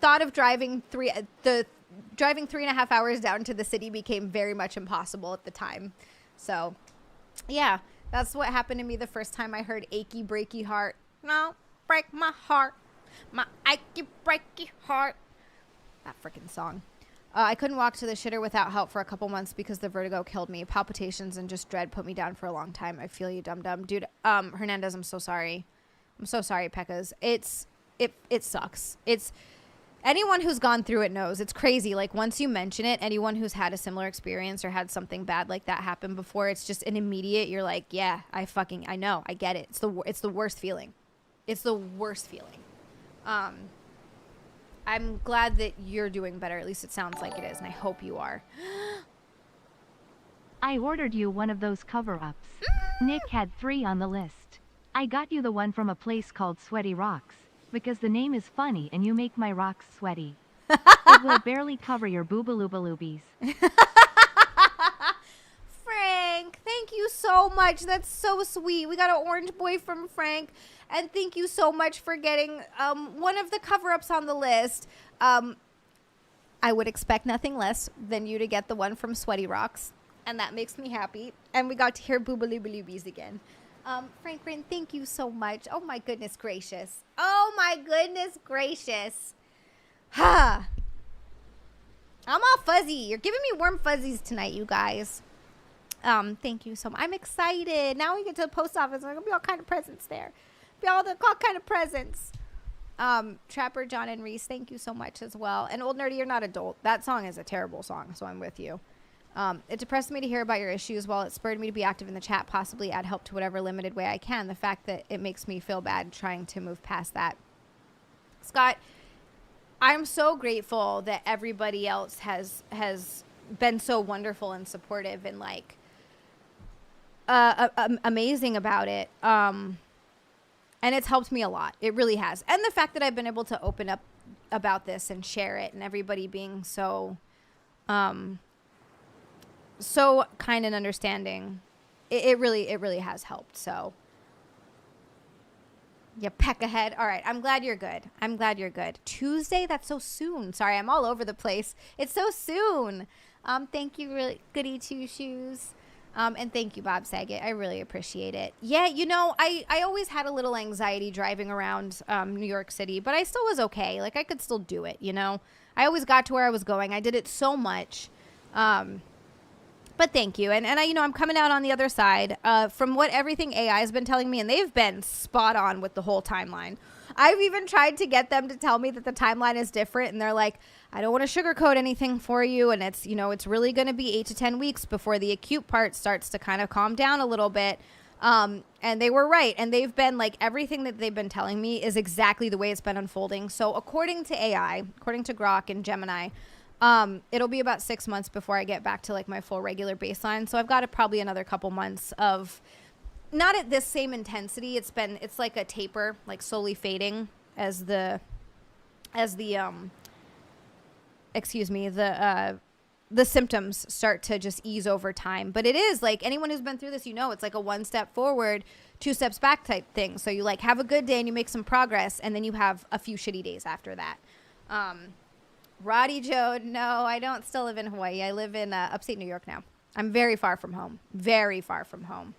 thought of driving 3.5 hours down to the city became very much impossible at the time. So yeah, that's what happened to me the first time I heard Achy Breaky Heart. No, break my heart. My achy breaky heart. That freaking song. I couldn't walk to the shitter without help for a couple months because the vertigo killed me. Palpitations and just dread put me down for a long time. I feel you, dum-dum. Dude, Hernandez, I'm so sorry. I'm so sorry, Pekkas. It sucks. It's anyone who's gone through it knows. It's crazy. Like, once you mention it, anyone who's had a similar experience or had something bad like that happen before, it's just an immediate, you're like, yeah, I know. I get it. It's the worst feeling. It's the worst feeling. I'm glad that you're doing better. At least it sounds like it is, and I hope you are. I ordered you one of those cover-ups. Nick had 3 on the list. I got you the one from a place called Sweaty Rocks, because the name is funny and you make my rocks sweaty. It will barely cover your boobaloobaloobies. Frank, thank you so much. That's so sweet. We got an orange boy from Frank. And thank you so much for getting one of the cover-ups on the list. I would expect nothing less than you to get the one from Sweaty Rocks. And that makes me happy. And we got to hear boobaloobaloobies again. Frank Green, thank you so much. Oh, my goodness gracious. Oh, my goodness gracious. I'm all fuzzy. You're giving me warm fuzzies tonight, you guys. Thank you so much. I'm excited. Now we get to the post office. There's going to be all kind of presents there. All kind of presents. Trapper John and Reese, thank you so much as well. And Old Nerdy, you're not adult. That song is a terrible song, so I'm with you. It depressed me to hear about your issues, while it spurred me to be active in the chat, possibly add help to whatever limited way I can. The fact that it makes me feel bad trying to move past that. Scott, I'm so grateful that everybody else has been so wonderful and supportive and like amazing about it. And it's helped me a lot. It really has. And the fact that I've been able to open up about this and share it, and everybody being so so kind and understanding. It really has helped. So you peck ahead. All right. I'm glad you're good. I'm glad you're good. Tuesday? That's so soon. Sorry, I'm all over the place. It's so soon. Thank you, really goody two shoes. And thank you, Bob Saget. I really appreciate it. Yeah, you know, I always had a little anxiety driving around New York City, but I still was okay. Like, I could still do it, you know? I always got to where I was going. I did it so much. But thank you. And I, you know, I'm coming out on the other side from what everything AI has been telling me, and they've been spot on with the whole timeline. I've even tried to get them to tell me that the timeline is different, and they're like, I don't want to sugarcoat anything for you, and it's, you know, it's really going to be 8 to 10 weeks before the acute part starts to kind of calm down a little bit. And they were right, and they've been like, everything that they've been telling me is exactly the way it's been unfolding. So according to AI, according to Grok and Gemini, it'll be about 6 months before I get back to like my full regular baseline. So I've got probably another couple months of not at this same intensity. It's like a taper, like slowly fading as the symptoms start to just ease over time. But it is like, anyone who's been through this, you know, it's like a 1 step forward, 2 steps back type thing. So you like have a good day and you make some progress, and then you have a few shitty days after that. Roddy Joe, no, I don't still live in Hawaii. I live in upstate New York now. I'm very far from home. Very far from home.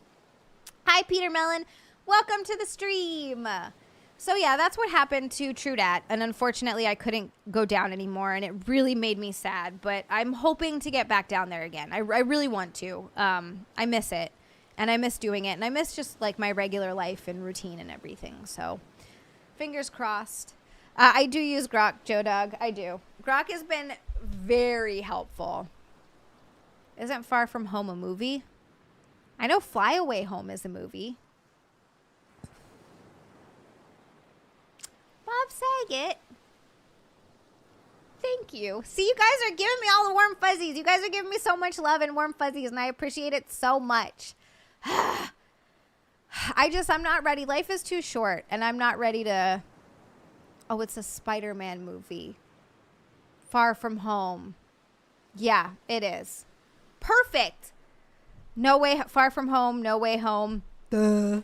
Hi, Peter Mellon. Welcome to the stream. So yeah, that's what happened to Trudat, and unfortunately I couldn't go down anymore, and it really made me sad, but I'm hoping to get back down there again. I really want to. I miss it, And I miss doing it. And I miss just like my regular life and routine and everything. So fingers crossed. I do use Grok, Joe Doug. I do. Grok has been very helpful. Isn't Far From Home a movie? I know Fly Away Home is a movie. Bob Saget. Thank you. See, you guys are giving me all the warm fuzzies. You guys are giving me so much love and warm fuzzies, and I appreciate it so much. I'm not ready. Life is too short, and I'm not ready to... Oh, it's a Spider-Man movie. Far From Home. Yeah, it is. Perfect. No Way... Far From Home, No Way Home. Duh.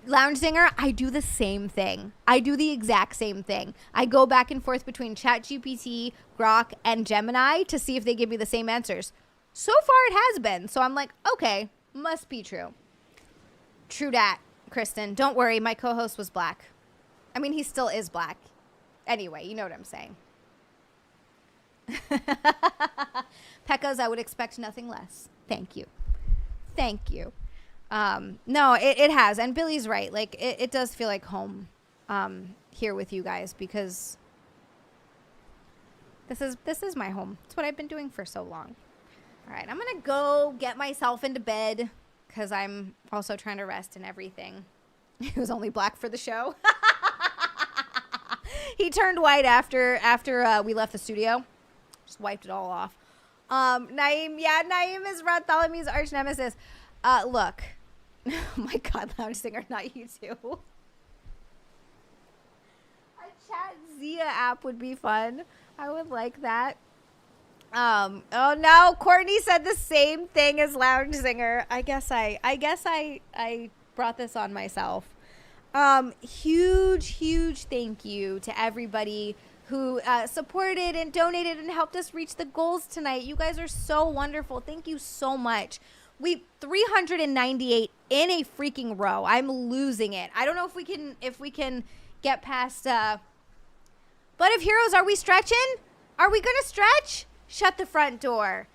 Lounge Singer, I do the same thing. I do the exact same thing. I go back and forth between ChatGPT, Grok, and Gemini to see if they give me the same answers. So far, it has been. So I'm like, okay, must be true. True dat, Kristen. Don't worry, my co-host was black. I mean, he still is black. Anyway, you know what I'm saying. Pekka's, I would expect nothing less. Thank you. Thank you. No, it has. And Billy's right. Like, it does feel like home here with you guys because this is my home. It's what I've been doing for so long. All right, I'm going to go get myself into bed because I'm also trying to rest and everything. He was only black for the show. He turned white after we left the studio. Just wiped it all off. Naeem is Bartholomew's arch nemesis. Look. Oh my God, Lounge Singer, not you too. A Chat Zia app would be fun. I would like that. Oh no, Courtney said the same thing as Lounge Singer. I guess I brought this on myself. Huge thank you to everybody who supported and donated and helped us reach the goals tonight. You guys are so wonderful. Thank you so much. We 398 in a freaking row. I'm losing it. I don't know if we can get past Blood of Heroes. Are we stretching? Are we gonna stretch? Shut the front door.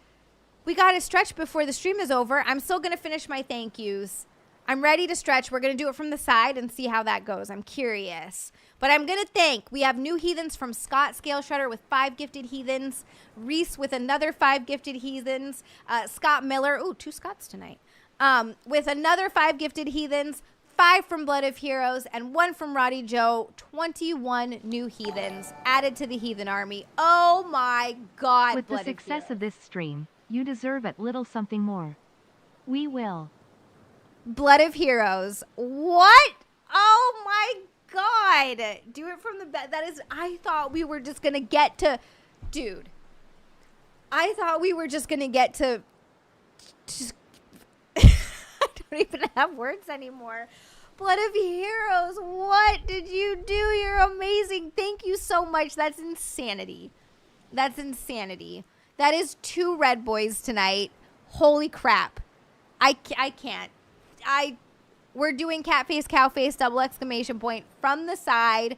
We gotta stretch before the stream is over. I'm still gonna finish my thank yous. I'm ready to stretch. We're gonna do it from the side and see how that goes. I'm curious. But I'm going to thank, we have new heathens from Scott Scale Shredder with 5 gifted heathens, Reese with another 5 gifted heathens, Scott Miller, ooh, 2 Scotts tonight, with another 5 gifted heathens, 5 from Blood of Heroes, and 1 from Roddy Joe. 21 new heathens added to the heathen army. Oh my God, with the success of this stream, you deserve a little something more. We will. Blood of Heroes. What? Oh my God. Do it from the bed. That is, I thought we were just going to get to, dude. I thought we were just going to get to, just, I don't even have words anymore. Blood of Heroes. What did you do? You're amazing. Thank you so much. That's insanity. That's insanity. That is 2 red boys tonight. Holy crap. I can't. We're doing cat face, cow face, double exclamation point from the side.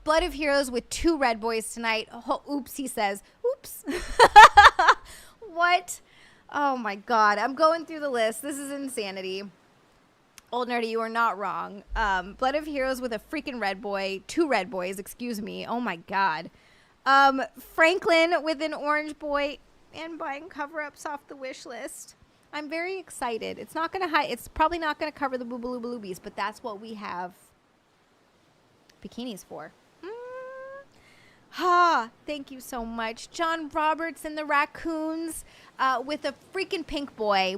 Blood of Heroes with 2 red boys tonight. Oh, oops, he says. Oops. What? Oh my God. I'm going through the list. This is insanity. Old Nerdy, you are not wrong. Blood of Heroes with a freaking red boy. 2 red boys, excuse me. Oh my God. Franklin with an orange boy and buying cover-ups off the wish list. I'm very excited. It's not going to it's probably not going to cover the boobaloo-baloobies, but that's what we have bikinis for. Thank you so much. John Roberts and the Raccoons with a freaking pink boy.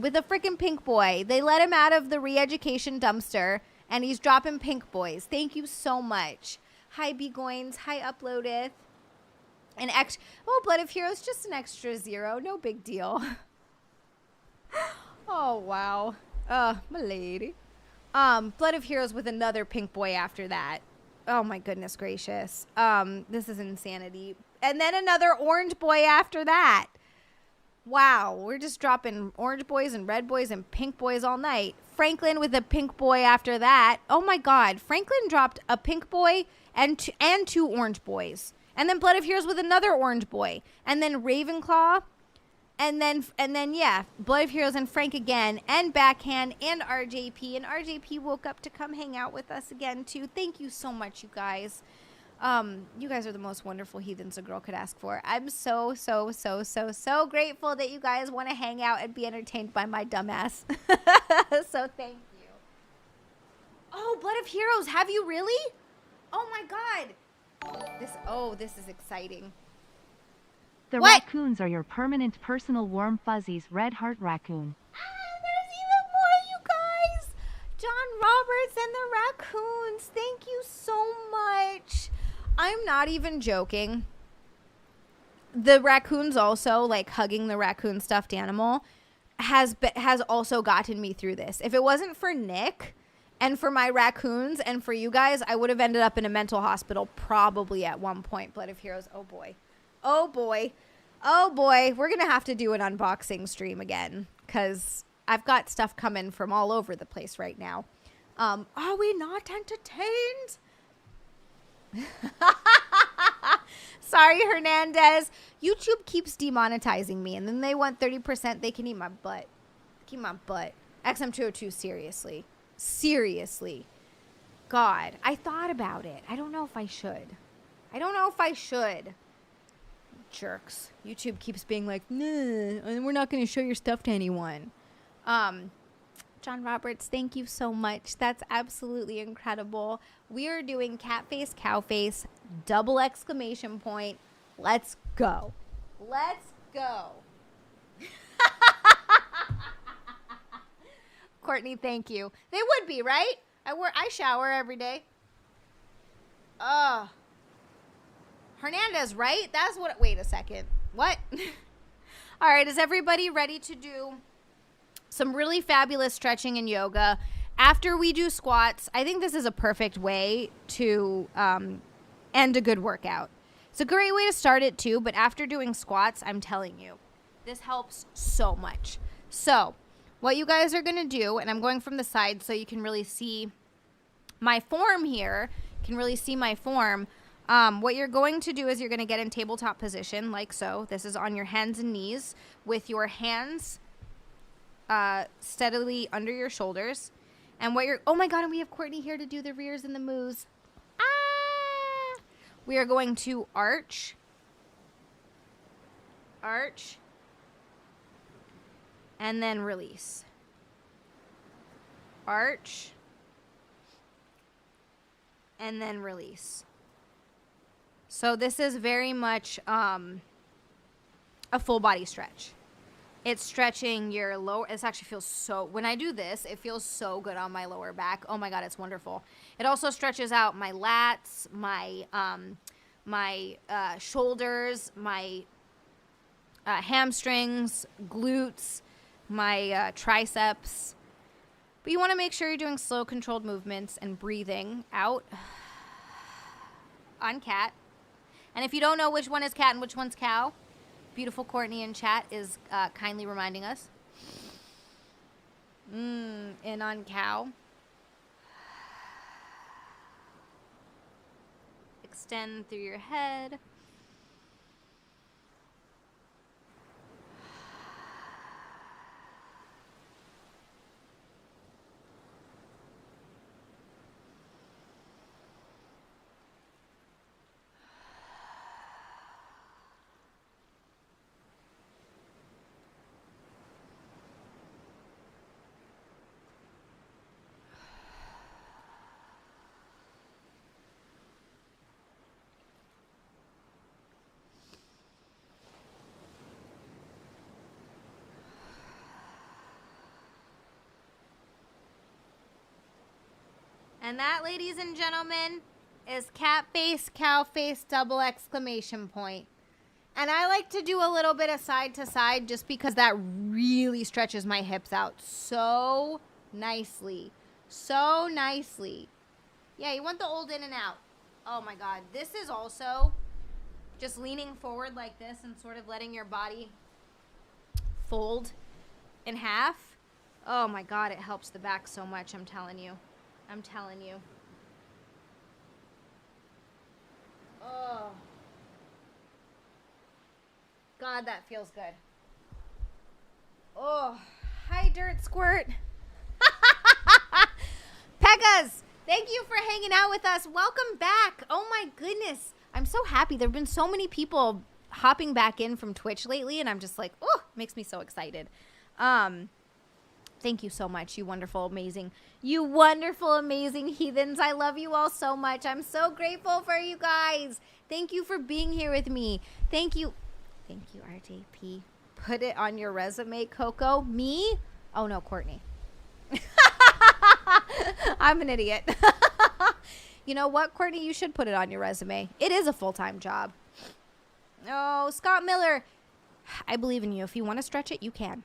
They let him out of the re-education dumpster, and he's dropping pink boys. Thank you so much. Hi, Begoins. Hi, Uploadeth. Blood of Heroes, just an extra 0. No big deal. Oh, wow. My lady. Blood of Heroes with another pink boy after that. Oh, my goodness gracious. This is insanity. And then another orange boy after that. Wow. We're just dropping orange boys and red boys and pink boys all night. Franklin with a pink boy after that. Oh, my God. Franklin dropped a pink boy and 2 orange boys. And then Blood of Heroes with another orange boy. And then Ravenclaw And then yeah, Blood of Heroes and Frank again, and Backhand and RJP, and RJP woke up to come hang out with us again too. Thank you so much, you guys. You guys are the most wonderful heathens a girl could ask for. I'm so grateful that you guys want to hang out and be entertained by my dumbass. So thank you. Oh, Blood of Heroes, have you really? Oh my god. This is exciting. The What? raccoons are your permanent personal warm fuzzies. Red Heart Raccoon. There's even more, you guys. John Roberts and the raccoons. Thank you so much. I'm not even joking. The raccoons also, like hugging the raccoon stuffed animal, has also gotten me through this. If it wasn't for Nick and for my raccoons and for you guys, I would have ended up in a mental hospital probably at one point. Blood of Heroes. Oh boy. Oh boy. Oh boy. We're going to have to do an unboxing stream again because I've got stuff coming from all over the place right now. Are we not entertained? Sorry, Hernandez. YouTube keeps demonetizing me, and then they want 30%. They can eat my butt. Keep my butt. XM202, seriously. Seriously. God, I thought about it. I don't know if I should. Jerks. YouTube keeps being like, nah, we're not going to show your stuff to anyone. John Roberts, thank you so much. That's absolutely incredible. We are doing cat face, cow face, double exclamation point. Let's go. Let's go. Courtney, thank you. They would be, right? I shower every day. Hernandez, right? That's what. Wait a second. What? All right. Is everybody ready to do some really fabulous stretching and yoga after we do squats? I think this is a perfect way to end a good workout. It's a great way to start it too, but after doing squats, I'm telling you, this helps so much. So what you guys are going to do, and I'm going from the side so you can really see my form here, what you're going to do is you're going to get in tabletop position like so. This is on your hands and knees with your hands steadily under your shoulders. And what you're, oh my God, and we have Courtney here to do the rears and the moves. We are going to arch, and then release. Arch, and then release. So this is very much a full body stretch. It's stretching your lower, it actually feels so, when I do this, it feels so good on my lower back. Oh my God, it's wonderful. It also stretches out my lats, my shoulders, my hamstrings, glutes, my triceps. But you want to make sure you're doing slow, controlled movements and breathing out on cat. And if you don't know which one is cat and which one's cow, beautiful Courtney in chat is kindly reminding us. In on cow. Extend through your head. And that, ladies and gentlemen, is cat face, cow face, double exclamation point. And I like to do a little bit of side to side just because that really stretches my hips out so nicely. So nicely. Yeah, you want the old in and out. Oh my God. This is also just leaning forward like this and sort of letting your body fold in half. Oh my God, it helps the back so much, I'm telling you. I'm telling you. Oh. God, that feels good. Oh, hi, Dirt Squirt. Pegas, thank you for hanging out with us. Welcome back. Oh my goodness. I'm so happy. There have been so many people hopping back in from Twitch lately, and I'm just like, oh, makes me so excited. Thank you so much, you wonderful, amazing heathens. I love you all so much. I'm so grateful for you guys. Thank you for being here with me. Thank you, RJP. Put it on your resume, Coco. Me? Oh, no, Courtney. I'm an idiot. You know what, Courtney? You should put it on your resume. It is a full-time job. Oh, Scott Miller. I believe in you. If you want to stretch it, you can.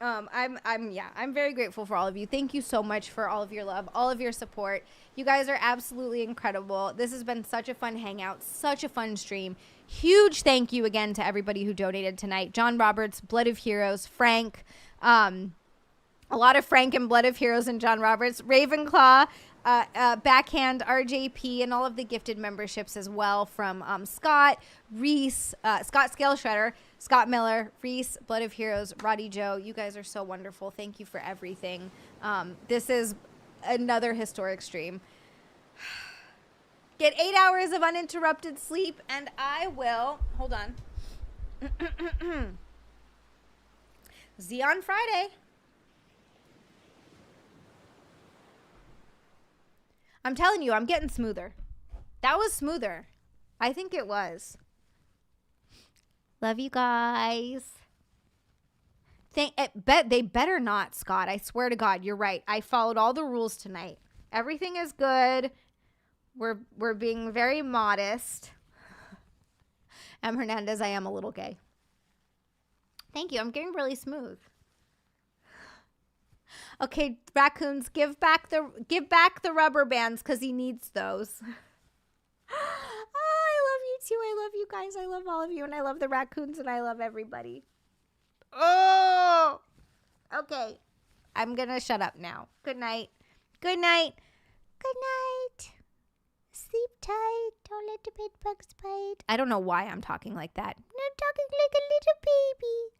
I'm very grateful for all of you. Thank you so much for all of your love, all of your support. You guys are absolutely incredible. This has been such a fun hangout, such a fun stream. Huge thank you again to everybody who donated tonight. John Roberts, Blood of Heroes, Frank, a lot of Frank and Blood of Heroes and John Roberts, Ravenclaw, Backhand, RJP, and all of the gifted memberships as well from Scott, Reese, Scott Scale Shredder, Scott Miller, Reese, Blood of Heroes, Roddy Joe. You guys are so wonderful. Thank you for everything. This is another historic stream. Get 8 hours of uninterrupted sleep, and I will, hold on. Xeon Friday. I'm telling you, I'm getting smoother. That was smoother. I think it was. Love you guys. They better not, Scott. I swear to God, you're right. I followed all the rules tonight. Everything is good. We're being very modest. M. Hernandez, I am a little gay. Thank you. I'm getting really smooth. Okay, raccoons, give back the rubber bands because he needs those. Oh, I love you too. I love you guys. I love all of you, and I love the raccoons, and I love everybody. Oh, okay. I'm gonna shut up now. Good night. Good night. Good night. Sleep tight. Don't let the bed bugs bite. I don't know why I'm talking like that. I'm talking like a little baby.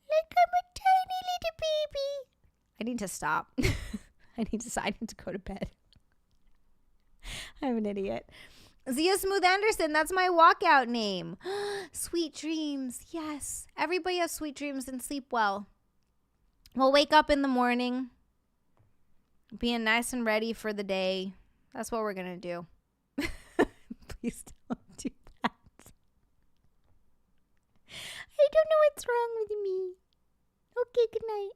Like I'm a tiny little baby. I need to stop. I need to go to bed. I'm an idiot. Zia Smooth Anderson, that's my walkout name. Sweet dreams. Yes. Everybody has sweet dreams and sleep well. We'll wake up in the morning, being nice and ready for the day. That's what we're going to do. Please don't do that. I don't know what's wrong with me. Okay, good night.